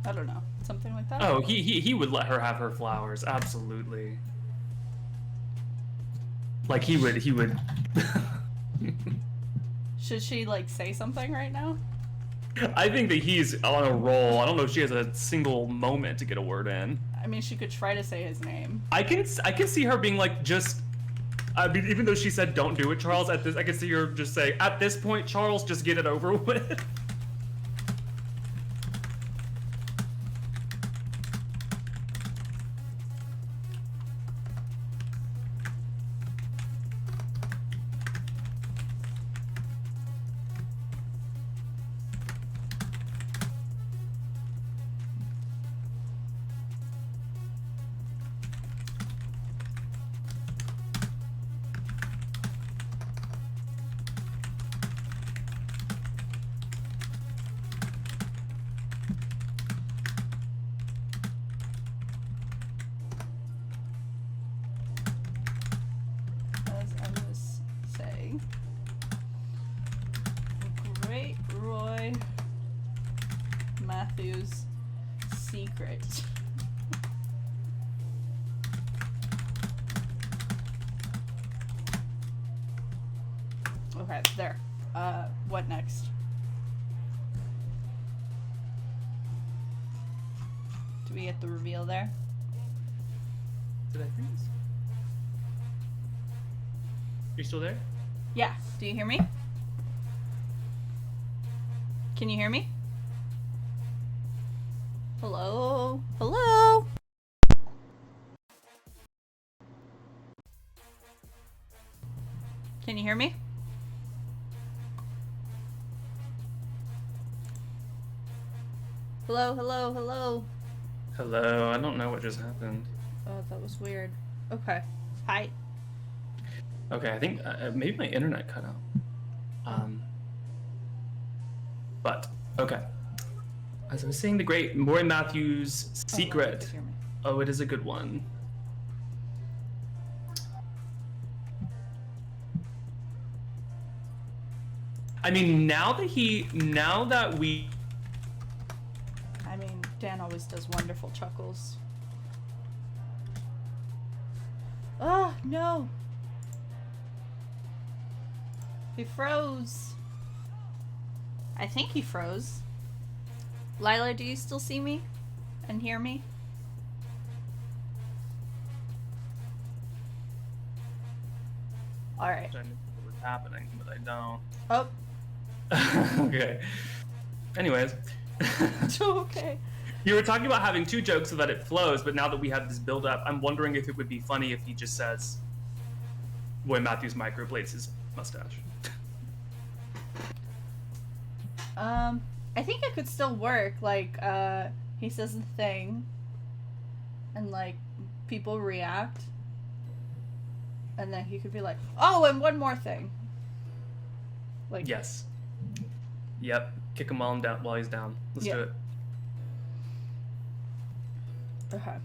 I don't know. Something like that? Oh, he would let her have her flowers, absolutely. Like, he would... Should she, like, say something right now? I think that he's on a roll. I don't know if she has a single moment to get a word in. I mean, she could try to say his name. I can see her being like, just... I mean, even though she said, don't do it, Charles, I can see her just say, at this point, Charles, just get it over with. As I was saying, Great Roy Matthews' secret. Okay, there. What next? Do we get the reveal there? Did I freeze? You still there? Yeah. Do you hear me? Can you hear me? Hello? Hello? Can you hear me? Hello, hello, hello. Hello, I don't know what just happened. Oh, that was weird. Okay. Hi. Okay, I think maybe my internet cut out. But, okay. As I was saying, the great Roy Matthews' secret. Oh, hear me. Oh, it is a good one. I mean, now that we... I mean, Dan always does wonderful chuckles. Oh, no. He froze. I think he froze. Lila, do you still see me and hear me? Alright. I knew what was happening, but I don't. Oh. Okay. Anyways. Okay. You were talking about having two jokes so that it flows, but now that we have this build up, I'm wondering if it would be funny if he just says, Roy Matthews microblades his mustache. I think it could still work. Like, he says the thing, and, like, people react, and then he could be like, oh, and one more thing. Like, yes. Yep. Kick him while he's down. Let's do it. Okay.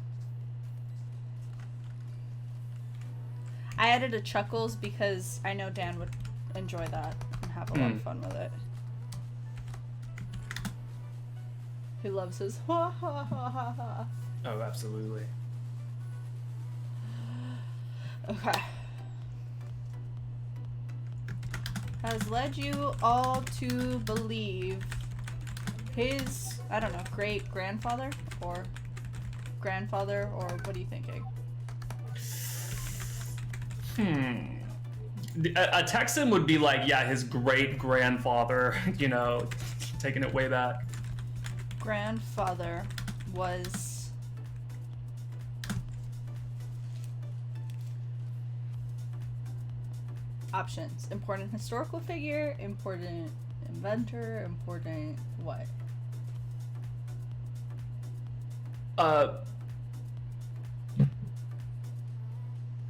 I added a chuckles because I know Dan would enjoy that and have a lot of fun with it. He loves his ha ha ha ha ha. Oh, absolutely. Okay. Has led you all to believe his, I don't know, great grandfather or grandfather, or what are you thinking? A Texan would be like, yeah, his great grandfather, you know, taking it way back. Grandfather was options: important historical figure, important inventor, important what?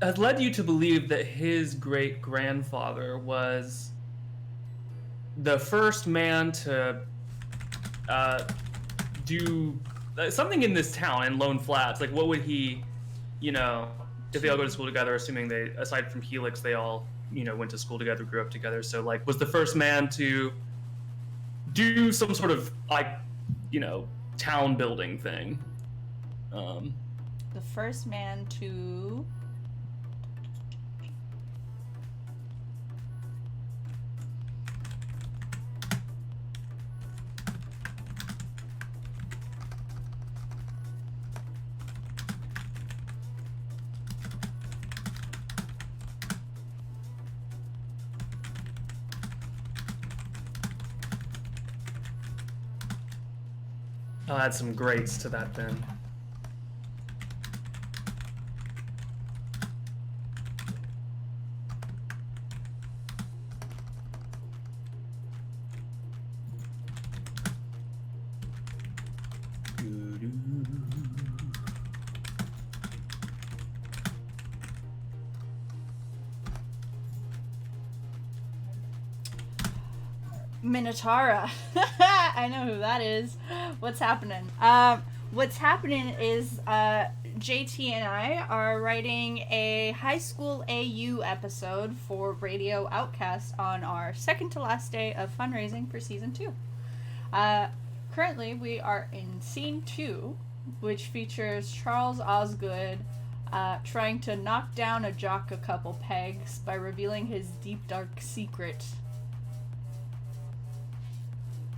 Has led you to believe that his great grandfather was the first man to do something in this town in Lone Flats. Like, what would he, you know, if they all go to school together, assuming they, aside from Helix, they all, you know, went to school together, grew up together. So, like, was the first man to do some sort of, like, you know, town building thing. The first man to I'll add some greats to that then. Minotara. I know who that is. What's happening? What's happening is JT and I are writing a high school AU episode for Radio Outcast on our second to last day of fundraising for season 2. Currently, we are in scene 2, which features Charles Osgood trying to knock down a jock a couple pegs by revealing his deep dark secret.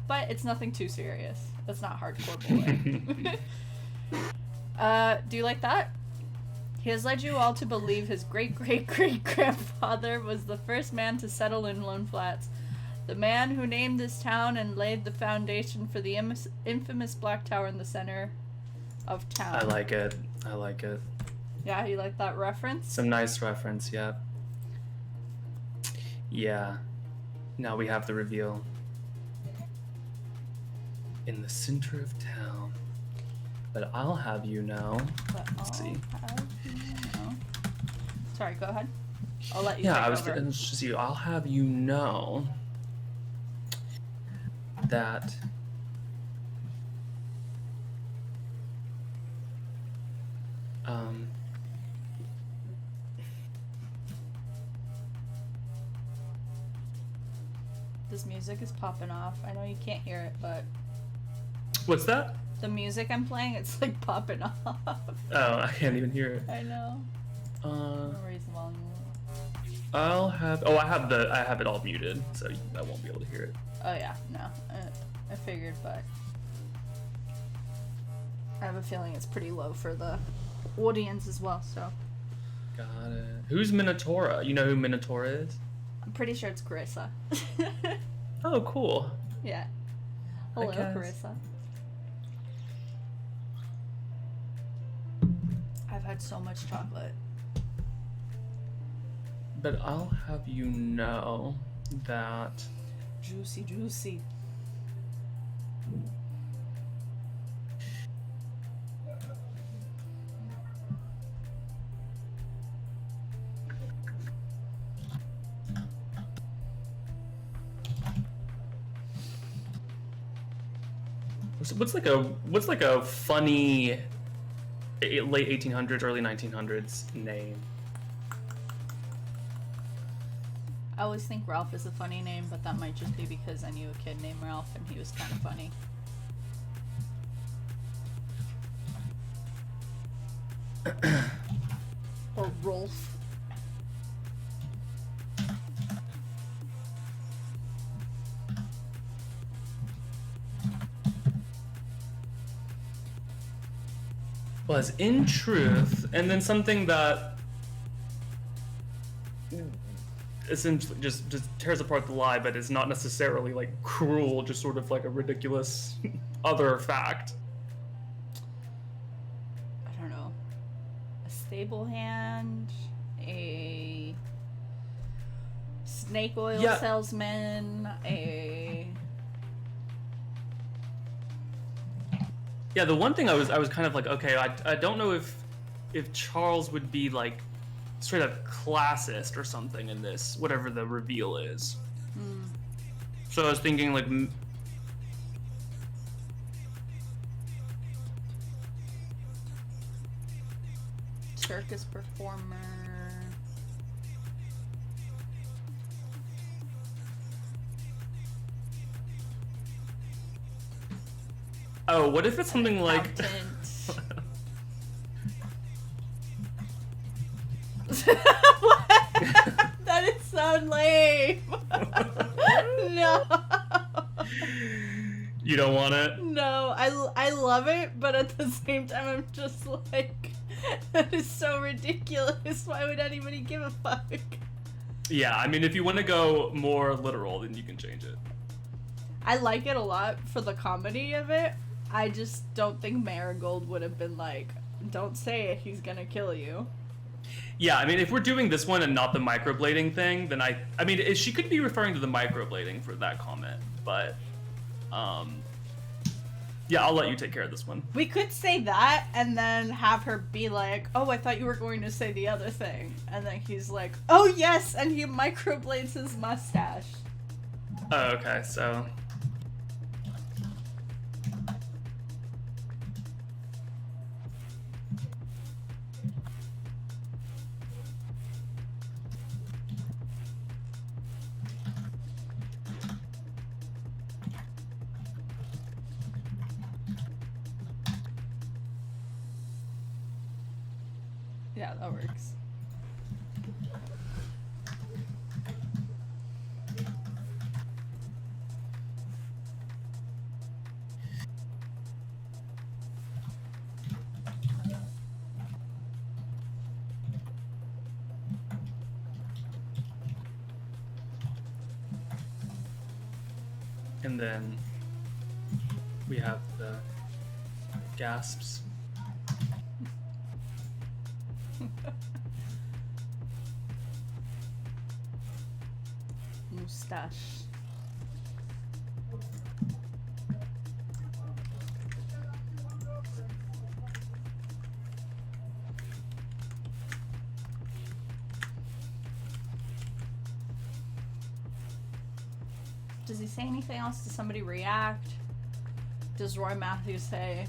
But it's nothing too serious. That's not hardcore bullying. Do you like that? He has led you all to believe his great-great-great-grandfather was the first man to settle in Lone Flats. The man who named this town and laid the foundation for the infamous Black Tower in the center of town. I like it. I like it. Yeah, you like that reference? Some nice reference, yeah. Yeah. Now we have the reveal. In the center of town. But I'll have you know. Let's see. Sorry, go ahead. I'll let you Yeah, take I was over. going to see. I'll have you know that This music is popping off. I know you can't hear it, but what's that? the music I'm playing, it's like popping off. Oh, I can't even hear it. I know. I'll raise the volume. I'll have. Oh, I have it all muted, so I won't be able to hear it. Oh yeah, no, I figured, but I have a feeling it's pretty low for the audience as well. So. Got it. Who's Minotaura? You know who Minotaura is? I'm pretty sure it's Carissa. Oh, cool. Yeah. Hello, Carissa. I've had so much chocolate. But I'll have you know that Juicy, juicy. what's like a funny late 1800s, early 1900s name? I always think Ralph is a funny name, but that might just be because I knew a kid named Ralph and he was kind of funny. Or Rolf. was in truth, and then something that essentially just tears apart the lie, but is not necessarily like cruel, just sort of like a ridiculous other fact. I don't know. A stable hand, a snake oil salesman, Yeah, the one thing I was kind of like, okay, I don't know if Charles would be like straight up classist or something in this, whatever the reveal is. So I was thinking like circus performer. Oh, what if it's something like What? That is so lame. No. You don't want it? No, I love it, but at the same time I'm just like, that is so ridiculous. Why would anybody give a fuck? Yeah, I mean, if you want to go more literal, then you can change it. I like it a lot for the comedy of it. I just don't think Marigold would have been like, don't say it, he's gonna kill you. Yeah, I mean, if we're doing this one and not the microblading thing, then I mean, she could be referring to the microblading for that comment, but, yeah, I'll let you take care of this one. We could say that and then have her be like, oh, I thought you were going to say the other thing. And then he's like, oh, yes, and he microblades his mustache. Oh, okay, so... Yeah, that works. And then we have the gasps. Mustache. Does he say anything else? Does somebody react? Does Roy Matthews say,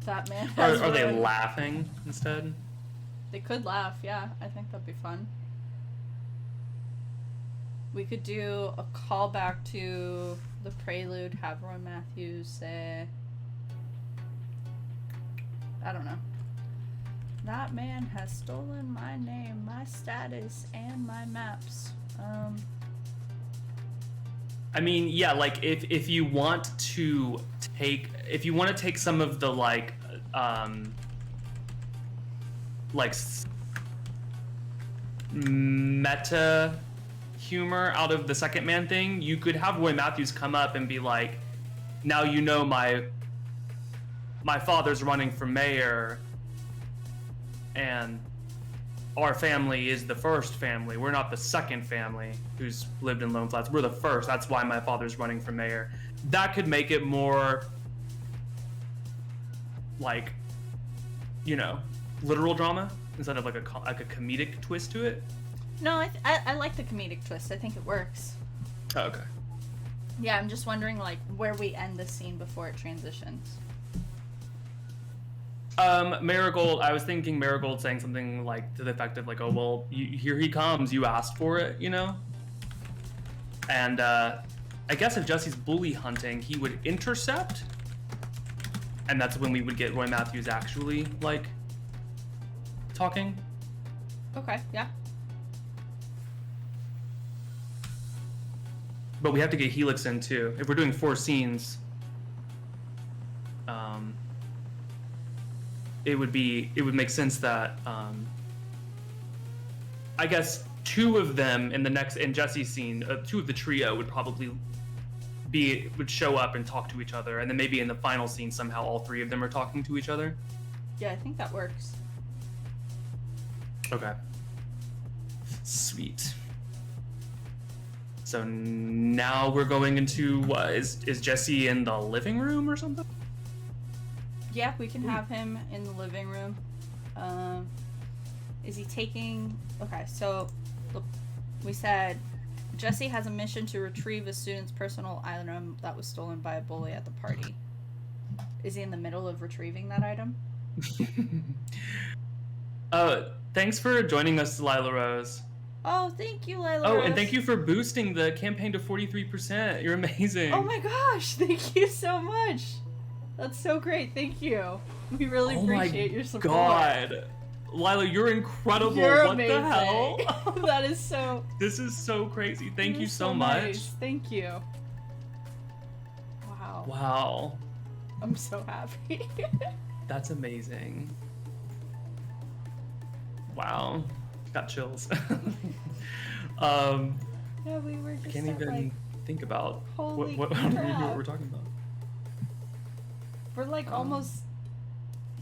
that man has Are they laughing instead? They could laugh, yeah. I think that'd be fun. We could do a callback to the prelude, have Roy Matthews say, I don't know. That man has stolen my name, my status, and my maps. I mean, yeah, like if you want to take some of the like meta humor out of the second man thing, you could have Roy Matthews come up and be like, now you know my father's running for mayor and our family is the first family. We're not the second family who's lived in Lone Flats. We're the first. That's why my father's running for mayor. That could make it more like, you know, literal drama instead of like a comedic twist to it. No, I like the comedic twist. I think it works. Oh, okay. Yeah, I'm just wondering like where we end the scene before it transitions. Marigold, I was thinking Marigold saying something like to the effect of like, oh, well, here he comes, you asked for it, you know? And, I guess if Jesse's bully hunting, he would intercept, and that's when we would get Roy Matthews actually, like, talking. Okay, yeah. But we have to get Helix in, too. If we're doing 4 scenes, it would make sense that I guess two of them in Jesse's scene, two of the trio would probably would show up and talk to each other, and then maybe in the final scene somehow all three of them are talking to each other. Yeah, I think that works. Okay. Sweet. So now we're going into what is Jesse in the living room or something? Yeah, we can have him in the living room. Is he taking... Okay, so look, we said Jesse has a mission to retrieve a student's personal item that was stolen by a bully at the party. Is he in the middle of retrieving that item? Thanks for joining us, Lila Rose. Oh, thank you, Lila Oh, Rose. and thank you for boosting the campaign to 43%. You're amazing. Oh my gosh, thank you so much. That's so great, thank you. We really appreciate your support. Oh my god. Lila, you're incredible. You're what amazing. the hell? That is so... This is so crazy. Thank you so nice. much. Thank you. Wow. Wow. I'm so happy. That's amazing. Wow. Got chills. Yeah, we were just I can't even think about holy what crap. we're talking about. We're like almost...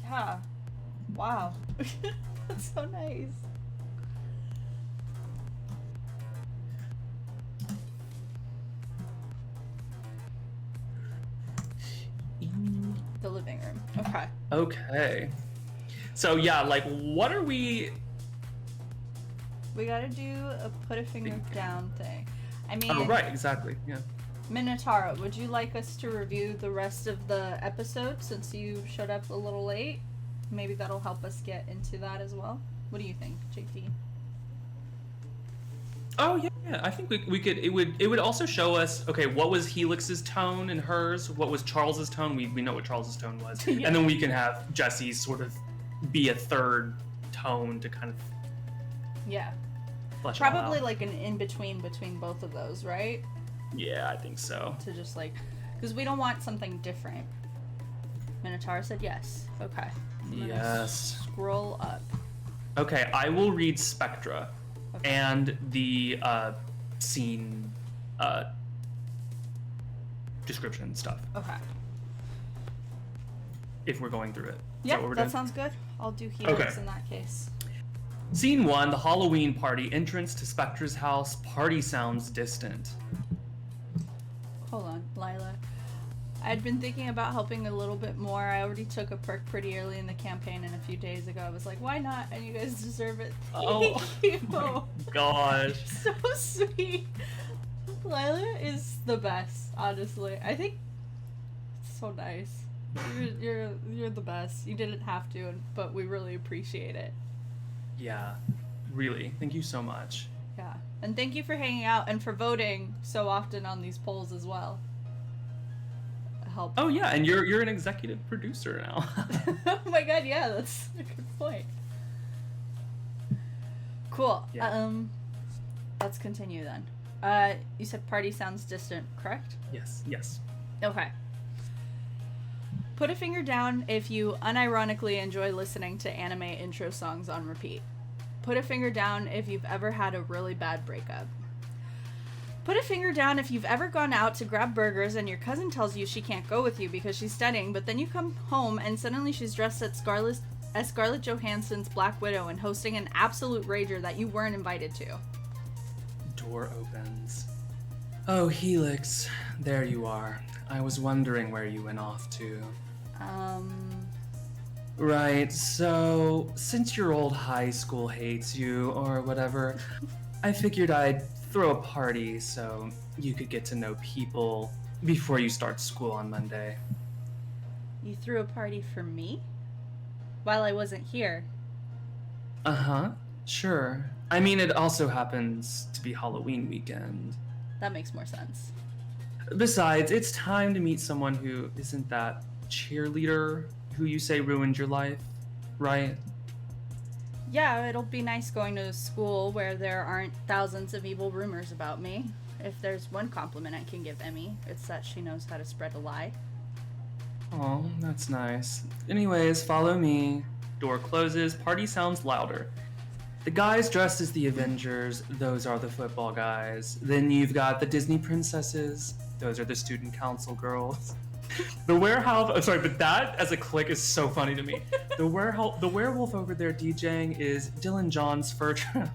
Yeah. Wow. That's so nice. The living room. Okay. Okay. So yeah, like what are we... We gotta do a put a finger down thing. I mean... Oh, right, exactly, yeah. Minotaro, would you like us to review the rest of the episode since you showed up a little late? Maybe that'll help us get into that as well. What do you think, JT? Oh yeah, I think we could. It would also show us. Okay, what was Helix's tone and hers? What was Charles's tone? We know what Charles's tone was, Yeah. and then we can have Jesse's sort of be a third tone to kind of Yeah. flesh it all Probably out. like an in-between between both of those, right? Yeah, I think so. To just like... Because we don't want something different. Minotaur said yes. Okay. I'm gonna Yes. Scroll up. Okay, I will read Spectra Okay. and the scene description stuff Okay. if we're going through it. Is Yeah, what we're that doing? sounds good. I'll do Helix Okay. in that case. Scene 1, the Halloween party, entrance to Spectra's house, party sounds distant. Hold on, Lila. I'd been thinking about helping a little bit more. I already took a perk pretty early in the campaign, and a few days ago I was like, why not? And you guys deserve it. Oh, Thank you. my gosh. So sweet. Lila is the best, honestly. I think it's so nice. You're the best. You didn't have to, but we really appreciate it. Yeah, really. Thank you so much. Yeah. And thank you for hanging out and for voting so often on these polls as well. Help. Oh yeah, and you're an executive producer now. Oh my god, yeah, that's a good point. Cool. Yeah. Let's continue then. You said party sounds distant, correct? Yes. Okay. Put a finger down if you unironically enjoy listening to anime intro songs on repeat. Put a finger down if you've ever had a really bad breakup. Put a finger down if you've ever gone out to grab burgers and your cousin tells you she can't go with you because she's studying, but then you come home and suddenly she's dressed as Scarlett Johansson's Black Widow and hosting an absolute rager that you weren't invited to. Door opens. Oh, Helix, there you are. I was wondering where you went off to. Right, so since your old high school hates you or whatever, I figured I'd throw a party so you could get to know people before you start school on Monday. You threw a party for me? While I wasn't here. Uh-huh, sure. I mean, it also happens to be Halloween weekend. That makes more sense. Besides, it's time to meet someone who isn't that cheerleader who you say ruined your life, right? Yeah, it'll be nice going to a school where there aren't thousands of evil rumors about me. If there's one compliment I can give Emmy, it's that she knows how to spread a lie. Oh, that's nice. Anyways, follow me. Door closes, party sounds louder. The guys dressed as the Avengers, those are the football guys. Then you've got the Disney princesses, those are the student council girls. The but that as a clique is so funny to me. The werewolf over there DJing is Dylan John's fur trap.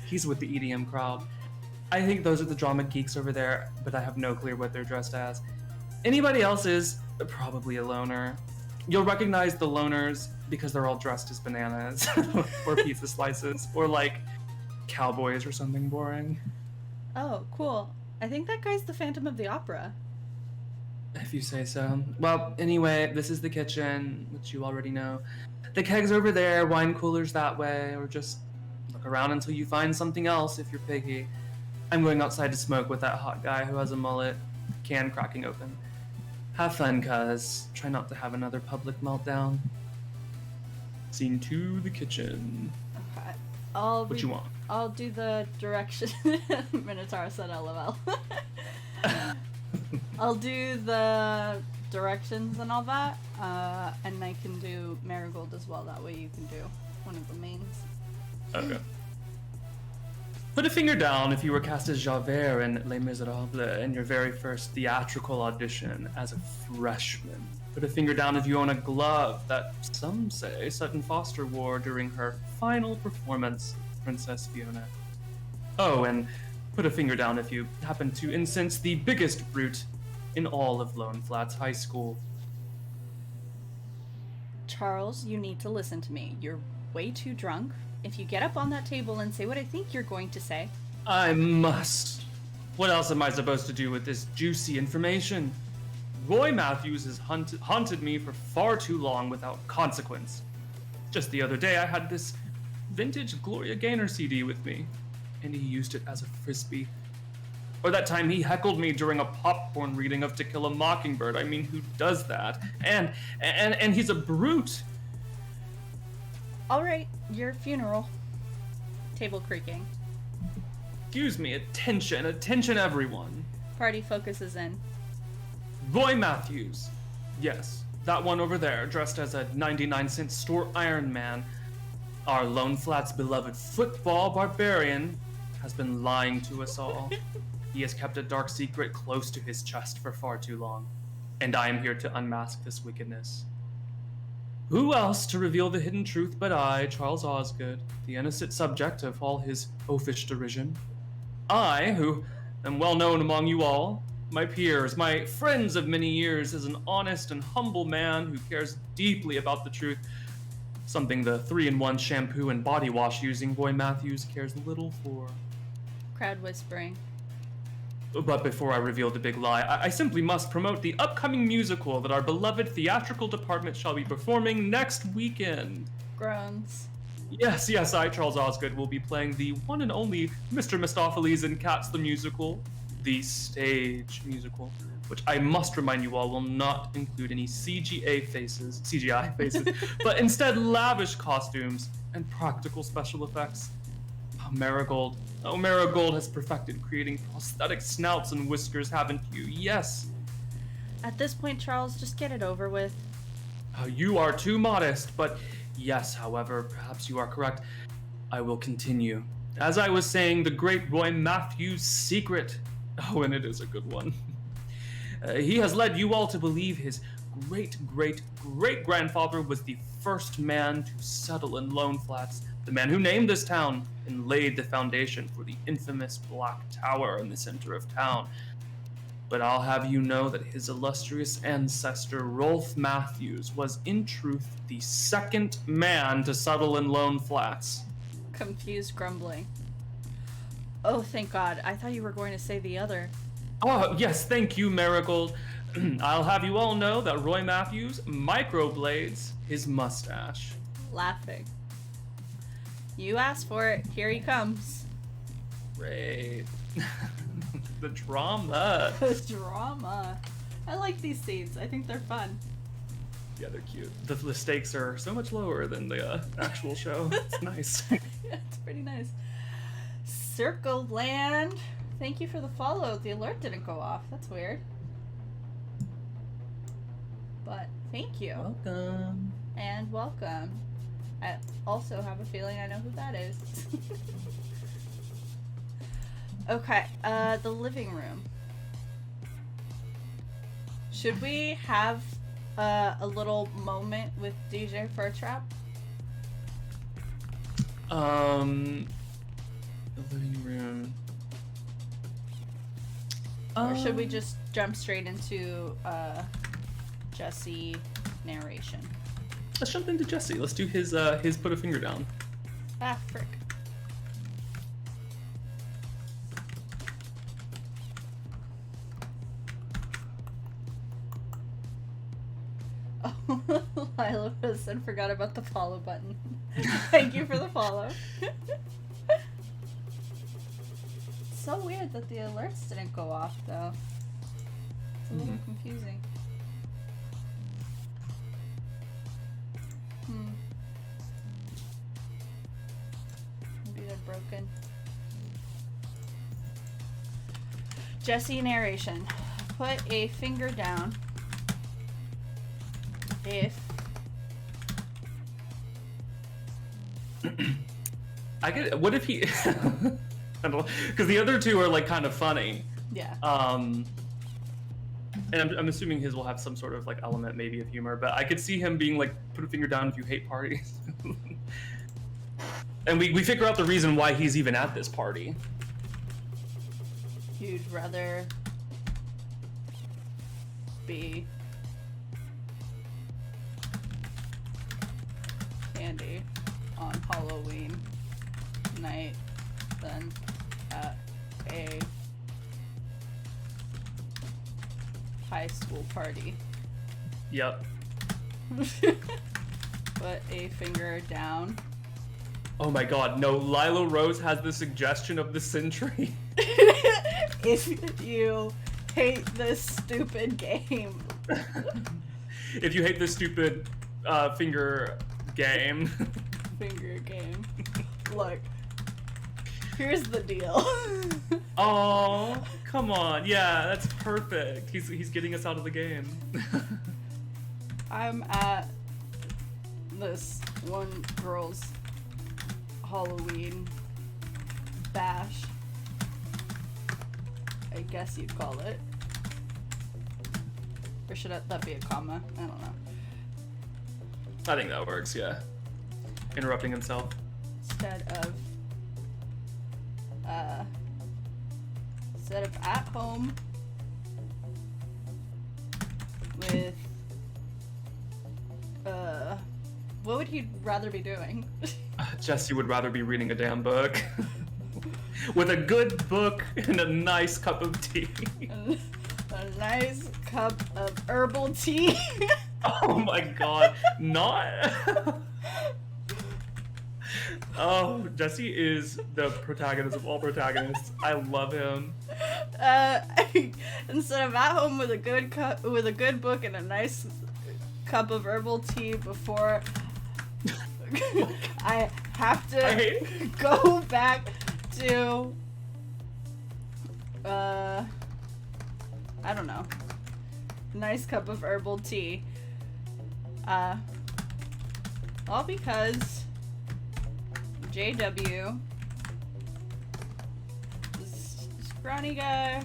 He's with the EDM crowd. I think those are the drama geeks over there, but I have no clue what they're dressed as. Anybody else is probably a loner. You'll recognize the loners because they're all dressed as bananas or pizza slices or like cowboys or something boring. Oh, cool. I think that guy's the Phantom of the Opera. If you say so. Well, anyway, this is the kitchen, which you already know. The keg's over there, wine coolers that way, or just look around until you find something else if you're picky. I'm going outside to smoke with that hot guy who has a mullet, can cracking open. Have fun, cuz. Try not to have another public meltdown. Scene 2, the kitchen. Okay. What you want? I'll do the direction. Minotaur said LOL. I'll do the directions and all that, and I can do Marigold as well. That way you can do one of the mains. Okay. Put a finger down if you were cast as Javert in Les Miserables in your very first theatrical audition as a freshman. Put a finger down if you own a glove that some say Sutton Foster wore during her final performance, Princess Fiona. Oh, and put a finger down if you happen to incense the biggest brute in all of Lone Flats High School. Charles, you need to listen to me. You're way too drunk. If you get up on that table and say what I think you're going to say... I must. What else am I supposed to do with this juicy information? Roy Matthews has haunted me for far too long without consequence. Just the other day I had this vintage Gloria Gaynor CD with me, and he used it as a frisbee. Or that time he heckled me during a popcorn reading of To Kill a Mockingbird. I mean, who does that? And he's a brute. All right, your funeral. Table creaking. Excuse me, attention everyone. Party focuses in. Roy Matthews. Yes, that one over there, dressed as a 99-cent store Iron Man. Our Lone Flats' beloved football barbarian has been lying to us all. He has kept a dark secret close to his chest for far too long, and I am here to unmask this wickedness. Who else to reveal the hidden truth but I, Charles Osgood, the innocent subject of all his oafish derision? I, who am well known among you all, my peers, my friends of many years, as an honest and humble man who cares deeply about the truth, something the 3-in-1 shampoo and body wash using Roy Matthews cares little for. Crowd whispering. But before I reveal the big lie, I simply must promote the upcoming musical that our beloved theatrical department shall be performing next weekend. Groans. Yes, I, Charles Osgood, will be playing the one and only Mr. Mistopheles in Cats the Musical, the stage musical, which I must remind you all will not include any CGI faces, but instead lavish costumes and practical special effects. Marigold has perfected creating prosthetic snouts and whiskers, haven't you? Yes. At this point, Charles, just get it over with. You are too modest, but yes, however, perhaps you are correct. I will continue. As I was saying, the great Roy Matthews' secret. Oh, and it is a good one. He has led you all to believe his great-great-great-grandfather was the first man to settle in Lone Flats, the man who named this town and laid the foundation for the infamous Black Tower in the center of town. But I'll have you know that his illustrious ancestor, Rolf Matthews, was in truth the second man to settle in Lone Flats. Confused grumbling. Oh, thank God. I thought you were going to say the other. Oh, yes, thank you, Marigold. I'll have you all know that Roy Matthews microblades his mustache. Laughing. You asked for it. Here he comes. Great. The drama. The drama. I like these scenes. I think they're fun. Yeah, they're cute. The stakes are so much lower than the actual show. It's nice. Yeah, it's pretty nice. Circle Land. Thank you for the follow. The alert didn't go off. That's weird. But thank you. Welcome. And welcome. I also have a feeling I know who that is. Okay, the living room. Should we have a little moment with DJ Furtrap? The living room. Or should we just jump straight into Jesse narration? Let's jump into Jesse. Let's do his put a finger down. Ah, frick. Oh, Lila said forgot about the follow button. Thank you for the follow. So weird that the alerts didn't go off, though. It's a little confusing. Maybe they're broken. Jesse narration. Put a finger down if I get. What if he? I don't know, because the other two are like kind of funny. Yeah. And I'm assuming his will have some sort of like element, maybe of humor. But I could see him being like, put a finger down if you hate parties. And we figure out the reason why he's even at this party. You'd rather be candy on Halloween night than at a high school party. Yep. Put a finger down. Oh my god, no, Lilo Rose has the suggestion of the century. If you hate this stupid game. If you hate this stupid finger game. Finger game. Look. Here's the deal. Oh, come on. Yeah, that's perfect. He's getting us out of the game. I'm at this one girl's Halloween bash, I guess you'd call it. Or should that be a comma? I don't know. I think that works, yeah. Interrupting himself. Instead of at home with what would he rather be doing? Jesse would rather be reading a damn book. With a good book and a nice cup of tea. A nice cup of herbal tea. Oh my god. Not... Oh, Jesse is the protagonist of all protagonists. I love him. Instead of at home with a good book and a nice cup of herbal tea before I have to go back to I don't know. Nice cup of herbal tea. All because JW, this scrawny guy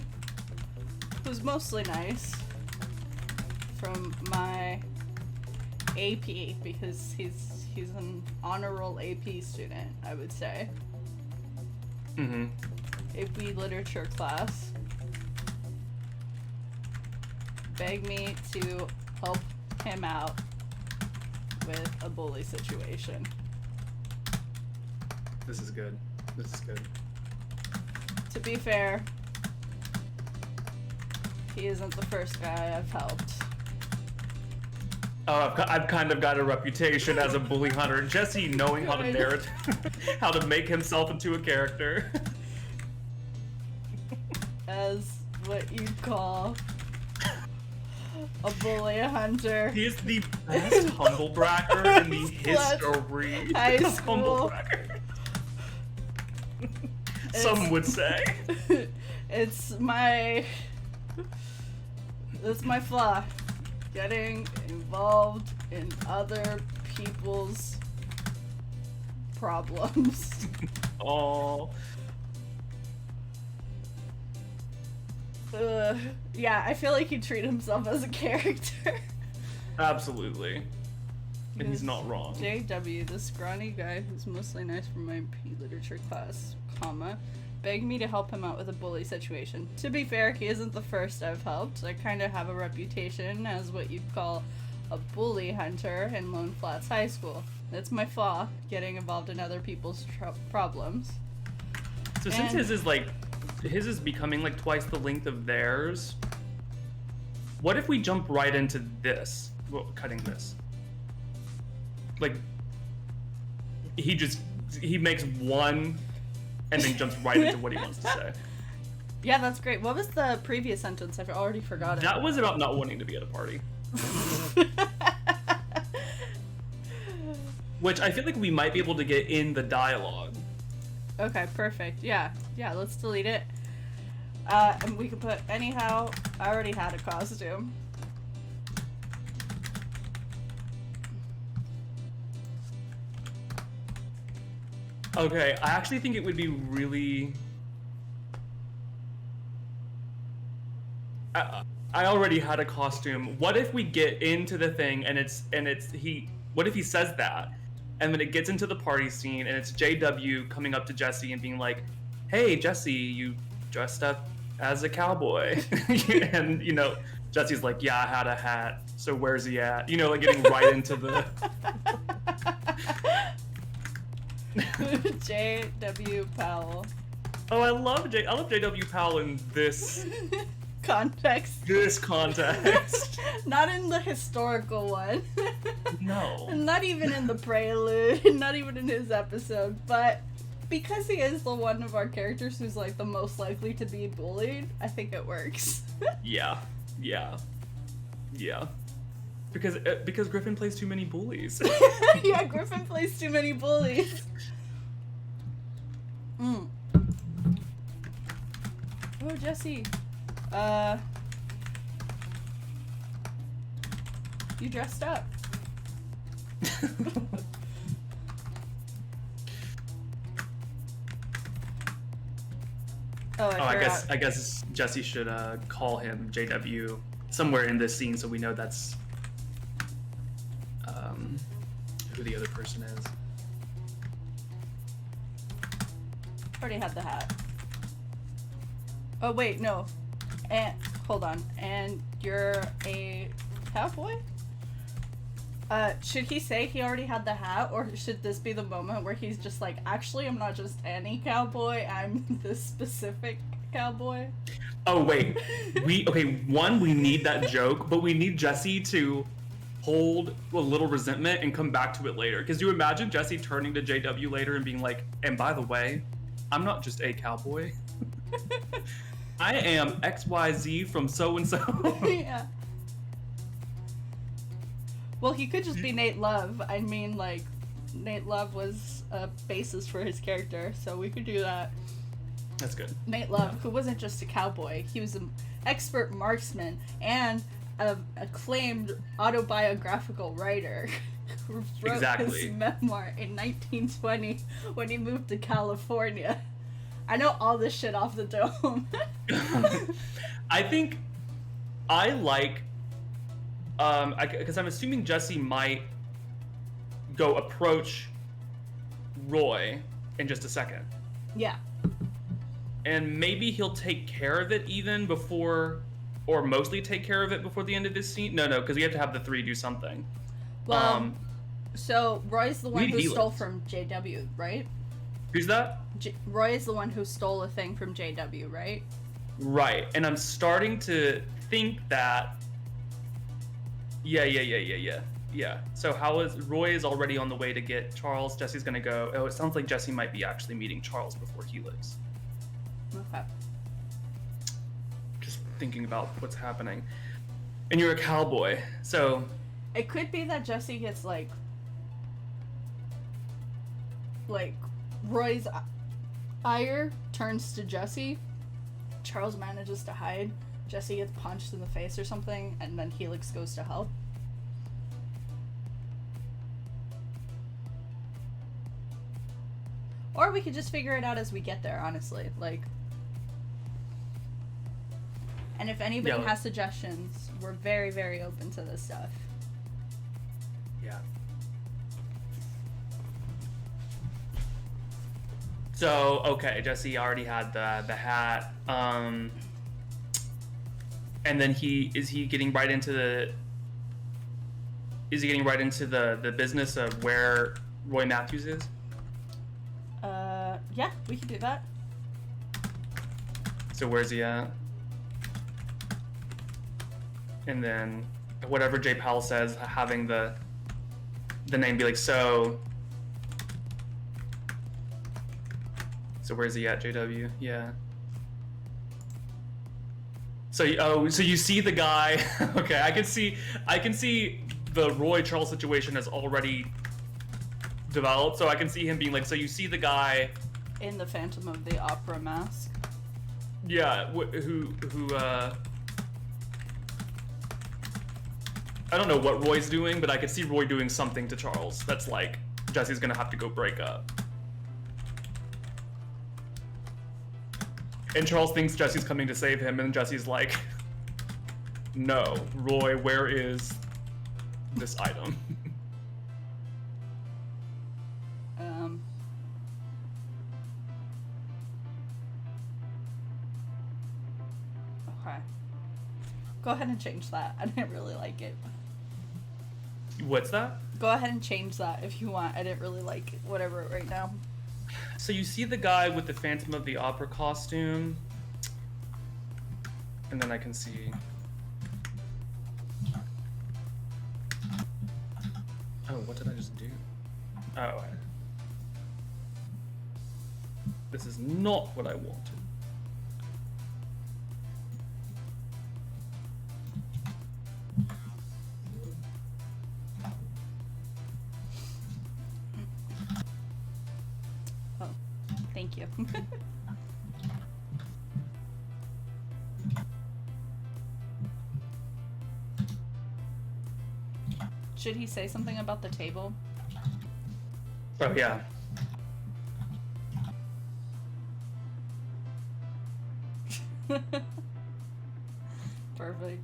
who's mostly nice from my AP, because he's an honor roll AP student, I would say. Mm-hmm. AP literature class. Begged me to help him out with a bully situation. This is good. This is good. To be fair, he isn't the first guy I've helped. I've kind of got a reputation as a bully hunter. Jesse knowing how to narrate, how to make himself into a character. As what you'd call a bully hunter. He is the best humble bragger in the history high of school. humble bragger. Some would say. It's my flaw. Getting involved in other people's problems. Oh. Yeah, I feel like he treated himself as a character. Absolutely. And he's not wrong. JW, the scrawny guy who's mostly nice for my P literature class, comma, begged me to help him out with a bully situation. To be fair, he isn't the first I've helped. I kind of have a reputation as what you'd call a bully hunter in Lone Flats High School. It's my flaw, getting involved in other people's problems. So since his is becoming like twice the length of theirs, what if we jump right into this? Well, cutting this. Like, he makes one and then jumps right into what he wants to say. Yeah, that's great. What was the previous sentence? I've already forgotten. That was about not wanting to be at a party. Which I feel like we might be able to get in the dialogue. Okay, perfect. Yeah, let's delete it. And we can put, anyhow, I already had a costume. Okay, I actually think it would be really... I already had a costume. What if we get into the thing and what if he says that? And then it gets into the party scene and it's JW coming up to Jesse and being like, "Hey, Jesse, you dressed up as a cowboy." And, you know, Jesse's like, "Yeah, I had a hat. So where's he at?" You know, like getting right into the... J.W. Powell. Oh, I love J.W. Powell in this context. This context. Not in the historical one. No. Not even in the prelude. Not even in his episode. But because he is the one of our characters who's like the most likely to be bullied, I think it works. Yeah. Because Griffin plays too many bullies. Yeah, Griffin plays too many bullies. Oh, Jesse. You dressed up. I guess Jesse should call him JW somewhere in this scene so we know that's who the other person is. Already had the hat. Oh wait, no. And hold on. And you're a cowboy? Should he say he already had the hat, or should this be the moment where he's just like, actually, I'm not just any cowboy, I'm this specific cowboy? Oh wait, we need that joke, but we need Jesse to hold a little resentment and come back to it later. Because you imagine Jesse turning to JW later and being like, "And by the way, I'm not just a cowboy. I am XYZ from so-and-so." Yeah. Well, he could just be Nate Love. I mean, like, Nate Love was a basis for his character, so we could do that. That's good. Nate Love, who wasn't just a cowboy, he was an expert marksman and an acclaimed autobiographical writer who wrote his memoir in 1920 when he moved to California. I know all this shit off the dome. I think I like, because I'm assuming Jesse might go approach Roy in just a second. Yeah. And maybe he'll take care of it even before, or mostly take care of it before the end of this scene. No, because we have to have the three do something. Well, so Roy's the one who stole from JW, right? Who's that? Roy is the one who stole a thing from JW, right? Right, and I'm starting to think that... Yeah. So Roy is already on the way to get Charles. Jesse's gonna go. Oh, it sounds like Jesse might be actually meeting Charles before he leaves. Okay. Just thinking about what's happening. And you're a cowboy, so... It could be that Jesse gets, like, Roy's ire turns to Jesse. Charles manages to hide. Jesse gets punched in the face or something, and then Helix goes to help. Or we could just figure it out as we get there, honestly. Like, and if anybody has suggestions, we're very, very open to this stuff. Yeah. So, okay, Jesse already had the hat. And then is he getting right into the business of where Roy Matthews is? Yeah, we can do that. So where's he at? And then whatever J. Powell says, having the name be like, so where's he at, JW? Yeah. So you see the guy. Okay, I can see the Roy Charles situation has already developed, so I can see him being like, so you see the guy in the Phantom of the Opera mask. Yeah, who I don't know what Roy's doing, but I could see Roy doing something to Charles that's like, Jesse's gonna have to go break up. And Charles thinks Jesse's coming to save him, and Jesse's like, no, Roy, where is this item? Okay. Go ahead and change that. I didn't really like it. What's that? Go ahead and change that if you want. I didn't really like whatever right now. So you see the guy with the Phantom of the Opera costume, and then I can see. Oh, what did I just do? Oh, this is not what I wanted. Thank you. Should he say something about the table? Oh, yeah. Perfect.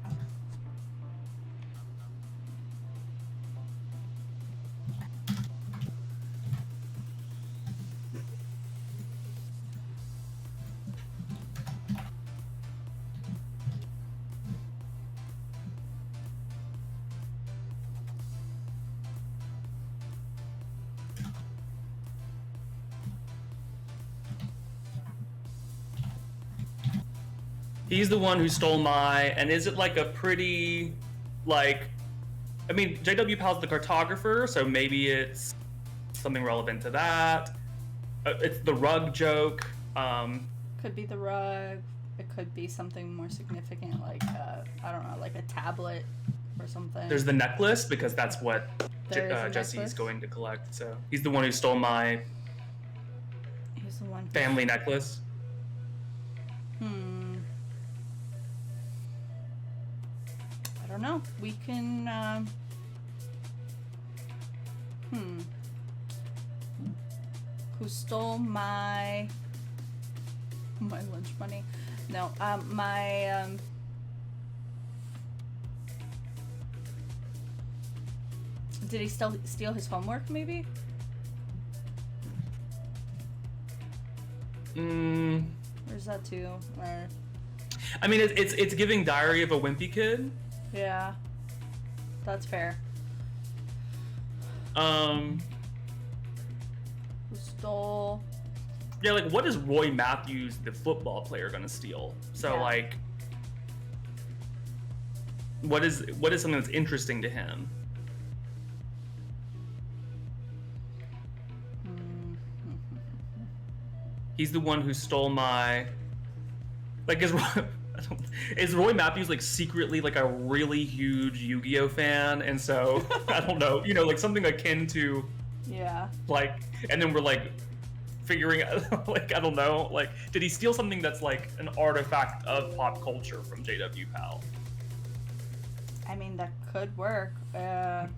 He's the one who stole and is it like a pretty, like, I mean, J.W. Powell's the cartographer, so maybe it's something relevant to that. It's the rug joke. Could be the rug. It could be something more significant, like, I don't know, like a tablet or something. There's the necklace, because that's what Jesse's going to collect, so he's the one who stole my family necklace. I don't know. We can, who stole my lunch money? No, did he steal his homework, maybe? Or is that too? Or... I mean, it's giving Diary of a Wimpy Kid. Yeah, that's fair. Who stole? Yeah, like, what is Roy Matthews, the football player, gonna steal? So, yeah. Like, what is something that's interesting to him? He's the one who stole my. Like, is Roy Matthews like secretly like a really huge Yu-Gi-Oh fan, and so I don't know, like something akin to. Yeah. Like, and then we're like figuring out, like, I don't know, like, did he steal something that's like an artifact of pop culture from J.W. Powell? I mean, that could work. If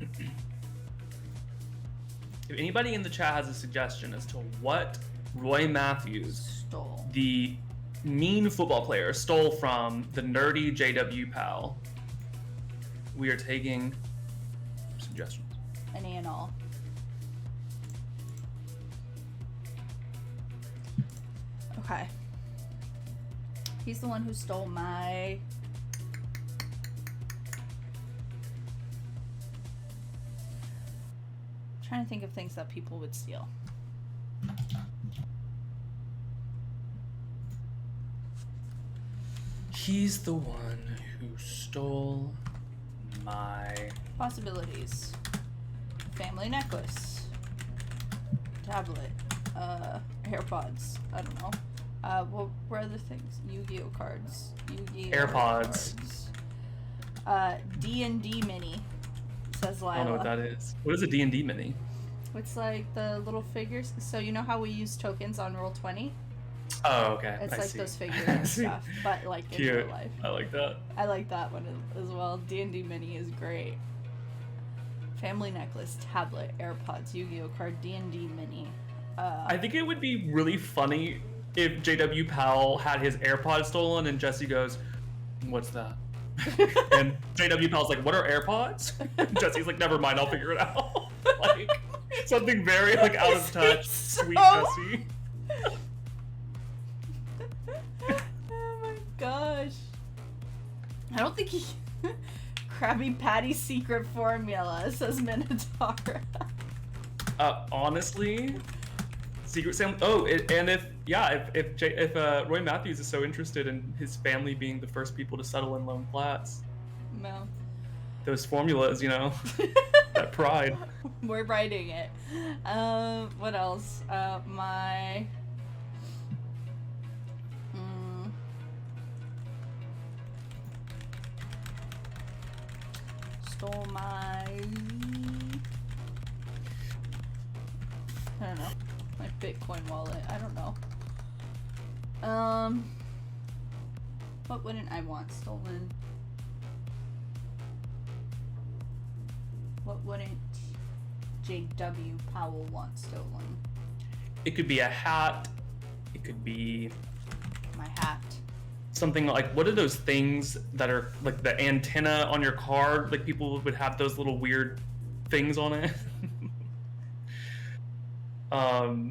anybody in the chat has a suggestion as to what Roy Matthews, Stole. the mean football player, stole from the nerdy JW Powell. We are taking suggestions. Any and all. Okay. He's the one who stole my... trying to think of things that people would steal. He's the one who stole my... Possibilities. Family necklace. Tablet. AirPods. I don't know. What were other things? Yu-Gi-Oh cards. Yu-Gi-Oh AirPods. Cards. D&D mini. Says Lila. I don't know what that is. What is a D&D mini? It's like the little figures. So you know how we use tokens on Roll20? Oh, okay. It's I like see. those figures and stuff, but like in real life. I like that. I like that one as well. D&D mini is great. Family necklace, tablet, AirPods, Yu-Gi-Oh card, D&D mini. I think it would be really funny if JW Powell had his AirPods stolen and Jesse goes, "What's that?" And JW Powell's like, "What are AirPods?" And Jesse's like, "Never mind, I'll figure it out." Like something very like out of touch, sweet Jesse. Oh my gosh. I don't think he... Krabby Patty's secret formula, says Minotaur. Honestly, Secret Sam. Oh, and if Roy Matthews is so interested in his family being the first people to settle in Lone Flats, No. those formulas, you know, that pride. We're writing it. What else? My... Stole my... I don't know. My Bitcoin wallet. I don't know. What wouldn't I want stolen? What wouldn't J.W. Powell want stolen? It could be a hat. It could be My hat. something like, what are those things that are like the antenna on your car? Like people would have those little weird things on it. I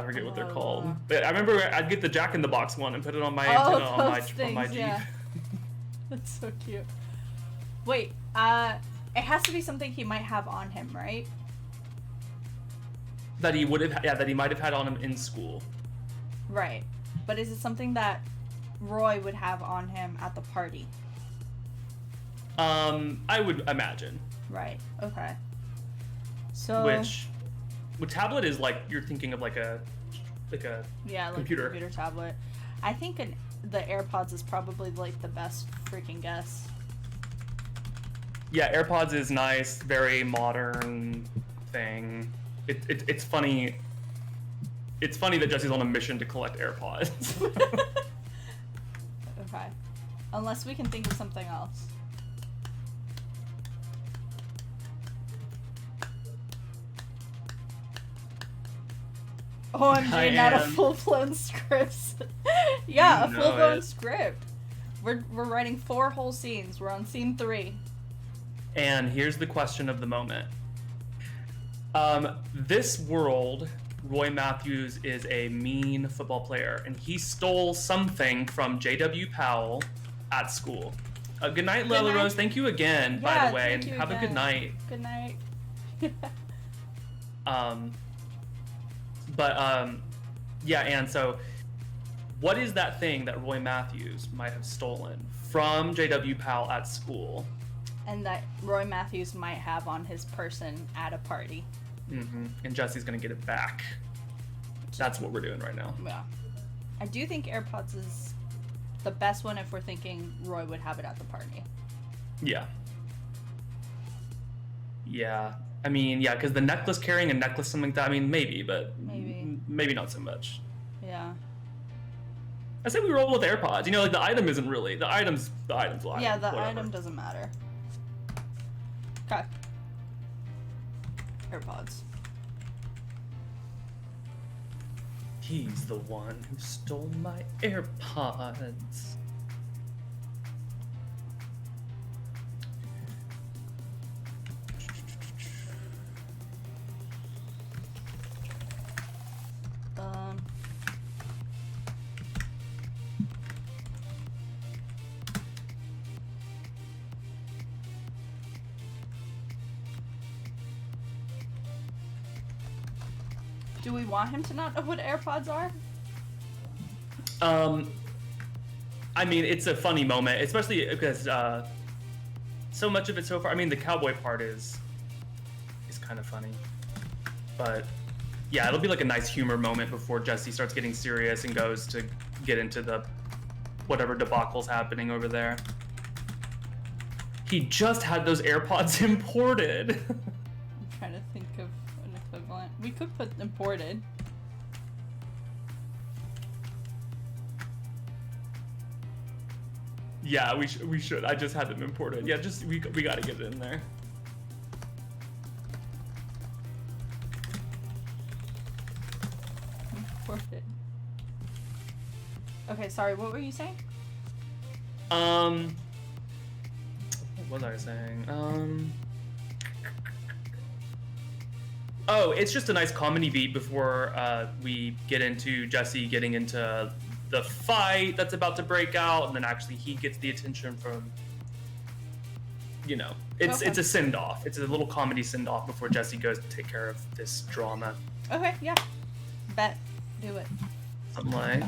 forget what they're called. But I remember I'd get the Jack in the Box one and put it on my antenna on my Jeep. Yeah. That's so cute. Wait, it has to be something he might have on him, right? That he would have, that he might have had on him in school. Right. But is it something that Roy would have on him at the party? I would imagine. Right. Okay. So. Which tablet is like, you're thinking of like a Yeah, like computer. a computer tablet. I think the AirPods is probably like the best freaking guess. Yeah, AirPods is nice, very modern thing. It's funny. It's funny that Jesse's on a mission to collect AirPods. Okay. Unless we can think of something else. OMG, not a full-blown script. Yeah, a full-blown script. We're writing 4 whole scenes. We're on scene 3. And here's the question of the moment. This world, Roy Matthews is a mean football player, and he stole something from J.W. Powell at school. Good night, Lila Rose. Thank you again, by the way, and have a good night. Good night. Yeah, and so what is that thing that Roy Matthews might have stolen from J.W. Powell at school? And that Roy Matthews might have on his person at a party. Mm-hmm. And Jesse's gonna get it back. That's what we're doing right now. Yeah. I do think AirPods is the best one if we're thinking Roy would have it at the party. Yeah. Yeah. I mean, yeah, because the necklace, carrying a necklace, something like that, I mean, maybe, but maybe not so much. Yeah. I say we roll with AirPods. You know, like the item isn't really, the item's the item. Yeah, the whatever. item doesn't matter. Okay. AirPods. He's the one who stole my AirPods. Do we want him to not know what AirPods are? I mean, it's a funny moment, especially because so much of it so far. I mean, the cowboy part is kind of funny, but yeah, it'll be like a nice humor moment before Jesse starts getting serious and goes to get into the whatever debacle's happening over there. He just had those AirPods imported. I'm trying to think of an equivalent. We could put imported. Yeah, we should. I just had them imported. Yeah, just we got to get it in there. Imported. Okay, sorry. What were you saying? What was I saying? Oh, it's just a nice comedy beat before we get into Jesse getting into the fight that's about to break out, and then actually he gets the attention from, you know, it's a send off. It's a little comedy send off before Jesse goes to take care of this drama. Okay, yeah. Bet. Do it. Something like.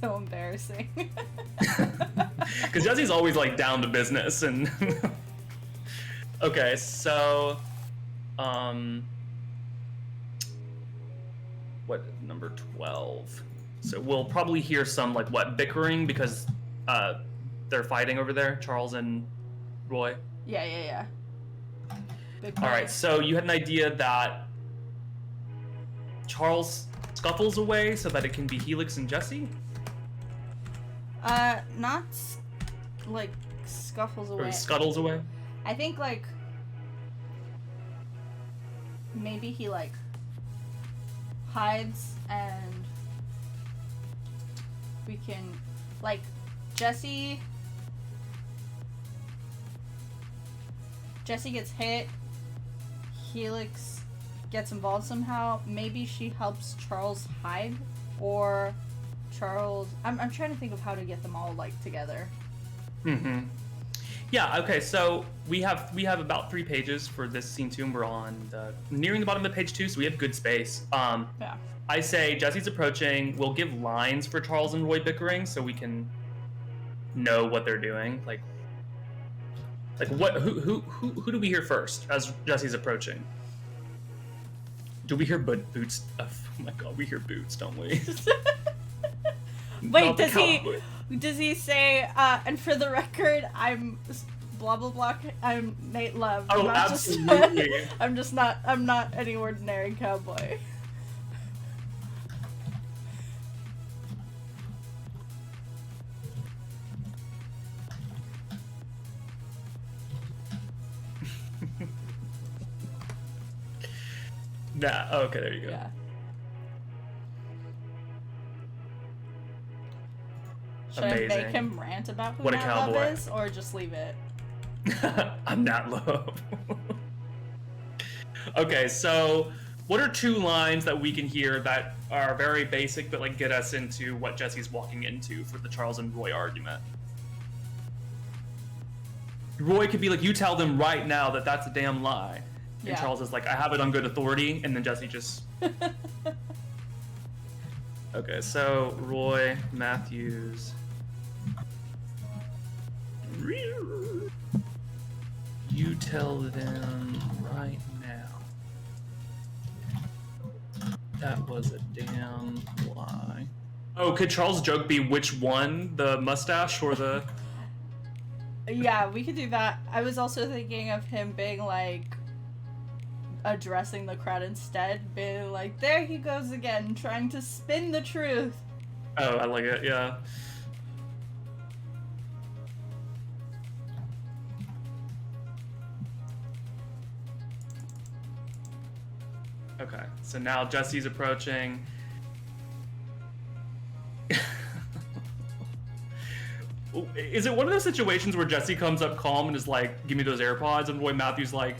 So embarrassing. Because Jesse's always like down to business and okay, so what, number 12? So we'll probably hear some like what, bickering because they're fighting over there, Charles and Roy. Yeah. All right, so you had an idea that Charles scuffles away so that it can be Helix and Jesse? Not like scuffles away. Or he scuttles away? I think like maybe he like hides and we can like Jesse gets hit, Helix gets involved somehow. Maybe she helps Charles hide, or Charles. I'm trying to think of how to get them all like together. Mm-hmm. Yeah. Okay. So we have about 3 pages for this scene 2, and we're on nearing the bottom of page 2, so we have good space. Yeah. I say Jesse's approaching. We'll give lines for Charles and Roy bickering so we can know what they're doing. Like what? Who do we hear first as Jesse's approaching? Do we hear boots? Oh my god, we hear boots, don't we? Wait, does he say, and for the record, I'm blah blah blah, I'm Nate Love. Oh, absolutely. I'm not any ordinary cowboy. Nah, okay, there you go. Yeah. Should Amazing. I make him rant about who What a Nat cowboy. Love is, or just leave it? I'm Nat Love. Okay, so what are 2 lines that we can hear that are very basic but like get us into what Jesse's walking into for the Charles and Roy argument? Roy could be like, you tell them right now that that's a damn lie. And Yeah. Charles is like, I have it on good authority, and then Jesse just... Okay, so Roy Matthews... You tell them right now. That was a damn lie. Oh, could Charles' joke be which one? The mustache or the... Yeah, we could do that. I was also thinking of him being like addressing the crowd instead, being like, there he goes again, trying to spin the truth. Oh, I like it, yeah. Okay, so now Jesse's approaching. Is it one of those situations where Jesse comes up calm and is like, give me those AirPods, and Roy Matthews like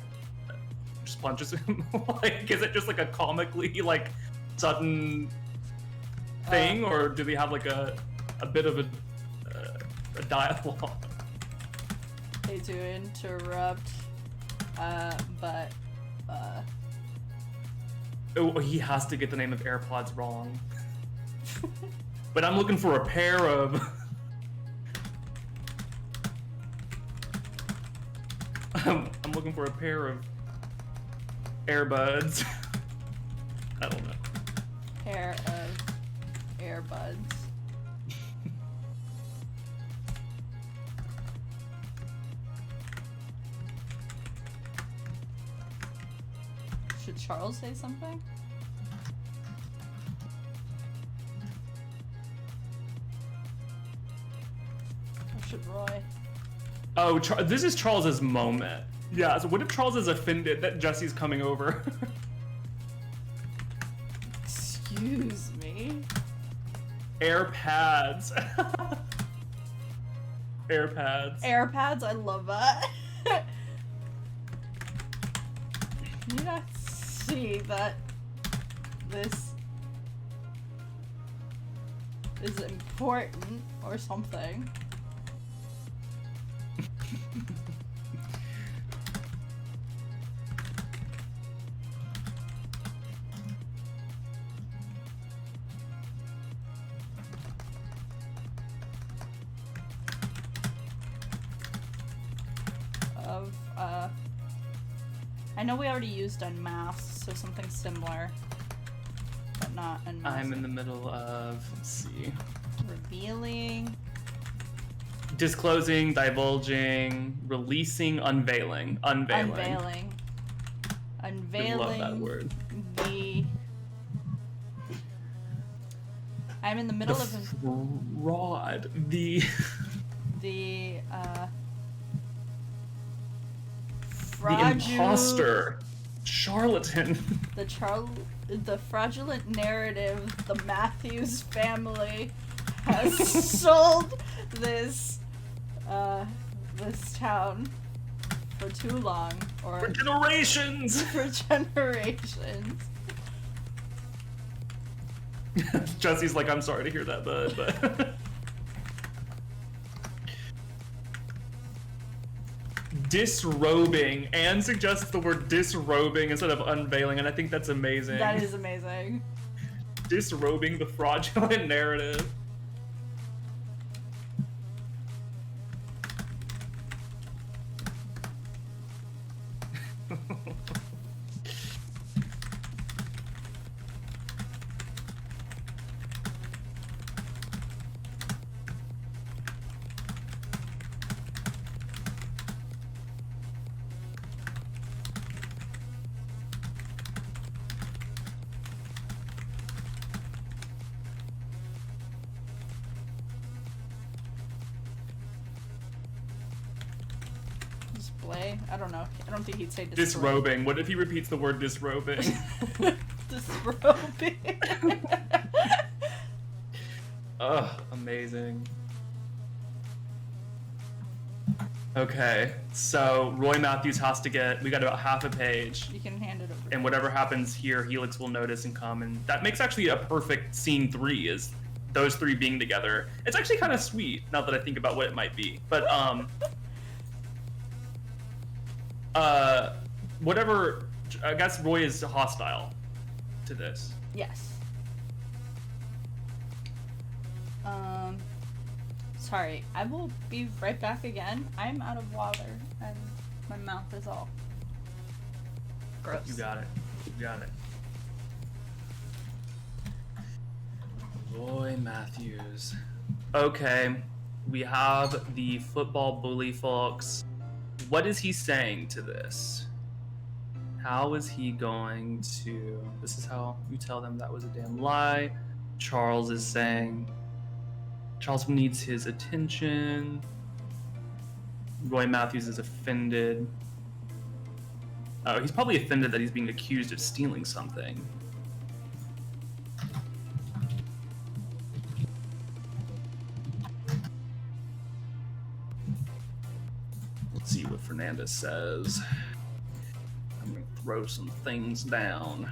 just punches him? Like, is it just like a comically like sudden thing, or do they have like a bit of a dialogue? They do interrupt, but oh, he has to get the name of AirPods wrong. But I'm looking for a pair of I'm looking for a pair of earbuds. I don't know. Pair of earbuds. Should Charles say something? Or should Roy? Oh, this is Charles's moment. Yeah, so what if Charles is offended that Jesse's coming over? Excuse me? AirPads. AirPads. AirPads, I love that. You not see that this is important or something. I know we already used unmasked, so something similar, but not unmasked. I'm in the middle of, let's see. Revealing. Disclosing, divulging, releasing, unveiling. Unveiling. Unveiling. I love that word. I'm in the middle of fraud. the imposter, charlatan. The fraudulent narrative. The Matthews family has sold this town for too long, or for generations. For generations. Jesse's like, I'm sorry to hear that, bud, but. Disrobing. Anne suggests the word disrobing instead of unveiling, and I think that's amazing. That is amazing. Disrobing the fraudulent narrative. I don't know. I don't think he'd say disrobing. What if he repeats the word disrobing? Disrobing. Ugh, amazing. Okay, so Roy Matthews has to we got about half a page. You can hand it over. And whatever happens here, Helix will notice and come, and that makes actually a perfect scene 3, is those three being together. It's actually kind of sweet, now that I think about what it might be. But, whatever, I guess Roy is hostile to this. Yes. Sorry, I will be right back again. I'm out of water and my mouth is all gross. You got it. You got it. Roy Matthews. Okay. We have the football bully folks. What is he saying to this? How is he going to... This is how you tell them that was a damn lie. Charles is saying... Charles needs his attention. Roy Matthews is offended. Oh, he's probably offended that he's being accused of stealing something. Let's see what Fernandez says. I'm gonna throw some things down.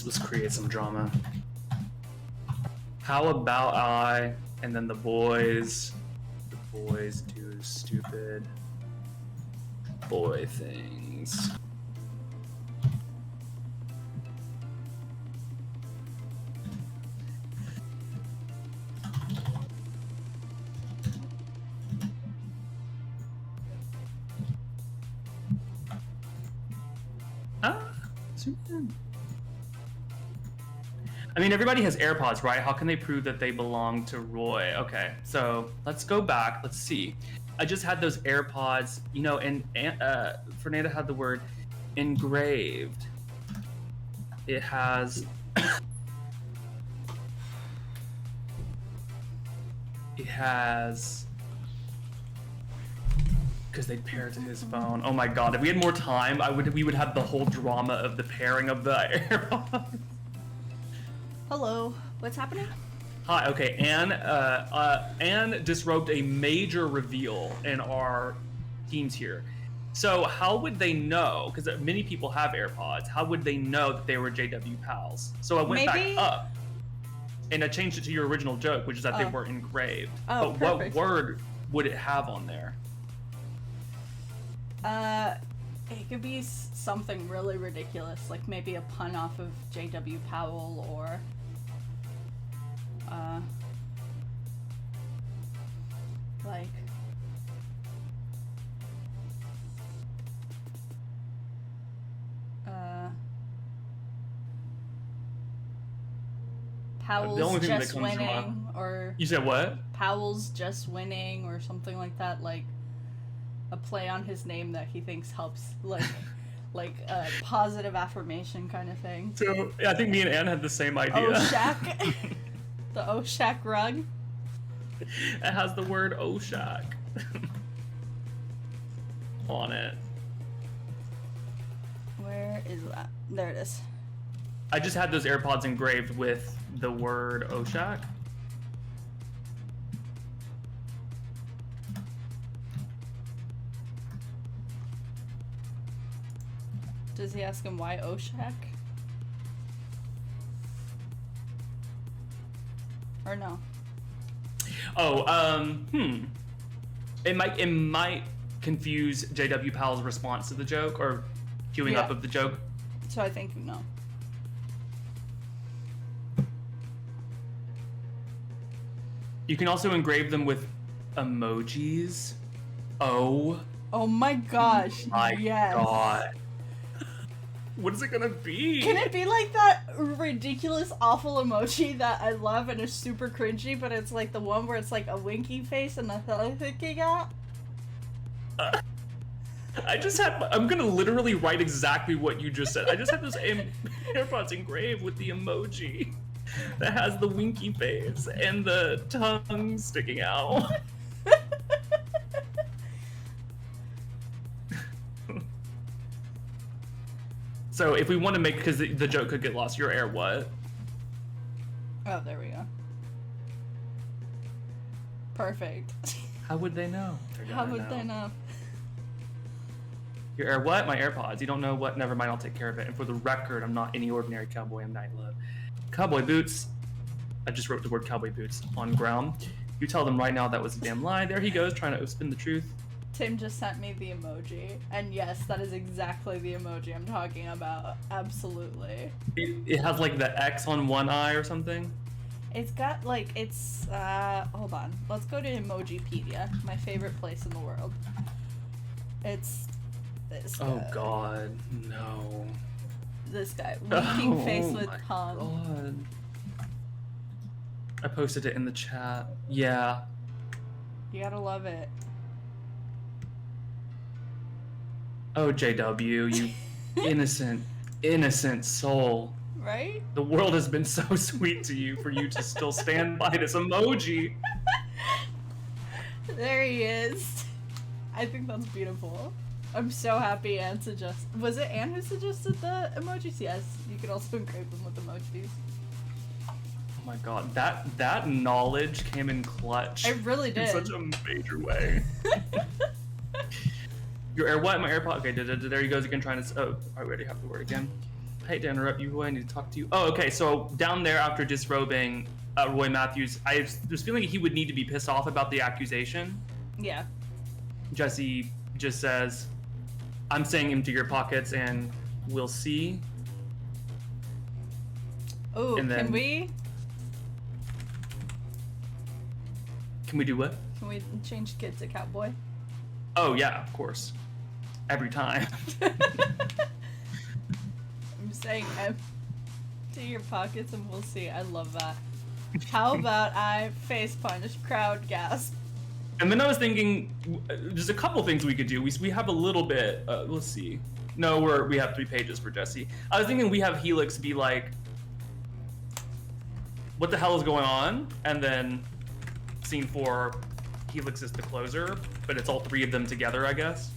Let's create some drama. How about I and then the boys do stupid boy things. Zoom in. I mean, everybody has AirPods, right? How can they prove that they belong to Roy? Okay, so let's go back. Let's see. I just had those AirPods, you know, and Fernanda had the word engraved. It has... it has... Because they pair it to his phone. Oh my god, if we had more time, we would have the whole drama of the pairing of the AirPods. Hello, what's happening? Hi, okay, Anne disrobed a major reveal in our teams here. So how would they know, because many people have AirPods, how would they know that they were JW pals? So I went back up, and I changed it to your original joke, which is that they were engraved. Oh, but perfect. What word would it have on there? It could be something really ridiculous, like maybe a pun off of J.W. Powell, or like Powell's just winning, or you said what? Powell's just winning, or something like that, like a play on his name that he thinks helps, like like a positive affirmation kind of thing. So I think me and Anne had the same idea. Oshak. The Oshak rug. It has the word Oshak on it. Where is that? There it is. I just had those AirPods engraved with the word Oshak. Does he ask him why Oshak? Or no? Oh, It might confuse J.W. Powell's response to the joke, or queuing up of the joke. So I think no. You can also engrave them with emojis. Oh my gosh. My yes. god. What is it gonna be? Can it be like that ridiculous, awful emoji that I love and is super cringy, but it's like the one where it's like a winky face and a thumb sticking out? I'm gonna literally write exactly what you just said. I just have those AirPods engraved with the emoji that has the winky face and the tongue sticking out. So if we want to make, because the joke could get lost, your air what? Oh, there we go. Perfect. How would they know? How would they know? Your air what? My AirPods. You don't know what? Never mind, I'll take care of it. And for the record, I'm not any ordinary cowboy, I'm Night Love. Cowboy boots. I just wrote the word cowboy boots on ground. You tell them right now that was a damn lie. There he goes, trying to spin the truth. Tim just sent me the emoji, and yes, that is exactly the emoji I'm talking about. Absolutely. It has like the X on one eye or something? It's got like it's hold on. Let's go to Emojipedia, my favorite place in the world. It's this guy. Oh God, no. This guy. Winking face with my tongue. God. I posted it in the chat. Yeah. You gotta love it. Oh, JW, you innocent soul. Right? The world has been so sweet to you for you to still stand by this emoji. There he is. I think that's beautiful. I'm so happy Anne suggested. Was it Anne who suggested the emojis? Yes, you could also engrave them with emojis. Oh my God, that knowledge came in clutch. I really did. In such a major way. Your air what? My AirPod. Okay, there he goes again trying to. Oh, I already have the word again. I hate to interrupt you. I need to talk to you. Oh, okay. So down there after disrobing Roy Matthews, I was feeling he would need to be pissed off about the accusation. Yeah. Jesse just says, "I'm saying empty your pockets, and we'll see." Oh, then, can we? Can we do what? Can we change kids to cowboy? Oh yeah, of course. Every time. I'm saying empty your pockets and we'll see. I love that. How about I face punch, crowd gasp? And then I was thinking, there's a couple things we could do. We have a little bit. Let's see. No, we have 3 pages for Jesse. I was thinking we have Helix be like, "What the hell is going on?" And then scene 4, Helix is the closer, but it's all 3 of them together, I guess.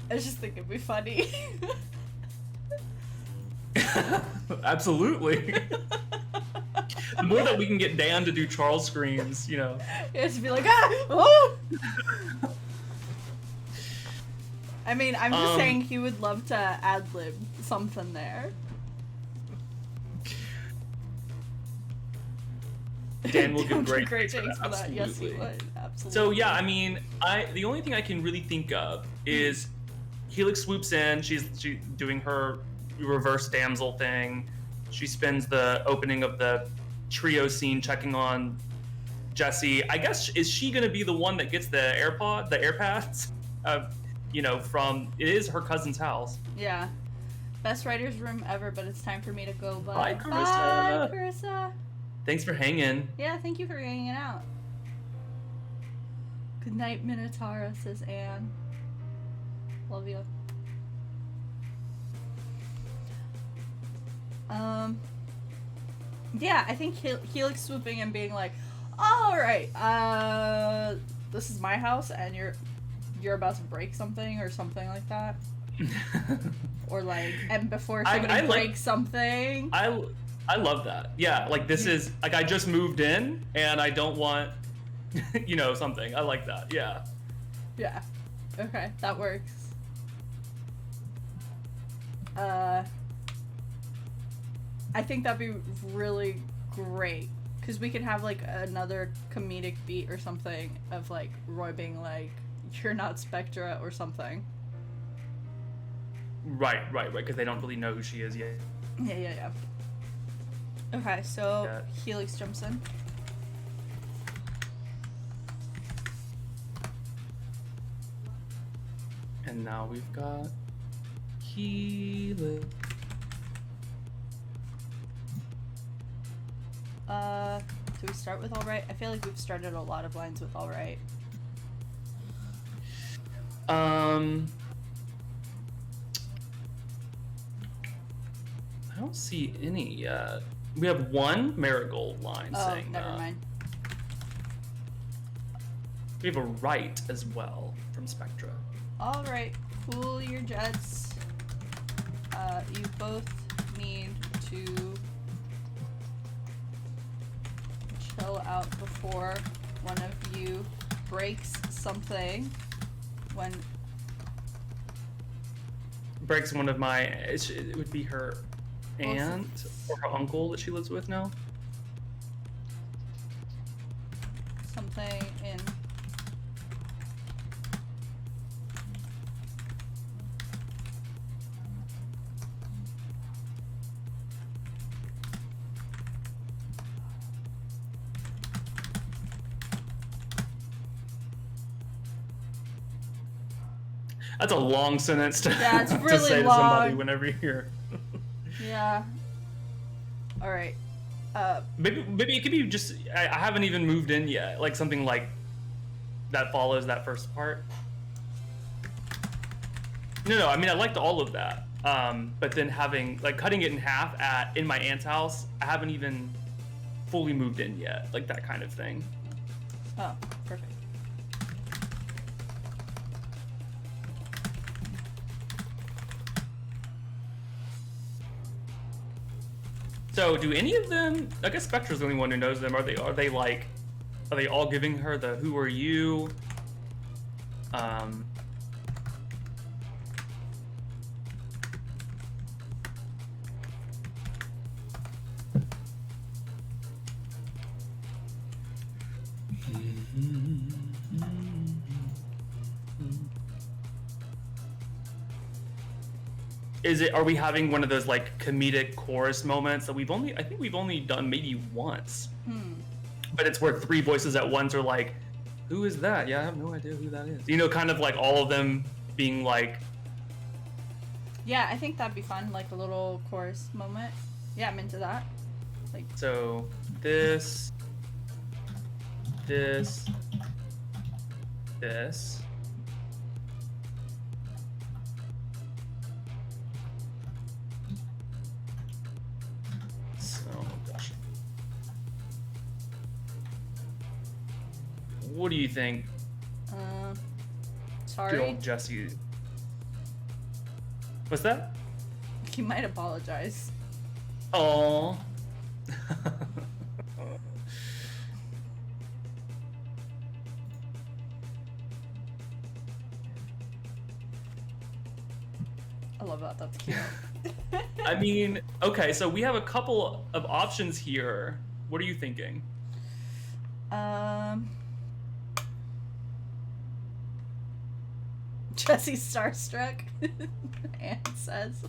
I just think it'd be funny. Absolutely. The more that we can get Dan to do Charles screams, you know. You have to be like, ah! Oh! I mean, I'm just saying he would love to ad-lib something there. Dan will give great thanks for that. Yes, he would. Absolutely. So yeah, I mean, the only thing I can really think of is Helix swoops in. She's doing her reverse damsel thing. She spends the opening of the trio scene checking on Jesse. I guess, is she gonna be the one that gets the AirPads? You know, it is her cousin's house. Yeah. Best writer's room ever, but it's time for me to go. Bye, Bye, Carissa. Carissa. Thanks for hanging. Yeah, thank you for hanging out. Good night, Minotaura, says Anne. Love you. Yeah, I think Helix swooping and being like, all right, this is my house, and you're about to break something or something like that. Or like, and before somebody breaks something. I love that. Yeah, like this is like I just moved in and I don't want, you know, something. I like that. Yeah. Yeah. Okay, that works. I think that'd be really great because we could have like another comedic beat or something of like Roy being like, "You're not Spectra" or something. Right, because they don't really know who she is yet. Yeah. Okay, so Helix jumps in. And now we've got Helix. Do we start with all right? I feel like we've started a lot of lines with all right. I don't see any yet. We have one Marigold line saying never mind. We have a right as well from Spectra. All right, cool your jets. You both need to chill out before one of you breaks something. Breaks one of my. It would be her aunt or her uncle that she lives with now. Something in That's a long sentence to, Yeah, it's to really say long. to somebody whenever you're here. Yeah. All right. Maybe it could be just I haven't even moved in yet. Like something like that follows that first part. No. I mean, I liked all of that. But then having like cutting it in half in my aunt's house, I haven't even fully moved in yet. Like that kind of thing. Oh, perfect. So, do any of them? I guess Spectra's the only one who knows them. Are they all giving her the "Who are you"? Are we having one of those like comedic chorus moments that I think we've only done maybe once. But it's where three voices at once are like, who is that? Yeah, I have no idea who that is. You know, kind of like all of them being like. Yeah, I think that'd be fun, like a little chorus moment. Yeah, I'm into that. Like. So this. Gosh. What do you think? Sorry. Good old Jesse. What's that? You might apologize. Oh. I love that. That's cute. I mean, okay, so we have a couple of options here. What are you thinking? Jesse's starstruck, Anne says.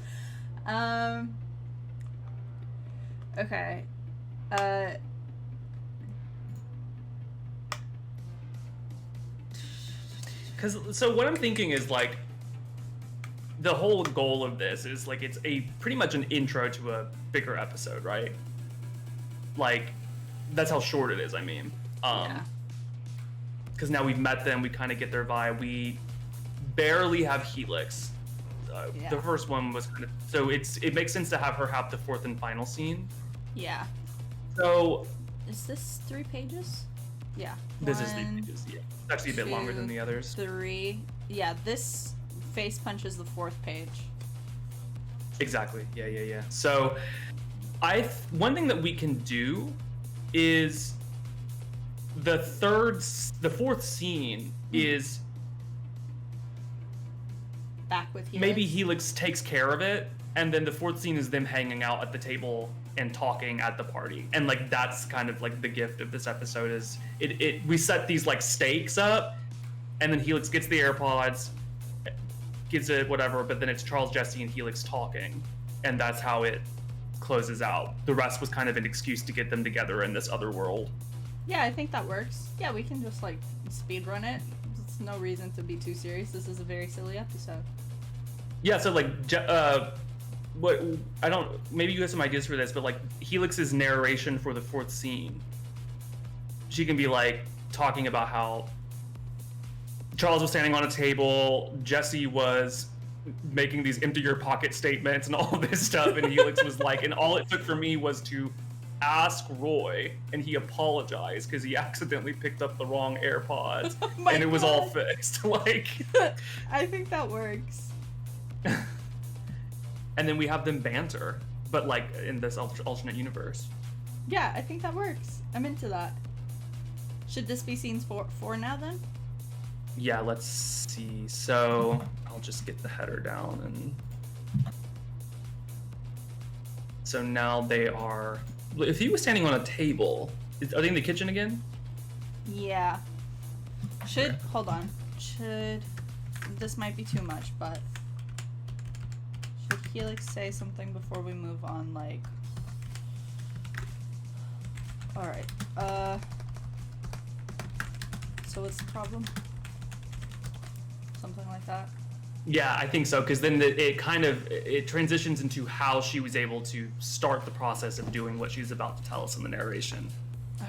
Okay. So what I'm thinking is like, the whole goal of this is like it's pretty much an intro to a bigger episode, right? Like, that's how short it is. I mean, because now we've met them, we kind of get their vibe. We barely have Helix. The first one was kind of so it makes sense to have her have the fourth and final scene. Yeah. So is this 3 pages? Yeah. This is 3 pages. Yeah, it's actually a bit longer than the others. 3. Yeah, this face punches the 4th page. Exactly. Yeah. So, one thing that we can do is the 4th scene is back with Helix. Maybe Helix takes care of it, and then the 4th scene is them hanging out at the table and talking at the party, and like that's kind of like the gift of this episode is we set these like stakes up, and then Helix gets the AirPods. Gives it whatever, but then it's Charles, Jesse, and Helix talking, and that's how it closes out. The rest was kind of an excuse to get them together in this other world. Yeah, I think that works. Yeah, we can just like speed run it. There's no reason to be too serious. This is a very silly episode. Yeah, so like, what I don't. Maybe you have some ideas for this, but like Helix's narration for the 4th scene, she can be like talking about how Charles was standing on a table, Jesse was making these empty your pocket statements and all this stuff, and Helix was like, and all it took for me was to ask Roy, and he apologized because he accidentally picked up the wrong AirPods, and it was all fixed. Like, I think that works. And then we have them banter, but like in this alternate universe. Yeah, I think that works. I'm into that. Should this be scenes 4 now then? Yeah, let's see. So I'll just get the header down, and so now they are. If he was standing on a table, are they in the kitchen again? Yeah. Hold on. This might be too much, but should Helix say something before we move on? Like, all right. So what's the problem? Something like that. Yeah, I think so, because then it transitions into how she was able to start the process of doing what she's about to tell us in the narration.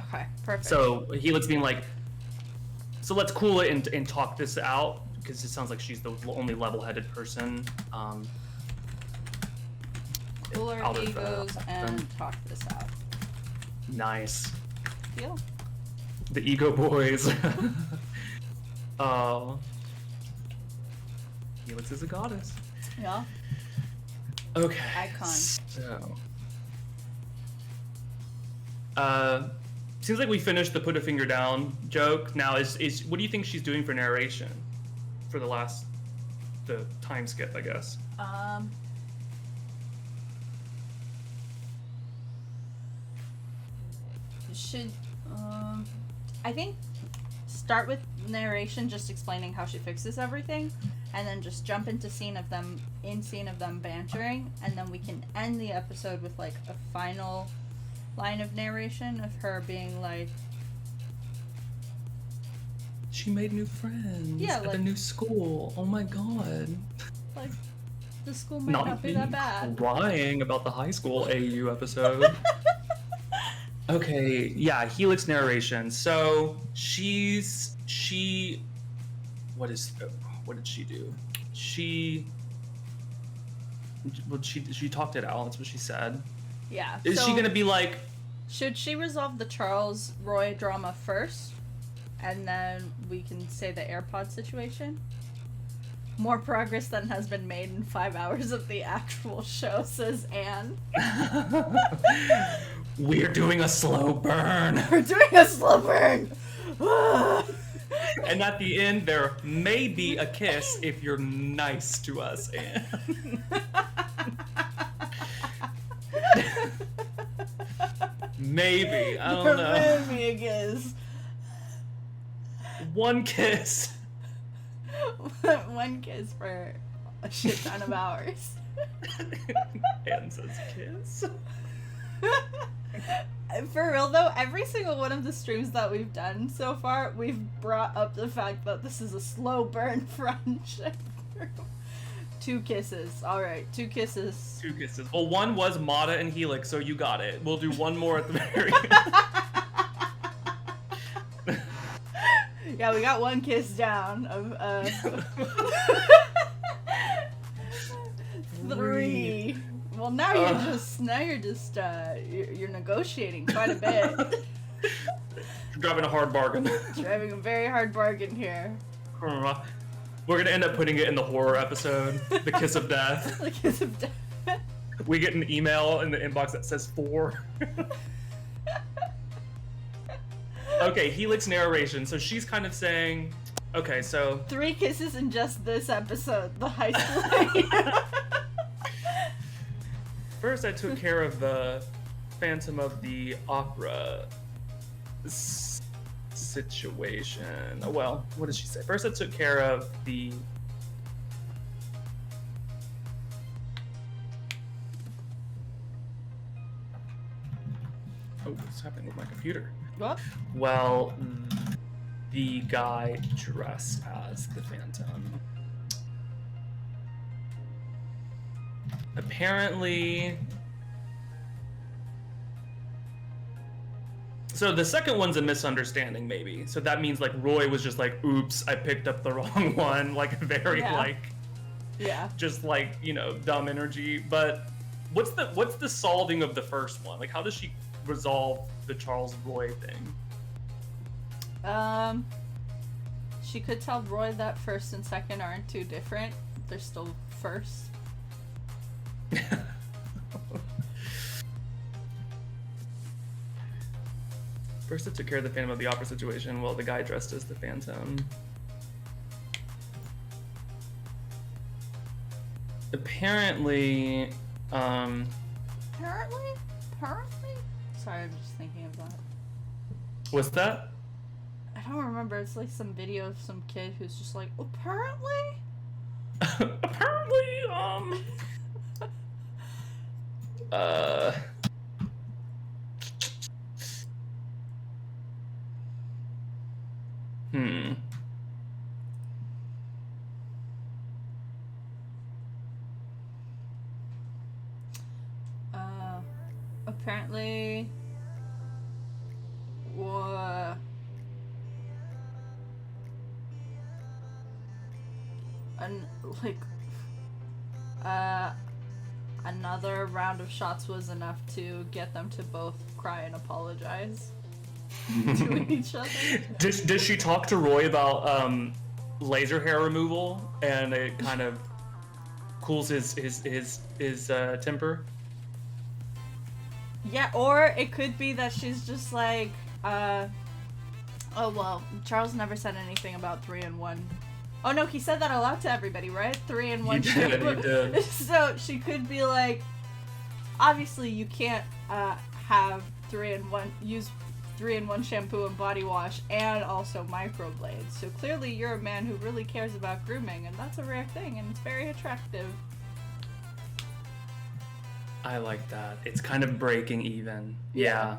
Okay, perfect. So Helix being like, so let's cool it and talk this out, because it sounds like she's the only level-headed person. Cool our egos and talk this out. Nice. Deal. The ego boys. Helix is a goddess. Yeah. Okay. Icon. So. Seems like we finished the put a finger down joke. Now is what do you think she's doing for narration? For the time skip, I guess. Should I think start with narration, just explaining how she fixes everything, and then just jump into scene of them bantering, and then we can end the episode with like a final line of narration of her being like, she made new friends at the new school. Oh my god. Like, the school might not be that bad. Crying about the high school AU episode. Okay, yeah, Helix narration. So what did she do? She talked it out. That's what she said. Yeah. Is she gonna be like? Should she resolve the Charles Roy drama first, and then we can say the AirPod situation? More progress than has been made in 5 hours of the actual show, says Anne. We're doing a slow burn. We're doing a slow burn. And at the end, there may be a kiss if you're nice to us, Anne. Maybe. I don't know. There may be a kiss. One kiss. One kiss for a shit ton of hours. Anne says kiss. For real though, every single one of the streams that we've done so far, we've brought up the fact that this is a slow burn friendship. 2 kisses. Alright, 2 kisses. 2 kisses. Well, one was Mata and Helix, so you got it. We'll do one more at the very end. Yeah, we got 1 kiss down of 3. Well, now you're negotiating quite a bit. Driving a hard bargain. Driving a very hard bargain here. We're gonna end up putting it in the horror episode, the kiss of death. The kiss of death. We get an email in the inbox that says 4. Okay, Helix narration. So she's kind of saying, okay, so 3 kisses in just this episode, the high school. First, I took care of the Phantom of the Opera situation. Well, what did she say? First, I took care of the... Oh, what's happening with my computer? What? Well, the guy dressed as the Phantom. Apparently... So the second one's a misunderstanding, maybe. So that means, like, Roy was just like, oops, I picked up the wrong one. Like, very, Yeah. Just, like, you know, dumb energy. But what's the solving of the first one? Like, how does she resolve the Charles Roy thing? She could tell Roy that first and second aren't too different. They're still first. First, I took care of the Phantom of the Opera situation while the guy dressed as the Phantom. Apparently, Apparently? Sorry, I'm just thinking of that. What's that? I don't remember. It's like some video of some kid who's just like, apparently? Apparently, apparently, like, another round of shots was enough to get them to both cry and apologize to each other. Does she talk to Roy about laser hair removal, and it kind of cools his temper? Yeah, or it could be that she's just like, oh well, Charles never said anything about 3-in-1. Oh no, he said that aloud to everybody, right? 3-in-1 shampoo. He did. So she could be like, obviously you can't have 3-in-1, use 3-in-1 shampoo and body wash and also microblades. So clearly you're a man who really cares about grooming, and that's a rare thing, and it's very attractive. I like that. It's kind of breaking even. Yeah.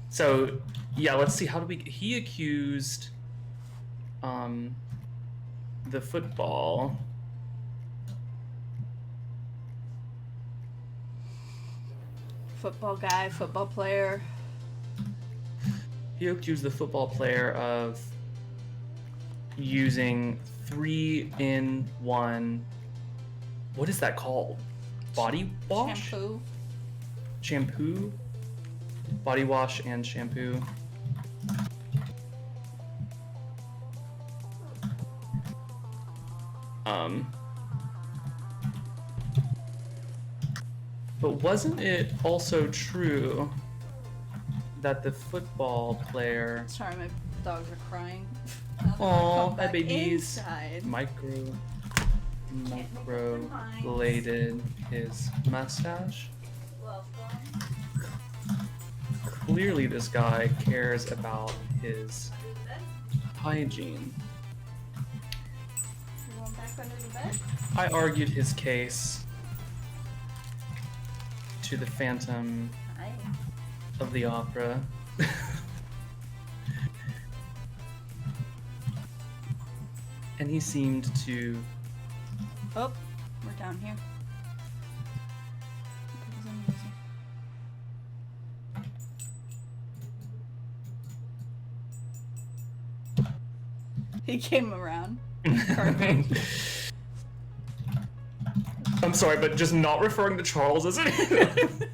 So, yeah, let's see. He accused the football guy, football player. He accused the football player of using 3-in-1. What is that called? Body wash? Shampoo? Body wash and shampoo. But wasn't it also true that the football player... Sorry, my dogs are crying. Oh, hi babies. Inside. Microbladed his mustache. Clearly this guy cares about his hygiene. You going back under the bed? I argued his case to the Phantom of the Opera. And he seemed to... Oh, we're down here. He came around. Perfect. I'm sorry, but just not referring to Charles as anything.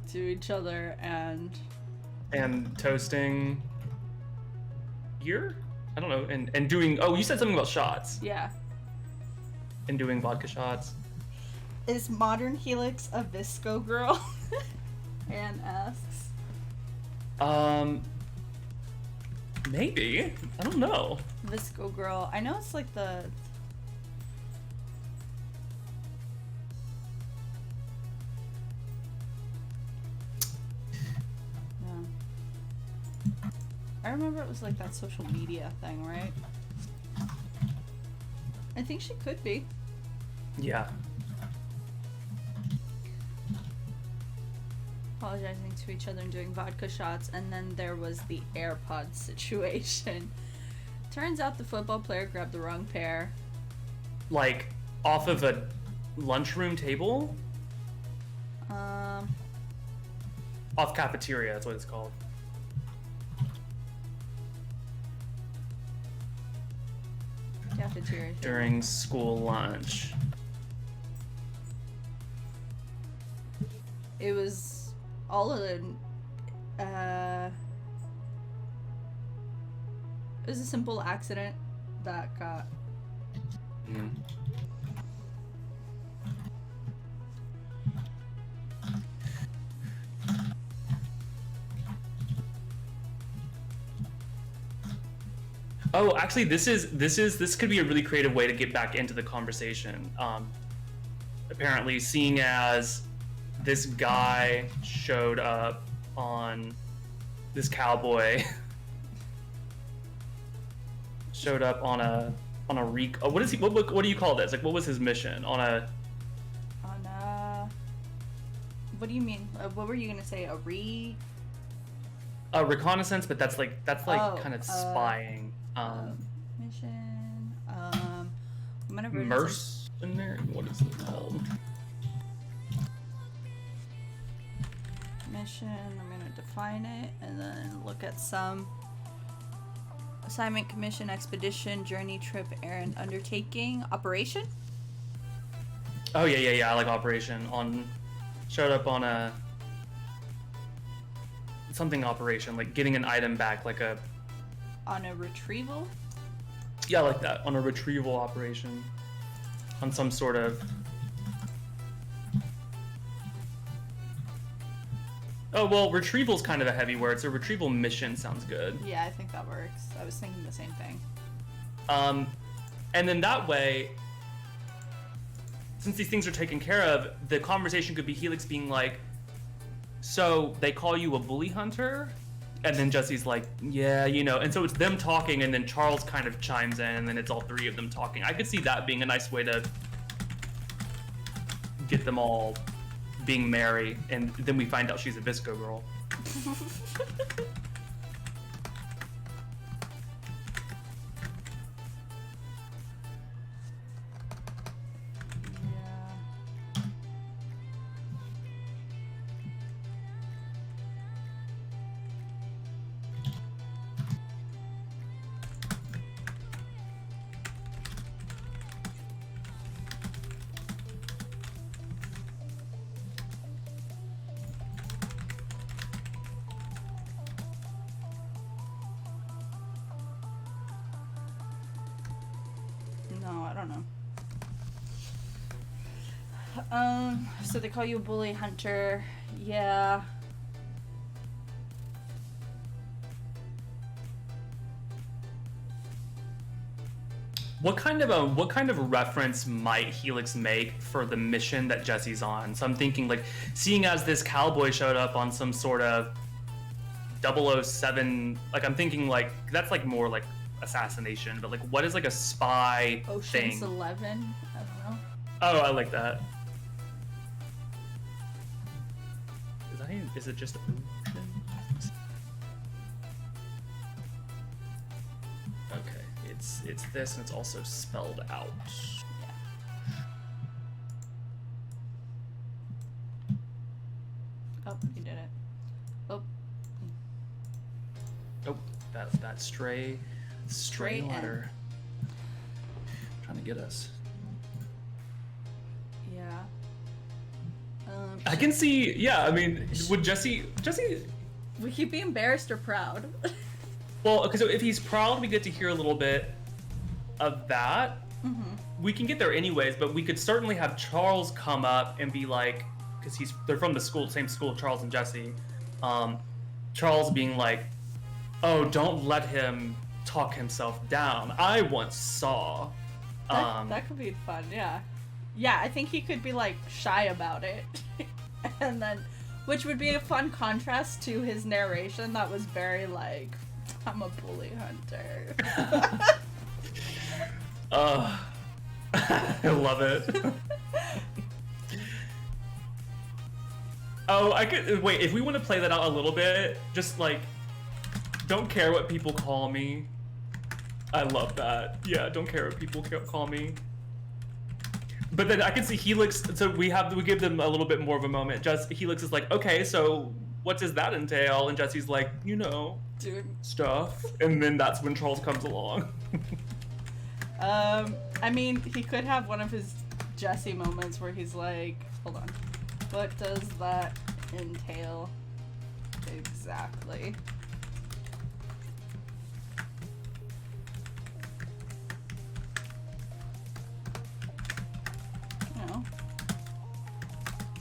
To each other and toasting beer? I don't know. And doing... Oh, you said something about shots. Yeah. And doing vodka shots. Is Modern Helix a Visco girl? Anne asks. Maybe. I don't know. Visco girl. I know it's like the... Yeah. I remember it was like that social media thing, right? I think she could be. Yeah. Apologizing to each other and doing vodka shots, and then there was the AirPods situation. Turns out the football player grabbed the wrong pair. Like, off of a lunchroom table? Off cafeteria, that's what it's called. Cafeteria. During school lunch. It was all of the, it was a simple accident that got... Mm. Oh, actually, this could be a really creative way to get back into the conversation. Apparently, seeing as this guy showed up on this cowboy showed up on a what do you call this? Like, what was his mission what do you mean? What were you gonna say? A reconnaissance, but that's like Oh, kind of spying. Mission. I'm gonna read Mercenary. What is it called? Mission. I'm gonna define it and then look at some. Assignment, commission, expedition, journey, trip, errand, undertaking, operation. Oh yeah. I like operation. Showed up on a something operation, like getting an item back, like a. On a retrieval. Yeah, I like that. On a retrieval operation. On some sort of. Oh, well, retrieval's kind of a heavy word, so retrieval mission sounds good. Yeah, I think that works. I was thinking the same thing. And then that way, since these things are taken care of, the conversation could be Helix being like, so they call you a bully hunter? And then Jesse's like, yeah, and so it's them talking, and then Charles kind of chimes in, and then it's all three of them talking. I could see that being a nice way to get them all being merry, and then we find out she's a Visco girl. So they call you a bully hunter. Yeah. What kind of reference might Helix make for the mission that Jesse's on? So I'm thinking, like, seeing as this cowboy showed up on some sort of 007, like, I'm thinking, like, that's like more like assassination, but like, what is like a spy Ocean's thing? 11? I don't know. Oh, I like that. Is it just ocean? Okay, it's this, and it's also spelled out. Yeah. Oh, you did it. Oh. Oh, that stray letter. Trying to get us. Yeah. I can see. Yeah, I mean, would Jesse? Would he be embarrassed or proud? Well, okay. So if he's proud, we get to hear a little bit of that. Mm-hmm. We can get there anyways, but we could certainly have Charles come up and be like, because they're from the same school, Charles and Jesse. Charles being like, "Oh, don't let him talk himself down. I once saw." That could be fun. Yeah. Yeah, I think he could be like shy about it. And then, which would be a fun contrast to his narration that was very like, I'm a bully hunter. I love it. Oh, I could wait. If we want to play that out a little bit, just like, don't care what people call me. I love that. Yeah, don't care what people call me. But then I can see Helix. So we give them a little bit more of a moment. Helix is like, okay, so what does that entail? And Jesse's like, dude, stuff. And then that's when Charles comes along. I mean, he could have one of his Jesse moments where he's like, hold on, what does that entail exactly?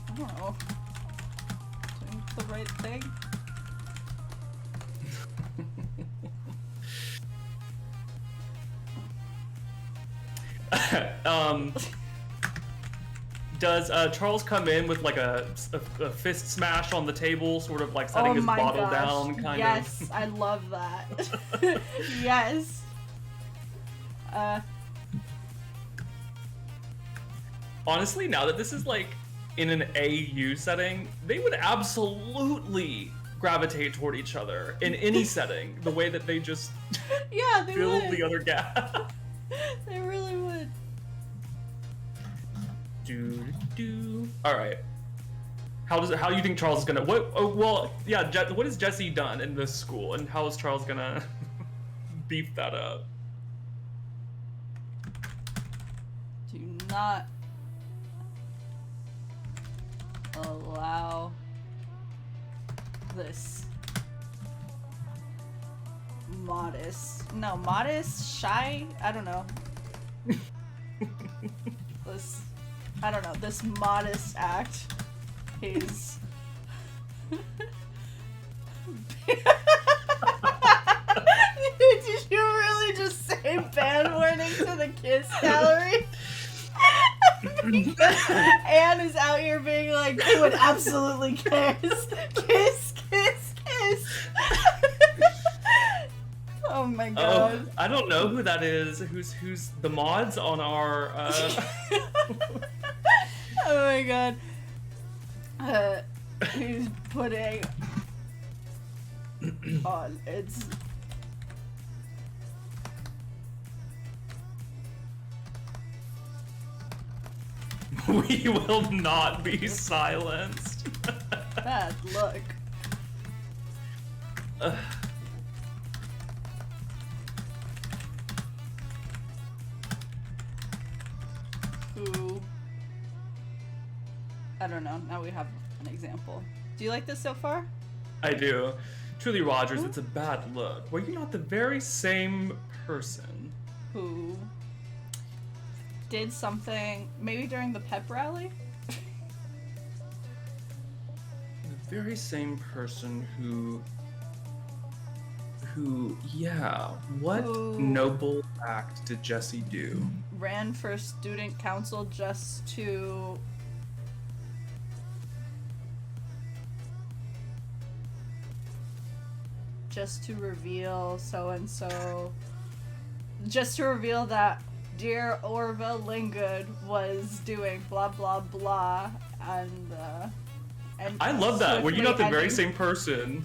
I don't know. Doing the right thing? Does Charles come in with like a fist smash on the table, sort of like setting his bottle down, kind of? Yes, I love that. Yes. Honestly, now that this is like in an AU setting, they would absolutely gravitate toward each other in any setting. The way that they just yeah, they fill would. the other gap. They really would. All right. How do you think Charles is gonna? What? Oh, well, yeah. What has Jesse done in this school, and how is Charles gonna beef that up? Do not allow this modest, shy, I don't know. This modest act is Did you really just say ban warning to the kiss gallery? Anne is out here being like, they would absolutely kiss. Kiss, kiss, kiss. Oh my god. I don't know who that is. Who's the mods on our Oh my god. He's putting on it's We will not be silenced. bad luck. Who? I don't know. Now we have an example. Do you like this so far? I do. Truly, Rogers, it's a bad look. Were you not the very same person who did something maybe during the pep rally? The very same person who yeah, what noble act did Jesse do? Ran for student council just to reveal so-and-so, just to reveal that dear Orville Linggood was doing blah blah blah, and I love that. Were you not the very ending... same person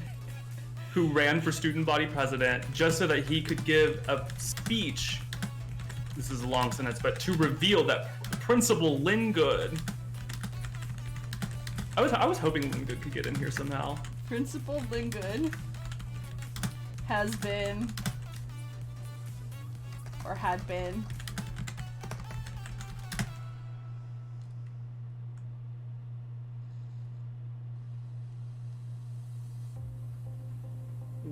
who ran for student body president just so that he could give a speech? This is a long sentence, but to reveal that Principal Linggood. I was hoping Linggood could get in here somehow. Principal Linggood has been, or had been,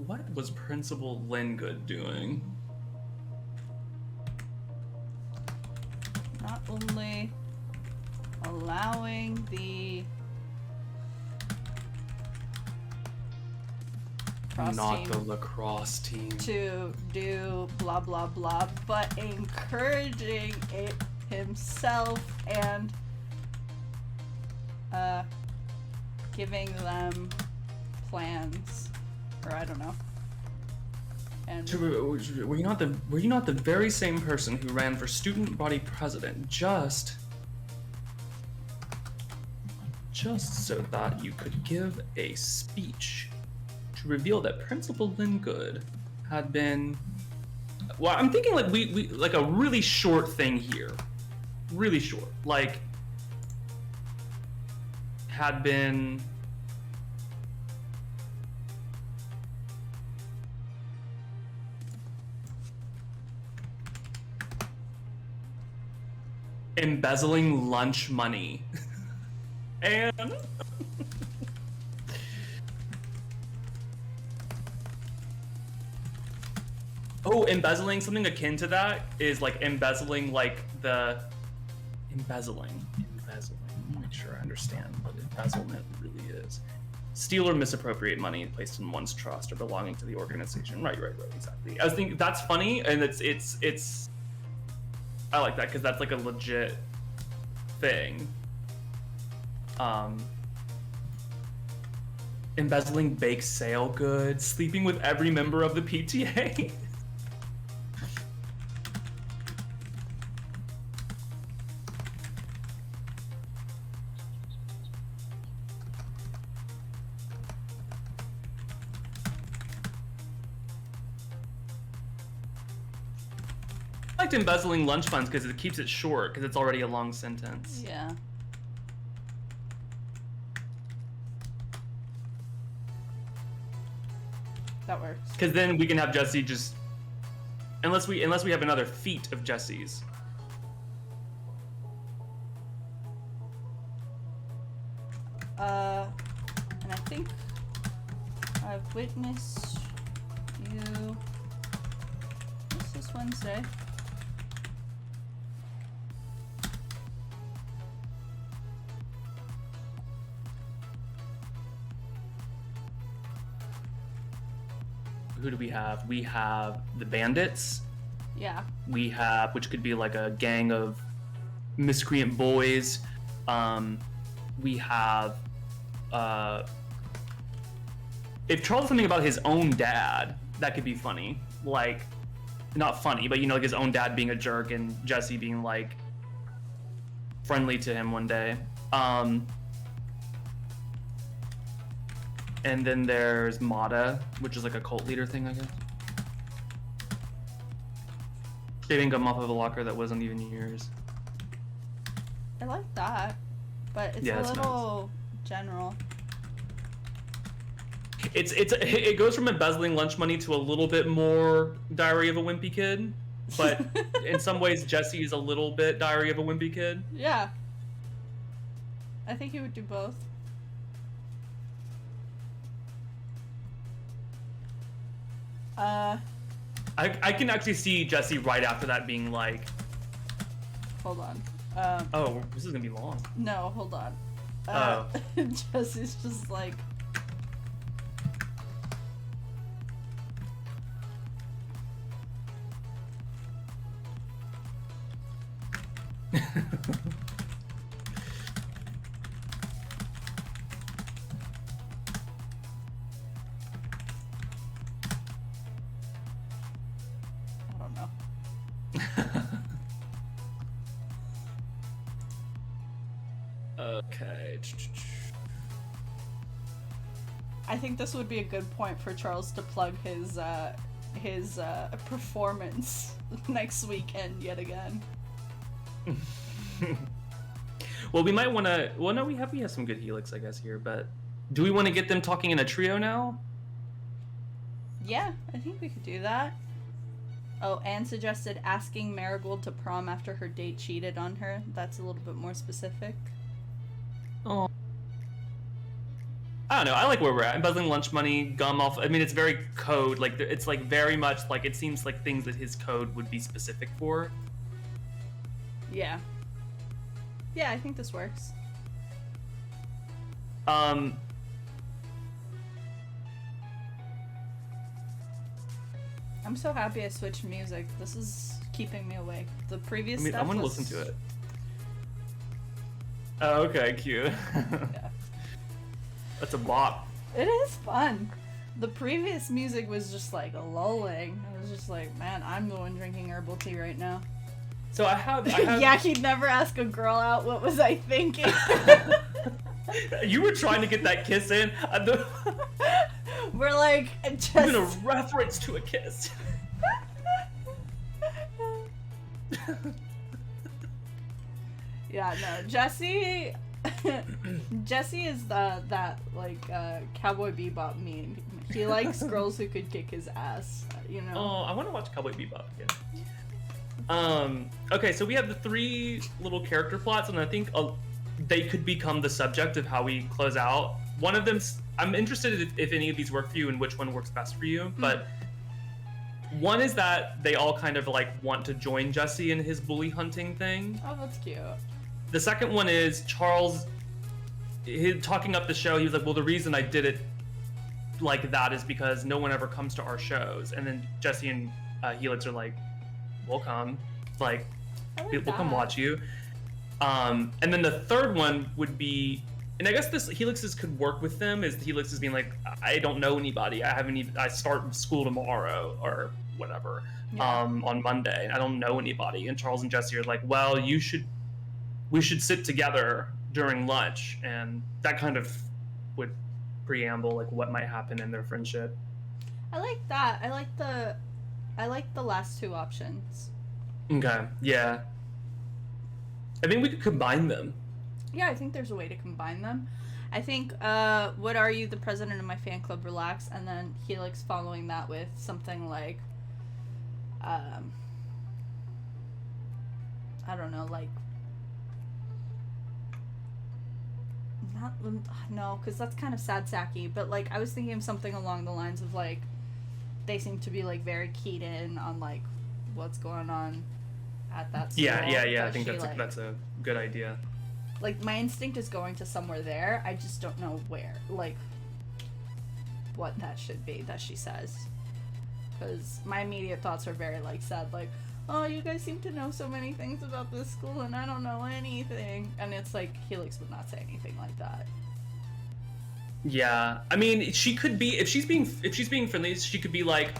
what was Principal Linggood doing? not only allowing the Not the lacrosse team to do blah blah blah, but encouraging it himself and giving them plans, or I don't know. And were you not the very same person who ran for student body president just so that you could give a speech to reveal that Principal Linggood had been, well, I'm thinking like we like a really short thing here, really short, like had been embezzling lunch money and embezzling, something akin to that is like embezzling, like the embezzling. Let me make sure I understand what embezzlement really is. Steal or misappropriate money placed in one's trust or belonging to the organization. Right, exactly. I was thinking that's funny, and it's I like that because that's like a legit thing. Embezzling bake sale goods, sleeping with every member of the PTA. liked embezzling lunch funds because it keeps it short because it's already a long sentence. Yeah. That works. Because then we can have Jesse just, unless we have another feat of Jesse's. And I think I've witnessed you. What's this one say? Who do we have? We have the bandits. Yeah. We have, which could be like a gang of miscreant boys. We have, if Charles has something about his own dad, that could be funny. Like, not funny, but like his own dad being a jerk and Jesse being like friendly to him one day. And then there's Mata, which is like a cult leader thing, I guess. Shaving gum off of a locker that wasn't even yours. I like that, but it's a little general. It goes from embezzling lunch money to a little bit more Diary of a Wimpy Kid, but in some ways Jesse is a little bit Diary of a Wimpy Kid. Yeah. I think he would do both. I can actually see Jesse right after that being like, hold on. Oh, this is gonna be long. No, hold on. Jesse's just like, I don't know. Okay. I think this would be a good point for Charles to plug his performance next weekend yet again. Well, we might want to. Well, no, we have some good Helix, I guess, here. But do we want to get them talking in a trio now? Yeah, I think we could do that. Oh, Anne suggested asking Marigold to prom after her date cheated on her. That's a little bit more specific. Oh. I don't know. I like where we're at. Embezzling lunch money, gum off. I mean, it's very code. Like, it's like very much like it seems like things that his code would be specific for. Yeah. Yeah, I think this works. I'm so happy I switched music. This is keeping me awake. The previous stuff I want to was... listen to it. Oh, okay, cute. Yeah. That's a bop. It is fun. The previous music was just like lulling. I was just like, man, I'm the one drinking herbal tea right now. So I have... Yeah, he'd never ask a girl out. What was I thinking? You were trying to get that kiss in. We're like, just... Even a reference to a kiss. Yeah, no, Jesse... Jesse is that like Cowboy Bebop meme. He likes girls who could kick his ass, you know. Oh, I want to watch Cowboy Bebop again. Okay, so we have the 3 little character plots, and I think they could become the subject of how we close out. One of them, I'm interested if any of these work for you and which one works best for you. But one is that they all kind of like want to join Jesse in his bully hunting thing. Oh, that's cute. The second one is Charles, talking up the show. He was like, well, the reason I did it like that is because no one ever comes to our shows. And then Jesse and Helix are like, we'll come. Like, we'll come watch you. And then the third one would be, and I guess this Helix's could work with them, is Helix is being like, I don't know anybody. I start school tomorrow or whatever, on Monday. I don't know anybody. And Charles and Jesse are like, well, we should sit together during lunch, and that kind of would preamble like what might happen in their friendship. I like that. I like the last 2 options. Okay, yeah. I think we could combine them. Yeah, I think there's a way to combine them. I think, what are you, the president of my fan club, relax, and then Helix following that with something like, I don't know, like, not, no, because that's kind of sad sacky, but, like, I was thinking of something along the lines of, like, they seem to be, like, very keyed in on, like, what's going on at that school. Yeah, I think that's a good idea. Like, my instinct is going to somewhere there. I just don't know where. Like, what that should be that she says. Because my immediate thoughts are very, like, sad. Like, oh, you guys seem to know so many things about this school and I don't know anything. And it's like, Helix would not say anything like that. Yeah. I mean, she could be, if she's being friendly, she could be like,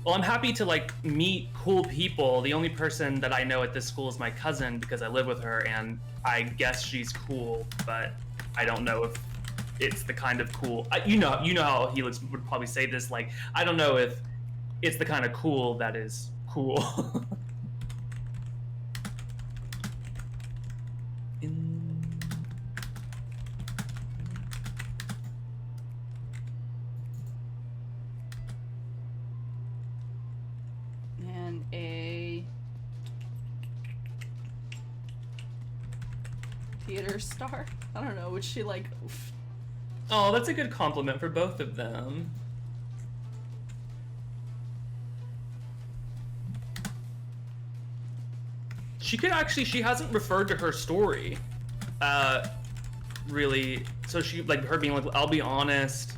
well, I'm happy to, like, meet cool people. The only person that I know at this school is my cousin because I live with her, and I guess she's cool, but I don't know if it's the kind of cool... You know how Helix would probably say this, like, I don't know if it's the kind of cool that is cool. And a theater star? I don't know, would she, like... Oof. Oh, that's a good compliment for both of them. She could actually, she hasn't referred to her story, really. So she, like, her being like, I'll be honest,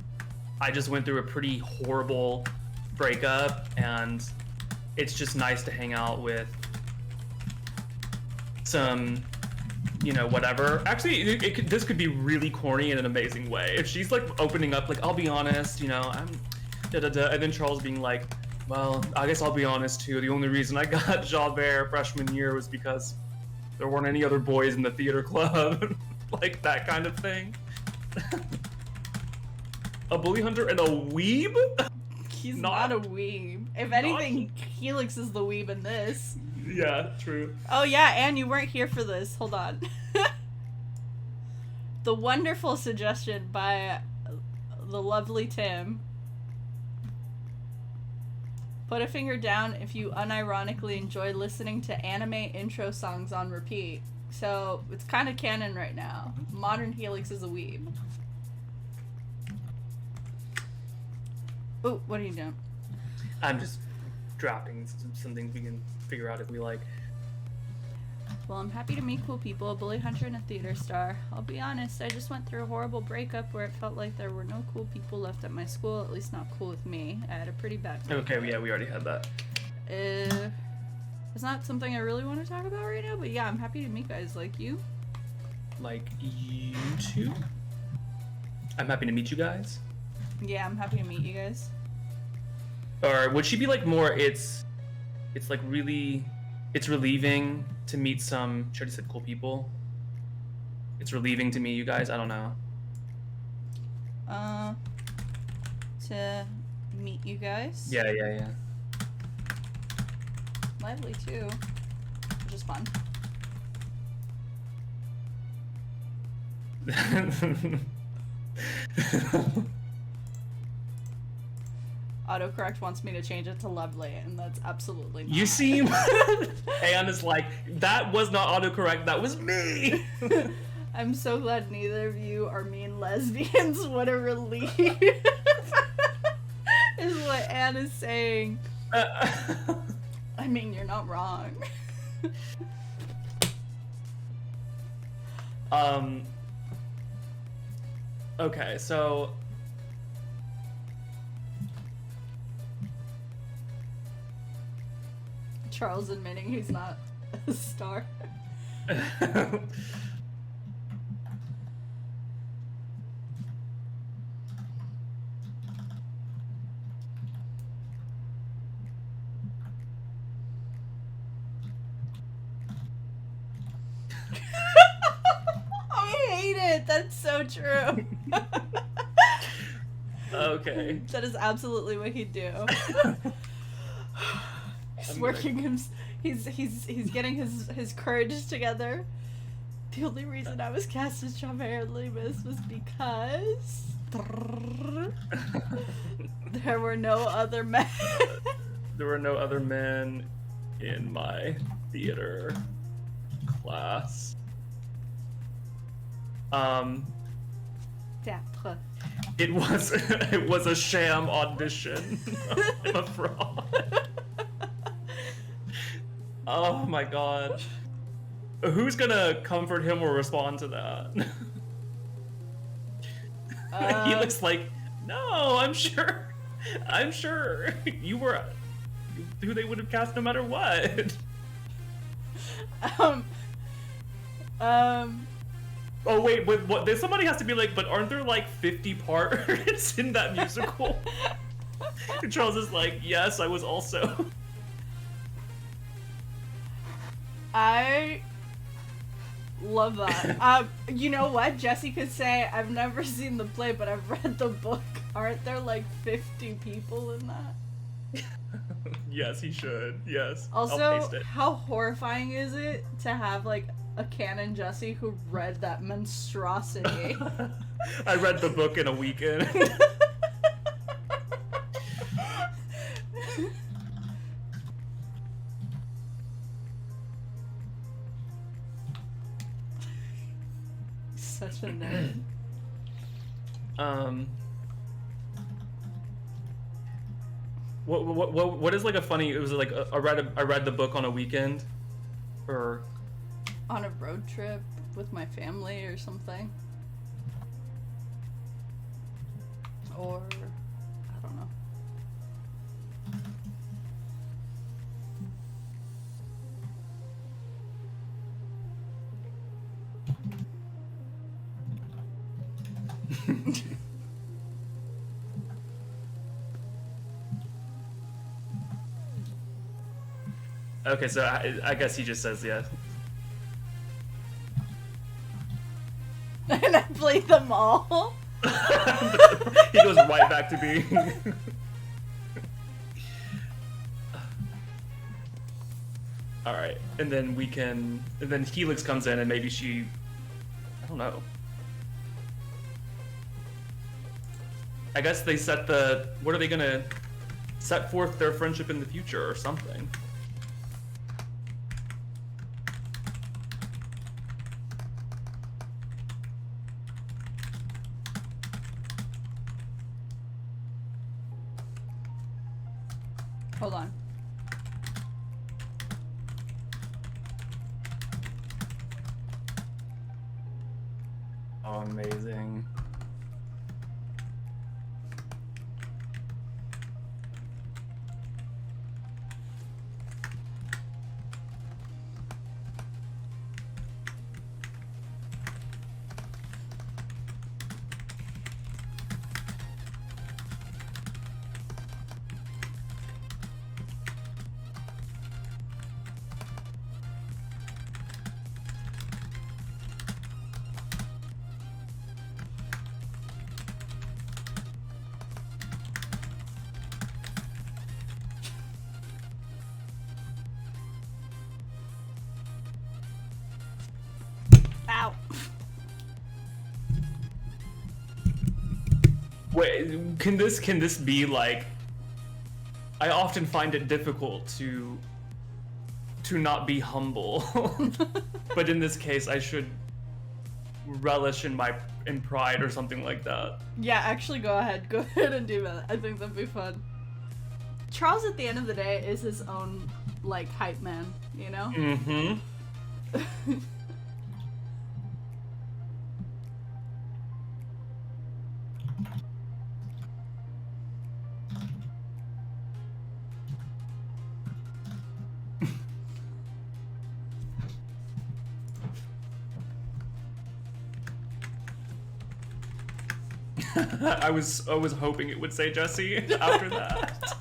I just went through a pretty horrible breakup, and it's just nice to hang out with some, you know, whatever. Actually, this could be really corny in an amazing way. If she's, like, opening up, like, I'll be honest, you know, I'm da-da-da, and then Charles being like, well, I guess I'll be honest, too. The only reason I got Javert freshman year was because there weren't any other boys in the theater club. Like, that kind of thing. A bully hunter and a weeb? He's not a weeb. If anything, Helix is the weeb in this. Yeah, true. Oh yeah, Anne, you weren't here for this. Hold on. The wonderful suggestion by the lovely Tim. Put a finger down if you unironically enjoy listening to anime intro songs on repeat. So, it's kind of canon right now. Modern Helix is a weeb. Oh, what are you doing? I'm just drafting some things we can figure out if we like. Well, I'm happy to meet cool people, a bully hunter and a theater star. I'll be honest, I just went through a horrible breakup where it felt like there were no cool people left at my school, at least not cool with me. I had a pretty bad breakup. Okay, yeah, we already had that. It's not something I really want to talk about right now, but yeah, I'm happy to meet guys like you. Like you two? I'm happy to meet you guys. Yeah, I'm happy to meet you guys. Or would she be like more, it's like really, it's relieving to meet some, she already said cool people. It's relieving to meet you guys, I don't know. To meet you guys. Yeah. Lively too, which is fun. Autocorrect wants me to change it to lovely, and that's absolutely not. You seem... Anne is like, that was not autocorrect, that was me! I'm so glad neither of you are mean lesbians. What a relief. Is what Anne is saying. I mean, you're not wrong. Okay, so... Charles admitting he's not a star. I hate it. That's so true. Okay. He's getting his courage together. The only reason I was cast as Strawberry Lemus was because there were no other men. There were no other men in my theater class. Théâtre. It was a sham audition. I'm a fraud. Oh my god. Who's gonna comfort him or respond to that? He looks like, no, I'm sure you were who they would have cast no matter what. Oh wait, but what? Somebody has to be like, but aren't there like 50 parts in that musical? And Charles is like, yes, I was also. I love that. You know what? Jesse could say, I've never seen the play, but I've read the book. Aren't there like 50 people in that? Yes, he should. Yes. Also, I'll paste it. how horrifying is it to have like a canon Jesse who read that monstrosity? I read the book in a weekend. Such a nerd. What is like a funny? It was like I read the book on a weekend, or On a road trip with my family or something. Or I don't know. Okay, so I guess he just says yes. And I played them all. He goes right back to being. All right, and then and then Helix comes in, and maybe I don't know. I guess they what are they gonna set forth their friendship in the future or something? Hold on. Oh, amazing. Ow. Wait, can this be like? I often find it difficult to not be humble, but in this case, I should relish in pride or something like that. Yeah, actually, go ahead and do that. I think that'd be fun. Charles, at the end of the day, is his own like hype man, you know. Mm-hmm. I was hoping it would say Jesse after that.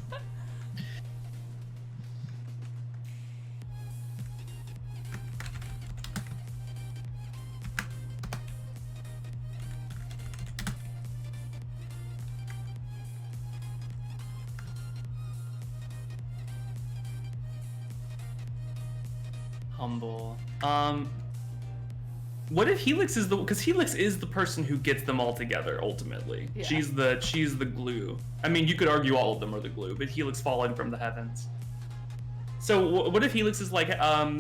humble. What if Helix is because Helix is the person who gets them all together ultimately. Yeah. She's the glue. I mean, you could argue all of them are the glue, but Helix falling from the heavens. So what if Helix is like,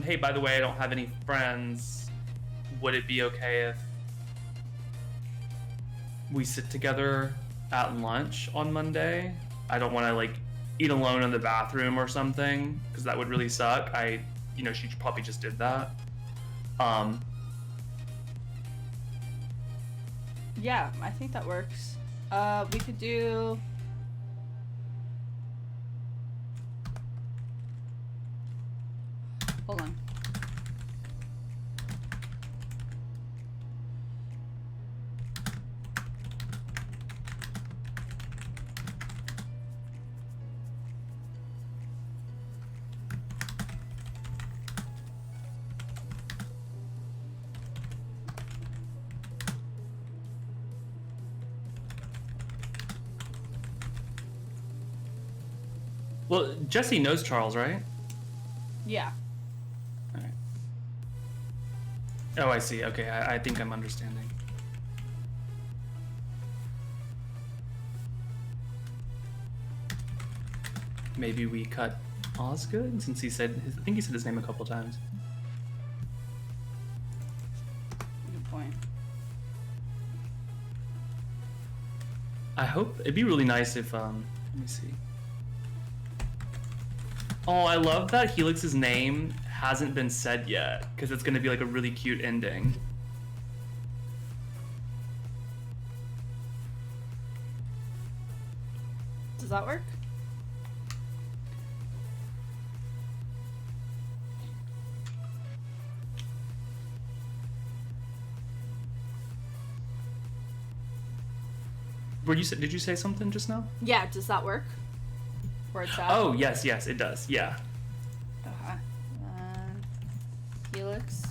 hey, by the way, I don't have any friends. Would it be okay if we sit together at lunch on Monday? I don't want to like eat alone in the bathroom or something, because that would really suck. She probably just did that. Yeah, I think that works. We could do... Hold on. Well, Jesse knows Charles, right? Yeah. All right. Oh, I see. Okay, I think I'm understanding. Maybe we cut Osgood, since I think he said his name a couple times. Good point. I hope it'd be really nice if let me see. Oh, I love that Helix's name hasn't been said yet, because it's going to be like a really cute ending. Does that work? Did you say something just now? Yeah, does that work? Where it's at? Oh, yes, it does. Yeah. Uh-huh. Helix.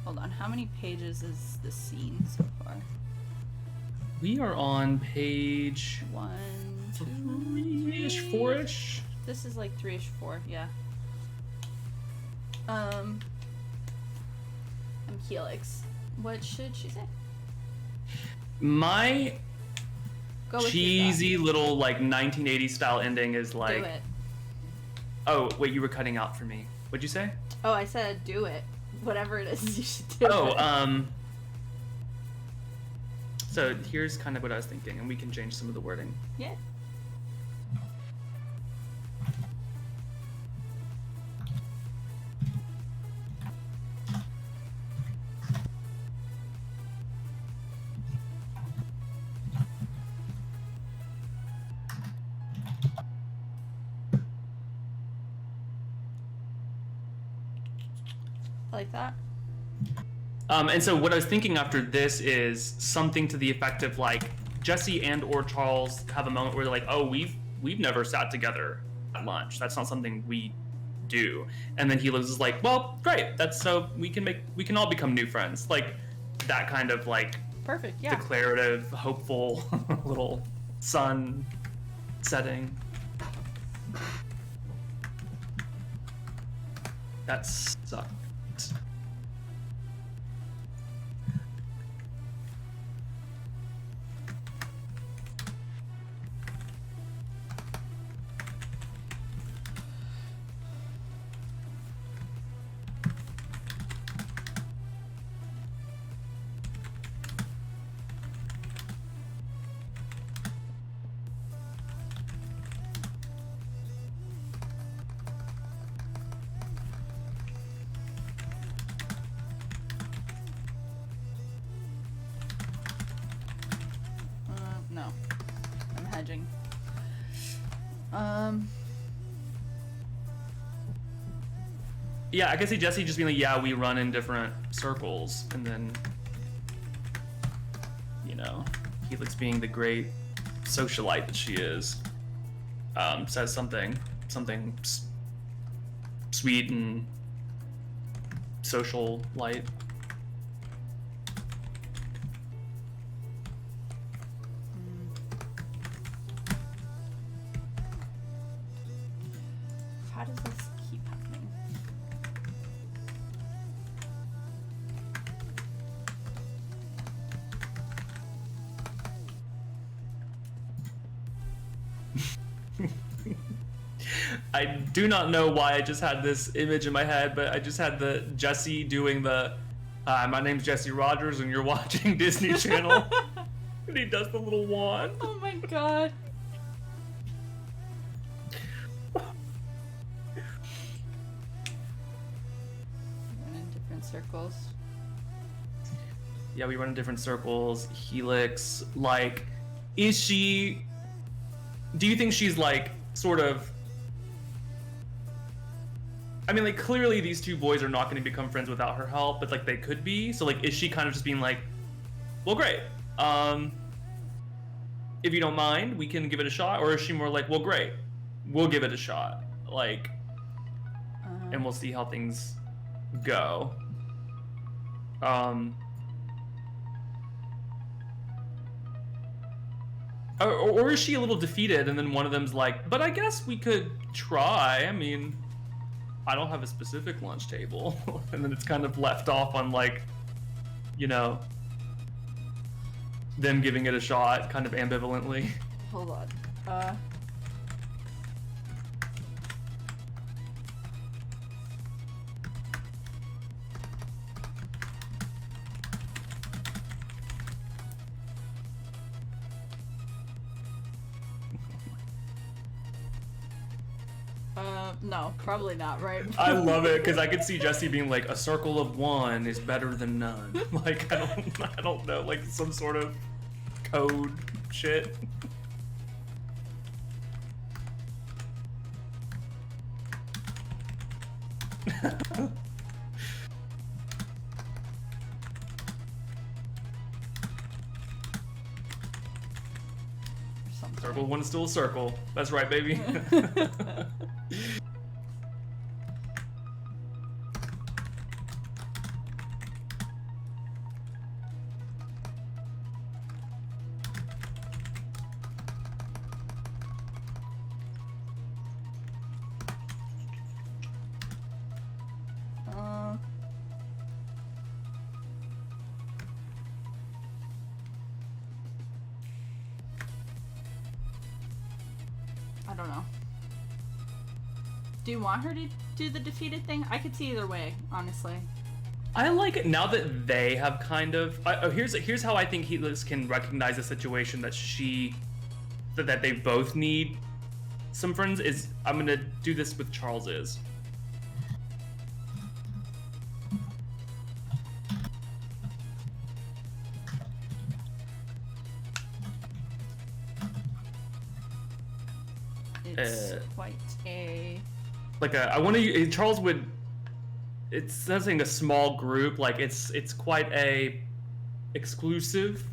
Hold on, how many pages is the scene so far? We are on page 1, 2, 3-ish, 4-ish. This is like 3-ish, 4, yeah. I'm Helix. What should she say? My Go with cheesy little like 1980s style ending is like. Do it. Oh wait, you were cutting out for me. What'd you say? Oh, I said do it. Whatever it is, you should do Oh, it. So here's kind of what I was thinking, and we can change some of the wording. Yeah. Like that. And so what I was thinking after this is something to the effect of like Jesse and or Charles have a moment where they're like, oh, we've never sat together at lunch. That's not something we do. And then Helix is like, well, great. That's so we can all become new friends. Like that kind of like Perfect. Yeah. declarative, hopeful little sun setting. That sucked. Yeah, I could see Jessie just being like, yeah, we run in different circles, and then, you know, Helix being the great socialite that she is, says something sweet and social light. How does this keep happening? I do not know why I just had this image in my head, but I just had the Jesse doing the, hi, my name's Jesse Rogers and you're watching Disney Channel. And he does the little wand. Oh my god. Run in different circles. Yeah, we run in different circles. Helix, like, is she... Do you think she's, like, sort of... I mean, like, clearly these two boys are not going to become friends without her help, but, like, they could be. So, like, is she kind of just being like, well, great. If you don't mind, we can give it a shot? Or is she more like, well, great. We'll give it a shot. Like, and we'll see how things go. Or is she a little defeated and then one of them's like, but I guess we could try. I mean, I don't have a specific lunch table. And then it's kind of left off on, like, you know, them giving it a shot kind of ambivalently. Hold on. No, probably not, right? I love it because I could see Jesse being like, a circle of one is better than none. Like, I don't know, like some sort of code shit. Circle one is still a circle. That's right, baby. I don't know. Do you want her to do the defeated thing? I could see either way, honestly. I like it now that they have kind of. Here's how I think Helix can recognize the situation that they both need some friends. Is I'm gonna do this with Charles's. It's quite a... Like I want to. Charles would. It's something a small group. Like it's quite a exclusive.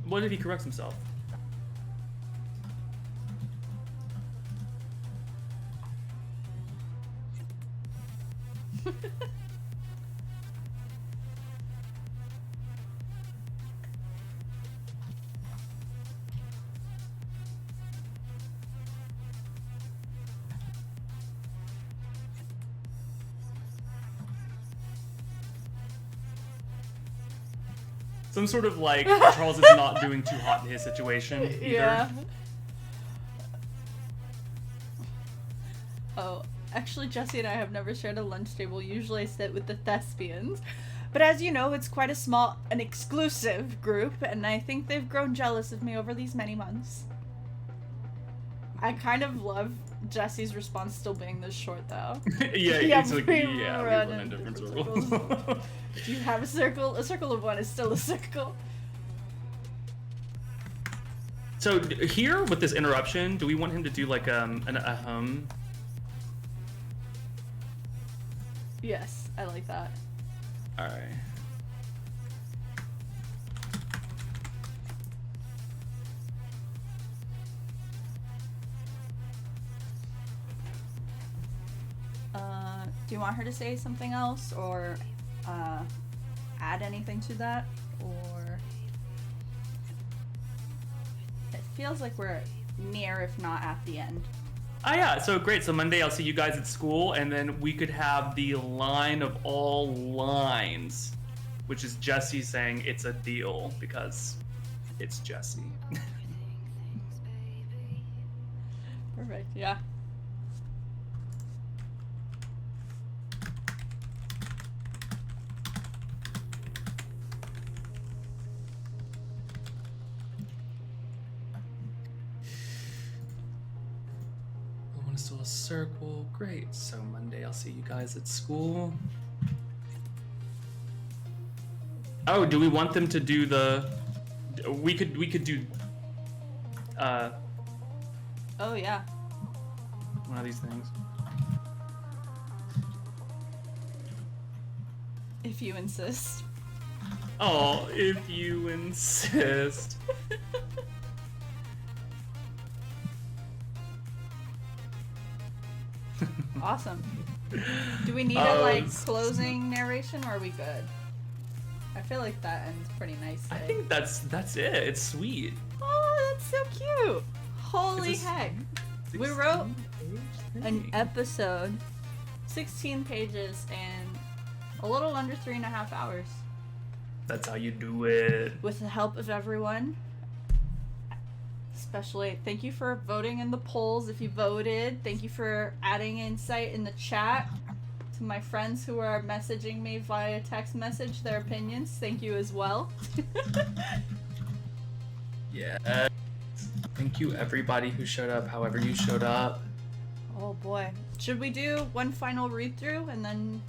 What if he corrects himself? Some sort of like Charles is not doing too hot in his situation either. Yeah. Oh, actually, Jesse and I have never shared a lunch table. Usually I sit with the thespians. But as you know, it's quite a small and exclusive group, and I think they've grown jealous of me over these many months. I kind of love Jesse's response still being this short, though. Yeah, it's like, we we run run in different circles. circles. Do you have a circle? A circle of one is still a circle. So here, with this interruption, do we want him to do like a hum? Yes, I like that. All right. Do you want her to say something else, or add anything to that, or it feels like we're near, if not at the end. Ah, yeah, so great. So Monday I'll see you guys at school, and then we could have the line of all lines, which is Jesse saying it's a deal because it's Jesse. Perfect, yeah. Still a circle. Great. So Monday I'll see you guys at school. Oh, do we want them to do the we could do Oh yeah. one of these things. If you insist. Oh, if you insist. Awesome. Do we need a closing narration, or are we good? I feel like that ends pretty nicely. I think that's it. It's sweet. Oh, that's so cute. Holy heck. We wrote an episode, 16 pages, in a little under 3.5 hours. That's how you do it. With the help of everyone. Especially, thank you for voting in the polls if you voted. Thank you for adding insight in the chat. To my friends who are messaging me via text message their opinions, thank you as well. Yeah. Thank you everybody who showed up, however you showed up. Oh boy. Should we do one final read through and then...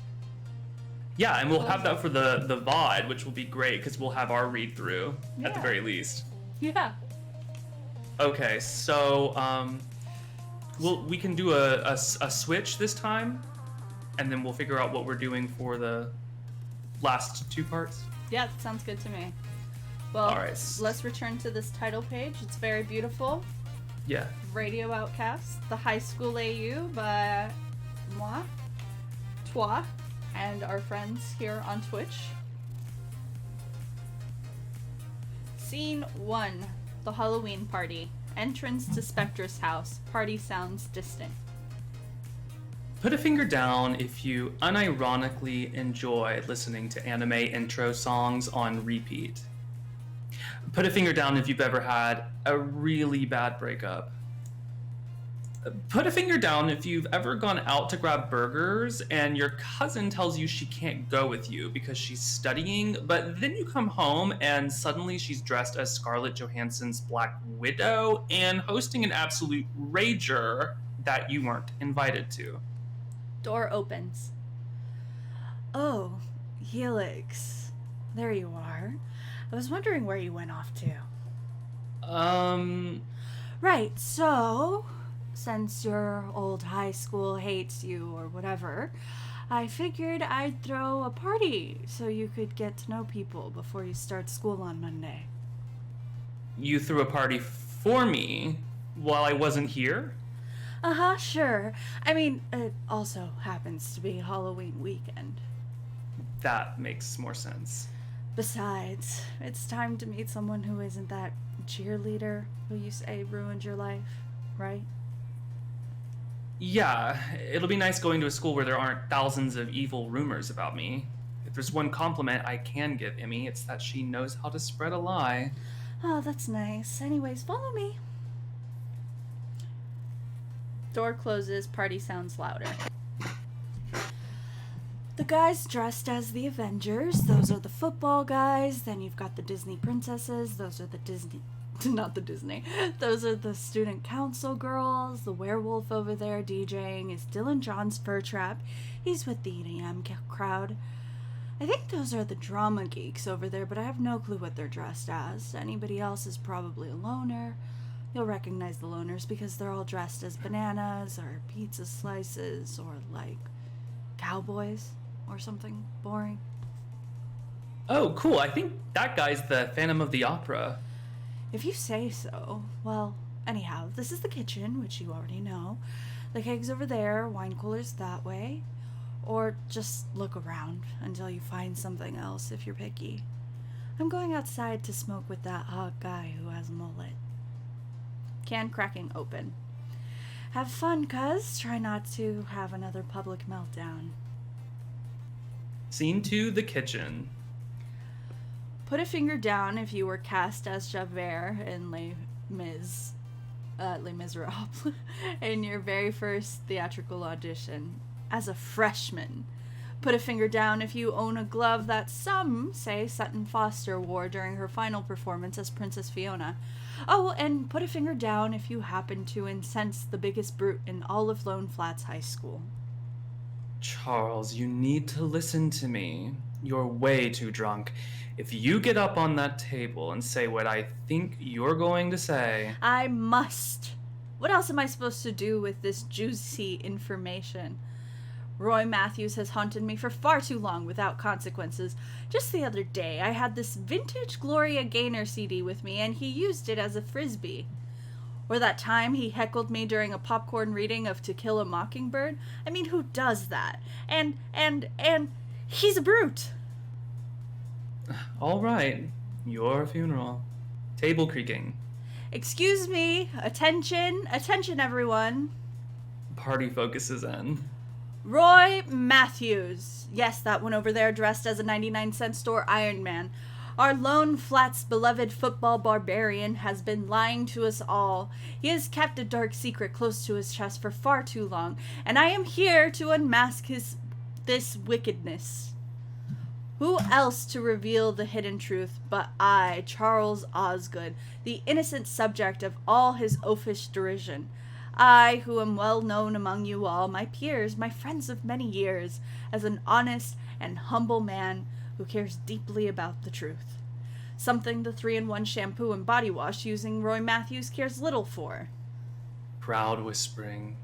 Yeah, and we'll have that for the VOD, which will be great because we'll have our read through at the very least. Yeah. Okay, so we can do a switch this time, and then we'll figure out what we're doing for the last two parts. Yeah, that sounds good to me. Well, all right. Let's return to this title page. It's very beautiful. Yeah. Radio Outcast, The High School AU by moi, toi, and our friends here on Twitch. Scene 1. The Halloween party. Entrance to Spectra's house. Party sounds distant. Put a finger down if you unironically enjoy listening to anime intro songs on repeat. Put a finger down if you've ever had a really bad breakup. Put a finger down if you've ever gone out to grab burgers and your cousin tells you she can't go with you because she's studying, but then you come home and suddenly she's dressed as Scarlett Johansson's Black Widow and hosting an absolute rager that you weren't invited to. Door opens. Oh, Helix. There you are. I was wondering where you went off to. Right, so... Since your old high school hates you or whatever, I figured I'd throw a party so you could get to know people before you start school on Monday. You threw a party for me while I wasn't here? Uh-huh, sure. I mean, it also happens to be Halloween weekend. That makes more sense. Besides, it's time to meet someone who isn't that cheerleader who you say ruined your life, right? Yeah, it'll be nice going to a school where there aren't thousands of evil rumors about me. If there's one compliment I can give Emmy, it's that she knows how to spread a lie. Oh, that's nice. Anyways, follow me. Door closes, party sounds louder. The guys dressed as the Avengers, those are the football guys. Then you've got the Disney princesses, those are the Disney... not the Disney. Those are the student council girls. The werewolf over there DJing is Dylan John's Fur Trap. He's with the EDM crowd. I think those are the drama geeks over there, but I have no clue what they're dressed as. Anybody else is probably a loner. You'll recognize the loners because they're all dressed as bananas or pizza slices or like cowboys or something boring. Oh, cool. I think that guy's the Phantom of the Opera. If you say so. Well, anyhow, this is the kitchen, which you already know. The keg's over there, wine cooler's that way. Or just look around until you find something else if you're picky. I'm going outside to smoke with that hot guy who has a mullet. Can cracking open. Have fun, cuz. Try not to have another public meltdown. Scene 2, the kitchen. Put a finger down if you were cast as Javert in Les Miserables in your very first theatrical audition as a freshman. Put a finger down if you own a glove that some say Sutton Foster wore during her final performance as Princess Fiona. Oh, and put a finger down if you happen to incense the biggest brute in all of Lone Flats High School. Charles, you need to listen to me. You're way too drunk. If you get up on that table and say what I think you're going to say... I must. What else am I supposed to do with this juicy information? Roy Matthews has haunted me for far too long without consequences. Just the other day, I had this vintage Gloria Gaynor CD with me, and he used it as a frisbee. Or that time he heckled me during a popcorn reading of To Kill a Mockingbird. I mean, who does that? And he's a brute. All right. Your funeral. Table creaking. Excuse me. Attention. Attention, everyone. Party focuses in. Roy Matthews. Yes, that one over there dressed as a 99-cent store Iron Man. Our Lone Flats beloved football barbarian has been lying to us all. He has kept a dark secret close to his chest for far too long, and I am here to unmask this wickedness. Who else to reveal the hidden truth but I, Charles Osgood, the innocent subject of all his oafish derision? I, who am well known among you all, my peers, my friends of many years, as an honest and humble man who cares deeply about the truth. Something the 3-in-1 shampoo and body wash using Roy Matthews cares little for. Proud whispering.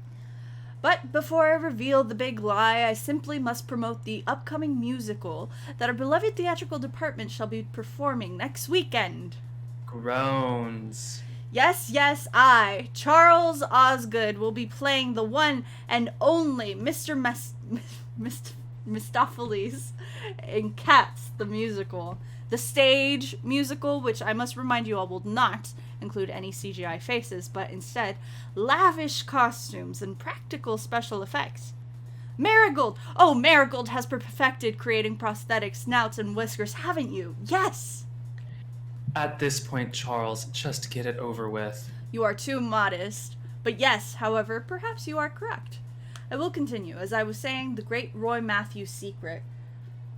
But before I reveal the big lie, I simply must promote the upcoming musical that our beloved theatrical department shall be performing next weekend. Groans. Yes, I, Charles Osgood, will be playing the one and only Mr. Mistopheles in Cats, the musical. The stage musical, which I must remind you all will not include any CGI faces, but instead lavish costumes and practical special effects. Marigold! Oh, Marigold has perfected creating prosthetic snouts and whiskers, haven't you? Yes! At this point, Charles, just get it over with. You are too modest. But yes, however, perhaps you are correct. I will continue. As I was saying, the great Roy Matthews secret.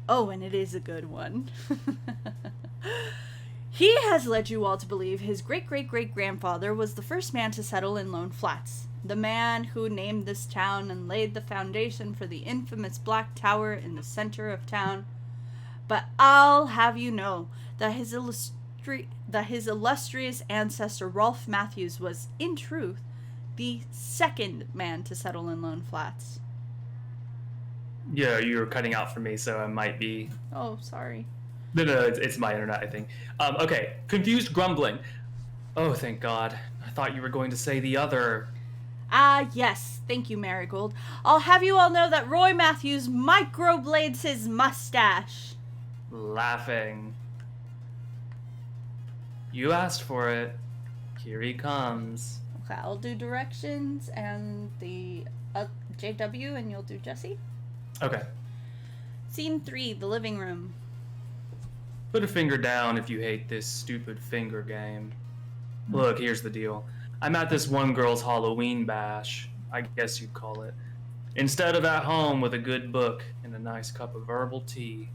Oh, and it is a good one. He has led you all to believe his great-great-great-grandfather was the first man to settle in Lone Flats. The man who named this town and laid the foundation for the infamous Black Tower in the center of town. But I'll have you know that his illustrious ancestor Rolfe Matthews was, in truth, the second man to settle in Lone Flats. Yeah, you're cutting out for me, so I might be... Oh, sorry. No, it's my internet, I think. Okay, confused grumbling. Oh, thank God. I thought you were going to say the other... Yes. Thank you, Marigold. I'll have you all know that Roy Matthews microblades his mustache. Laughing. You asked for it. Here he comes. Okay, I'll do directions and the JW, and you'll do Jesse. Okay. Scene 3, the living room. Put a finger down if you hate this stupid finger game. Look, here's the deal. I'm at this one girl's Halloween bash, I guess you'd call it. Instead of at home with a good book and a nice cup of herbal tea,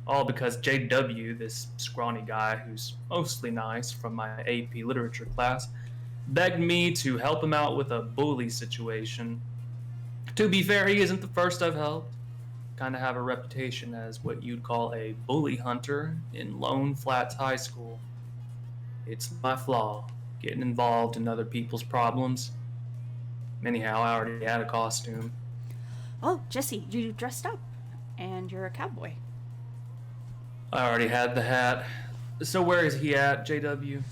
All because JW, this scrawny guy who's mostly nice from my AP literature class, begged me to help him out with a bully situation. To be fair, he isn't the first I've helped. Kind of have a reputation as what you'd call a bully hunter in Lone Flats High School. It's my flaw, getting involved in other people's problems. Anyhow, I already had a costume. Oh, Jesse, you dressed up. And you're a cowboy. I already had the hat. So where is he at, JW?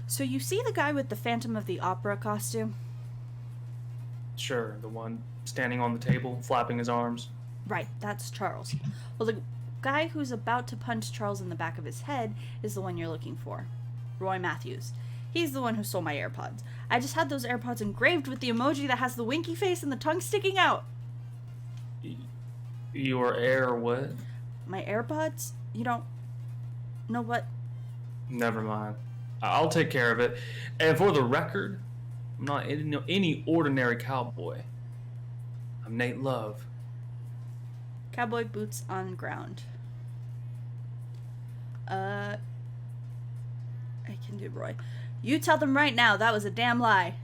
So you see the guy with the Phantom of the Opera costume? Sure, the one standing on the table, flapping his arms. Right, that's Charles. Well, the guy who's about to punch Charles in the back of his head is the one you're looking for. Roy Matthews. He's the one who stole my AirPods. I just had those AirPods engraved with the emoji that has the winky face and the tongue sticking out. Your air what? My AirPods? You don't know what? Never mind. I'll take care of it. And for the record, I'm not any ordinary cowboy. I'm Nate Love. Cowboy boots on ground. I can do Roy. You tell them right now that was a damn lie.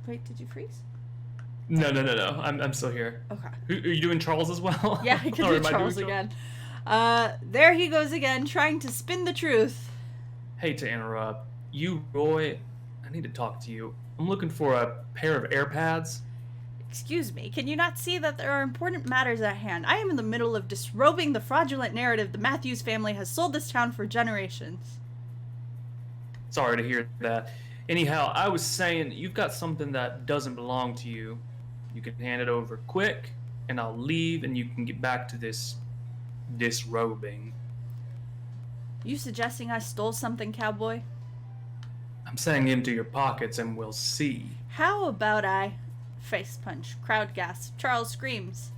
Wait, did you freeze? No. I'm still here. Okay. Are you doing Charles as well? Yeah, I can do Charles again. There he goes again, trying to spin the truth. Hate to interrupt. You, Roy, I need to talk to you. I'm looking for a pair of AirPods. Excuse me, can you not see that there are important matters at hand? I am in the middle of disrobing the fraudulent narrative the Matthews family has sold this town for generations. Sorry to hear that. Anyhow, I was saying, you've got something that doesn't belong to you. You can hand it over quick, and I'll leave, and you can get back to this disrobing. You suggesting I stole something, cowboy? I'm saying empty your pockets, and we'll see. How about I... Face punch, crowd gasp, Charles screams.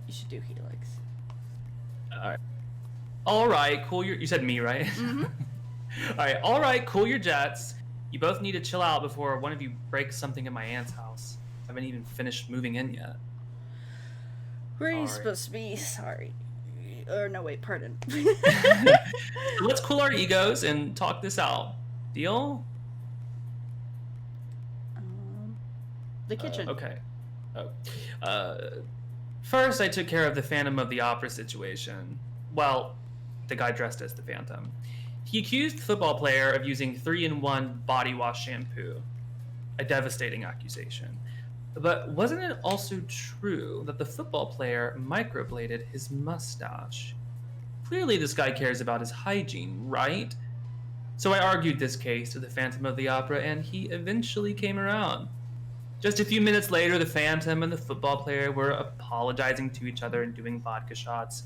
You should do Helix. All right, cool your... You said me, right? Mm-hmm. All right, cool your jets. You both need to chill out before one of you breaks something in my aunt's house. I haven't even finished moving in yet. Where are you supposed to be? Sorry. Or no, wait, pardon. Let's cool our egos and talk this out. Deal? The kitchen. Okay. First, I took care of the Phantom of the Opera situation. Well, the guy dressed as the Phantom. He accused the football player of using 3-in-1 body wash shampoo. A devastating accusation. But wasn't it also true that the football player microbladed his mustache? Clearly this guy cares about his hygiene, right? So I argued this case to the Phantom of the Opera, and he eventually came around. Just a few minutes later, the Phantom and the football player were apologizing to each other and doing vodka shots.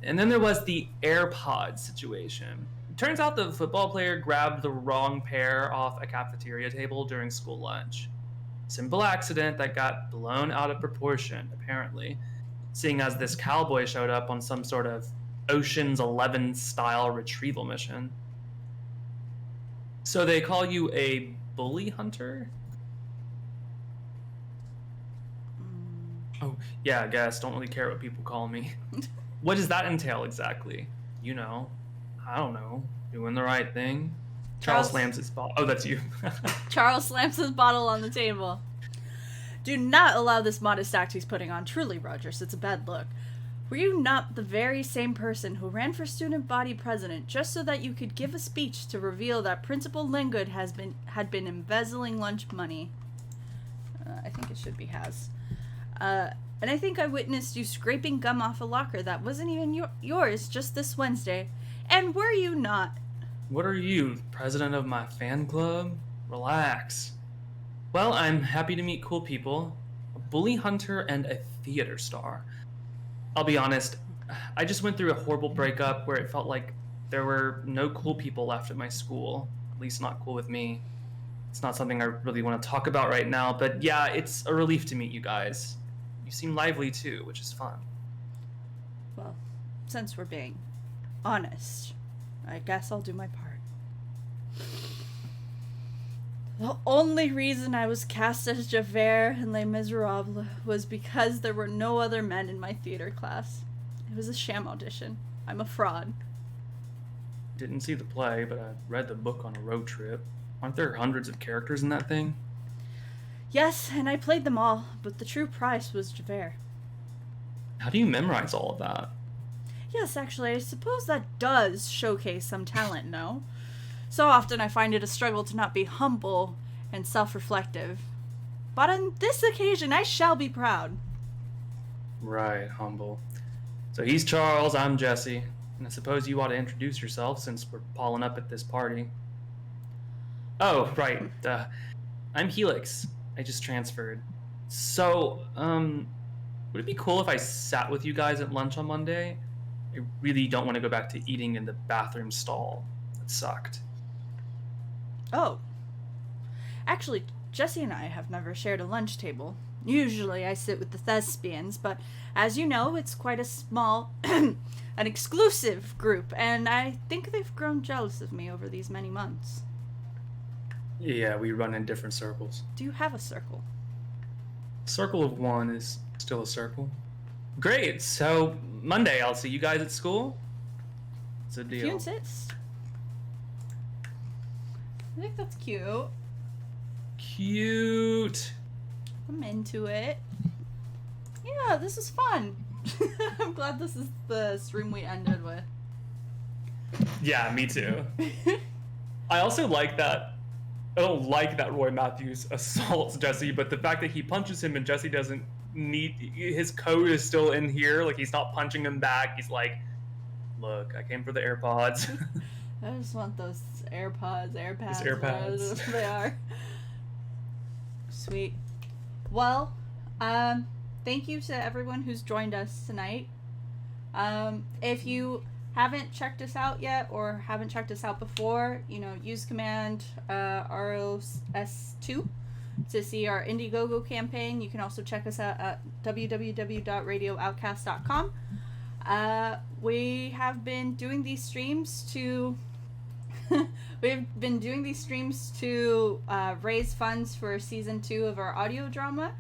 And then there was the AirPod situation. It turns out the football player grabbed the wrong pair off a cafeteria table during school lunch. Simple accident that got blown out of proportion, apparently, seeing as this cowboy showed up on some sort of Ocean's 11 style retrieval mission. So they call you a bully hunter? Oh, yeah, I guess. Don't really care what people call me. What does that entail exactly? You know, I don't know. Doing the right thing? Charles slams his bottle. Oh, that's you. Charles slams his bottle on the table. Do not allow this modest act he's putting on. Truly, Rogers, it's a bad look. Were you not the very same person who ran for student body president just so that you could give a speech to reveal that Principal Linggood had been embezzling lunch money? I think it should be has. And I think I witnessed you scraping gum off a locker that wasn't even yours just this Wednesday. And were you not? What are you, president of my fan club? Relax. Well, I'm happy to meet cool people. A bully hunter and a theater star. I'll be honest, I just went through a horrible breakup where it felt like there were no cool people left at my school. At least not cool with me. It's not something I really want to talk about right now, but yeah, it's a relief to meet you guys. You seem lively too, which is fun. Well, since we're being honest, I guess I'll do my part. The only reason I was cast as Javert in Les Miserables was because there were no other men in my theater class. It was a sham audition. I'm a fraud. Didn't see the play, but I read the book on a road trip. Aren't there hundreds of characters in that thing? Yes, and I played them all, but the true prize was Javert. How do you memorize all of that? Yes, actually, I suppose that does showcase some talent, no? So often I find it a struggle to not be humble and self-reflective. But on this occasion, I shall be proud. Right, humble. So he's Charles, I'm Jesse, and I suppose you ought to introduce yourself since we're palling up at this party. Oh, right. I'm Helix. I just transferred. So, would it be cool if I sat with you guys at lunch on Monday? I really don't want to go back to eating in the bathroom stall. It sucked. Oh. Actually, Jesse and I have never shared a lunch table. Usually I sit with the thespians, but as you know, it's quite a small, an exclusive group, and I think they've grown jealous of me over these many months. Yeah, we run in different circles. Do you have a circle? Circle of one is still a circle. Great, so Monday I'll see you guys at school? It's a deal. If you insist. I think that's cute. Cute. I'm into it. Yeah, this is fun. I'm glad this is the stream we ended with. Yeah, me too. I also like that. I don't like that Roy Matthews assaults Jesse, but the fact that he punches him and Jesse doesn't need his code is still in here. Like, he's not punching him back. He's like, "Look, I came for the AirPods." I just want those AirPods. Those AirPods. They are. Sweet. Well, thank you to everyone who's joined us tonight. If you haven't checked us out yet or haven't checked us out before, use command ROS2 to see our Indiegogo campaign. You can also check us out at www.radiooutcast.com. We have been doing these streams to raise funds for season 2 of our audio drama.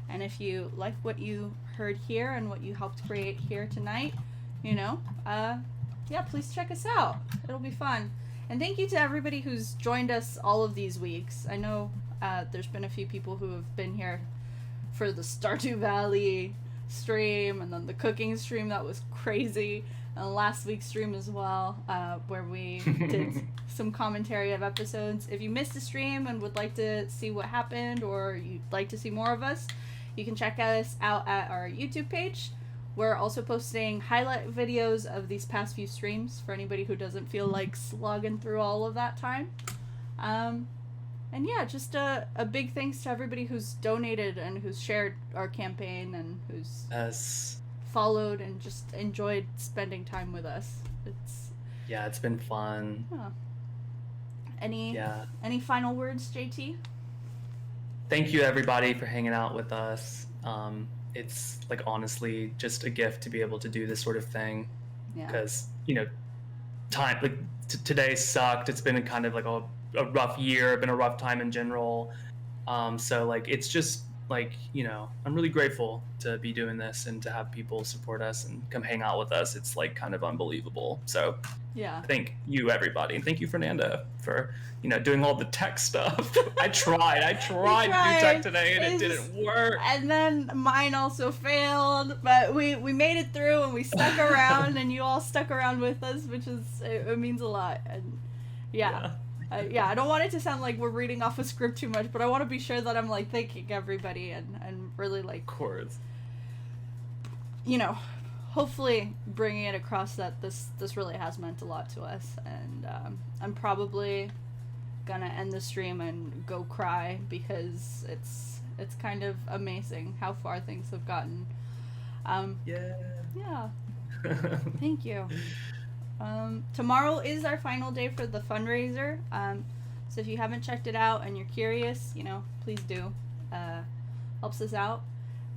And if you like what you heard here and what you helped create here tonight, please check us out. It'll be fun. And thank you to everybody who's joined us all of these weeks. I know there's been a few people who have been here for the Stardew Valley stream and then the cooking stream that was crazy, and last week's stream as well, where we did some commentary of episodes. If you missed the stream and would like to see what happened, or you'd like to see more of us, you can check us out at our YouTube page. We're also posting highlight videos of these past few streams for anybody who doesn't feel like slogging through all of that time. And yeah, just a big thanks to everybody who's donated and who's shared our campaign and who's followed and just enjoyed spending time with us. It's been fun. Any final words, JT? Thank you everybody for hanging out with us. It's like honestly just a gift to be able to do this sort of thing, because time like today sucked. It's been kind of like a rough year, been a rough time in general. So like it's just like I'm really grateful to be doing this and to have people support us and come hang out with us. It's like kind of unbelievable. So thank you everybody, and thank you Fernanda for doing all the tech stuff. I tried to do tech today and it didn't work, and then mine also failed, but we made it through and we stuck around and you all stuck around with us, which is it means a lot. And I don't want it to sound like we're reading off a script too much, but I want to be sure that I'm like thanking everybody and really like, of course, hopefully bringing it across that this really has meant a lot to us. And I'm probably gonna end the stream and go cry because it's kind of amazing how far things have gotten. Thank you. Tomorrow is our final day for the fundraiser. So if you haven't checked it out and you're curious, please do. Helps us out.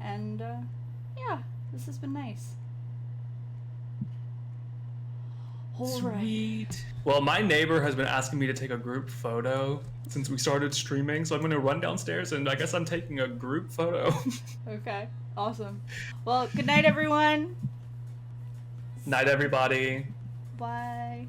And this has been nice. All right. Sweet. Well, my neighbor has been asking me to take a group photo since we started streaming, so I'm going to run downstairs and I guess I'm taking a group photo. Okay. Awesome. Well, good night, everyone. Night, everybody. Bye.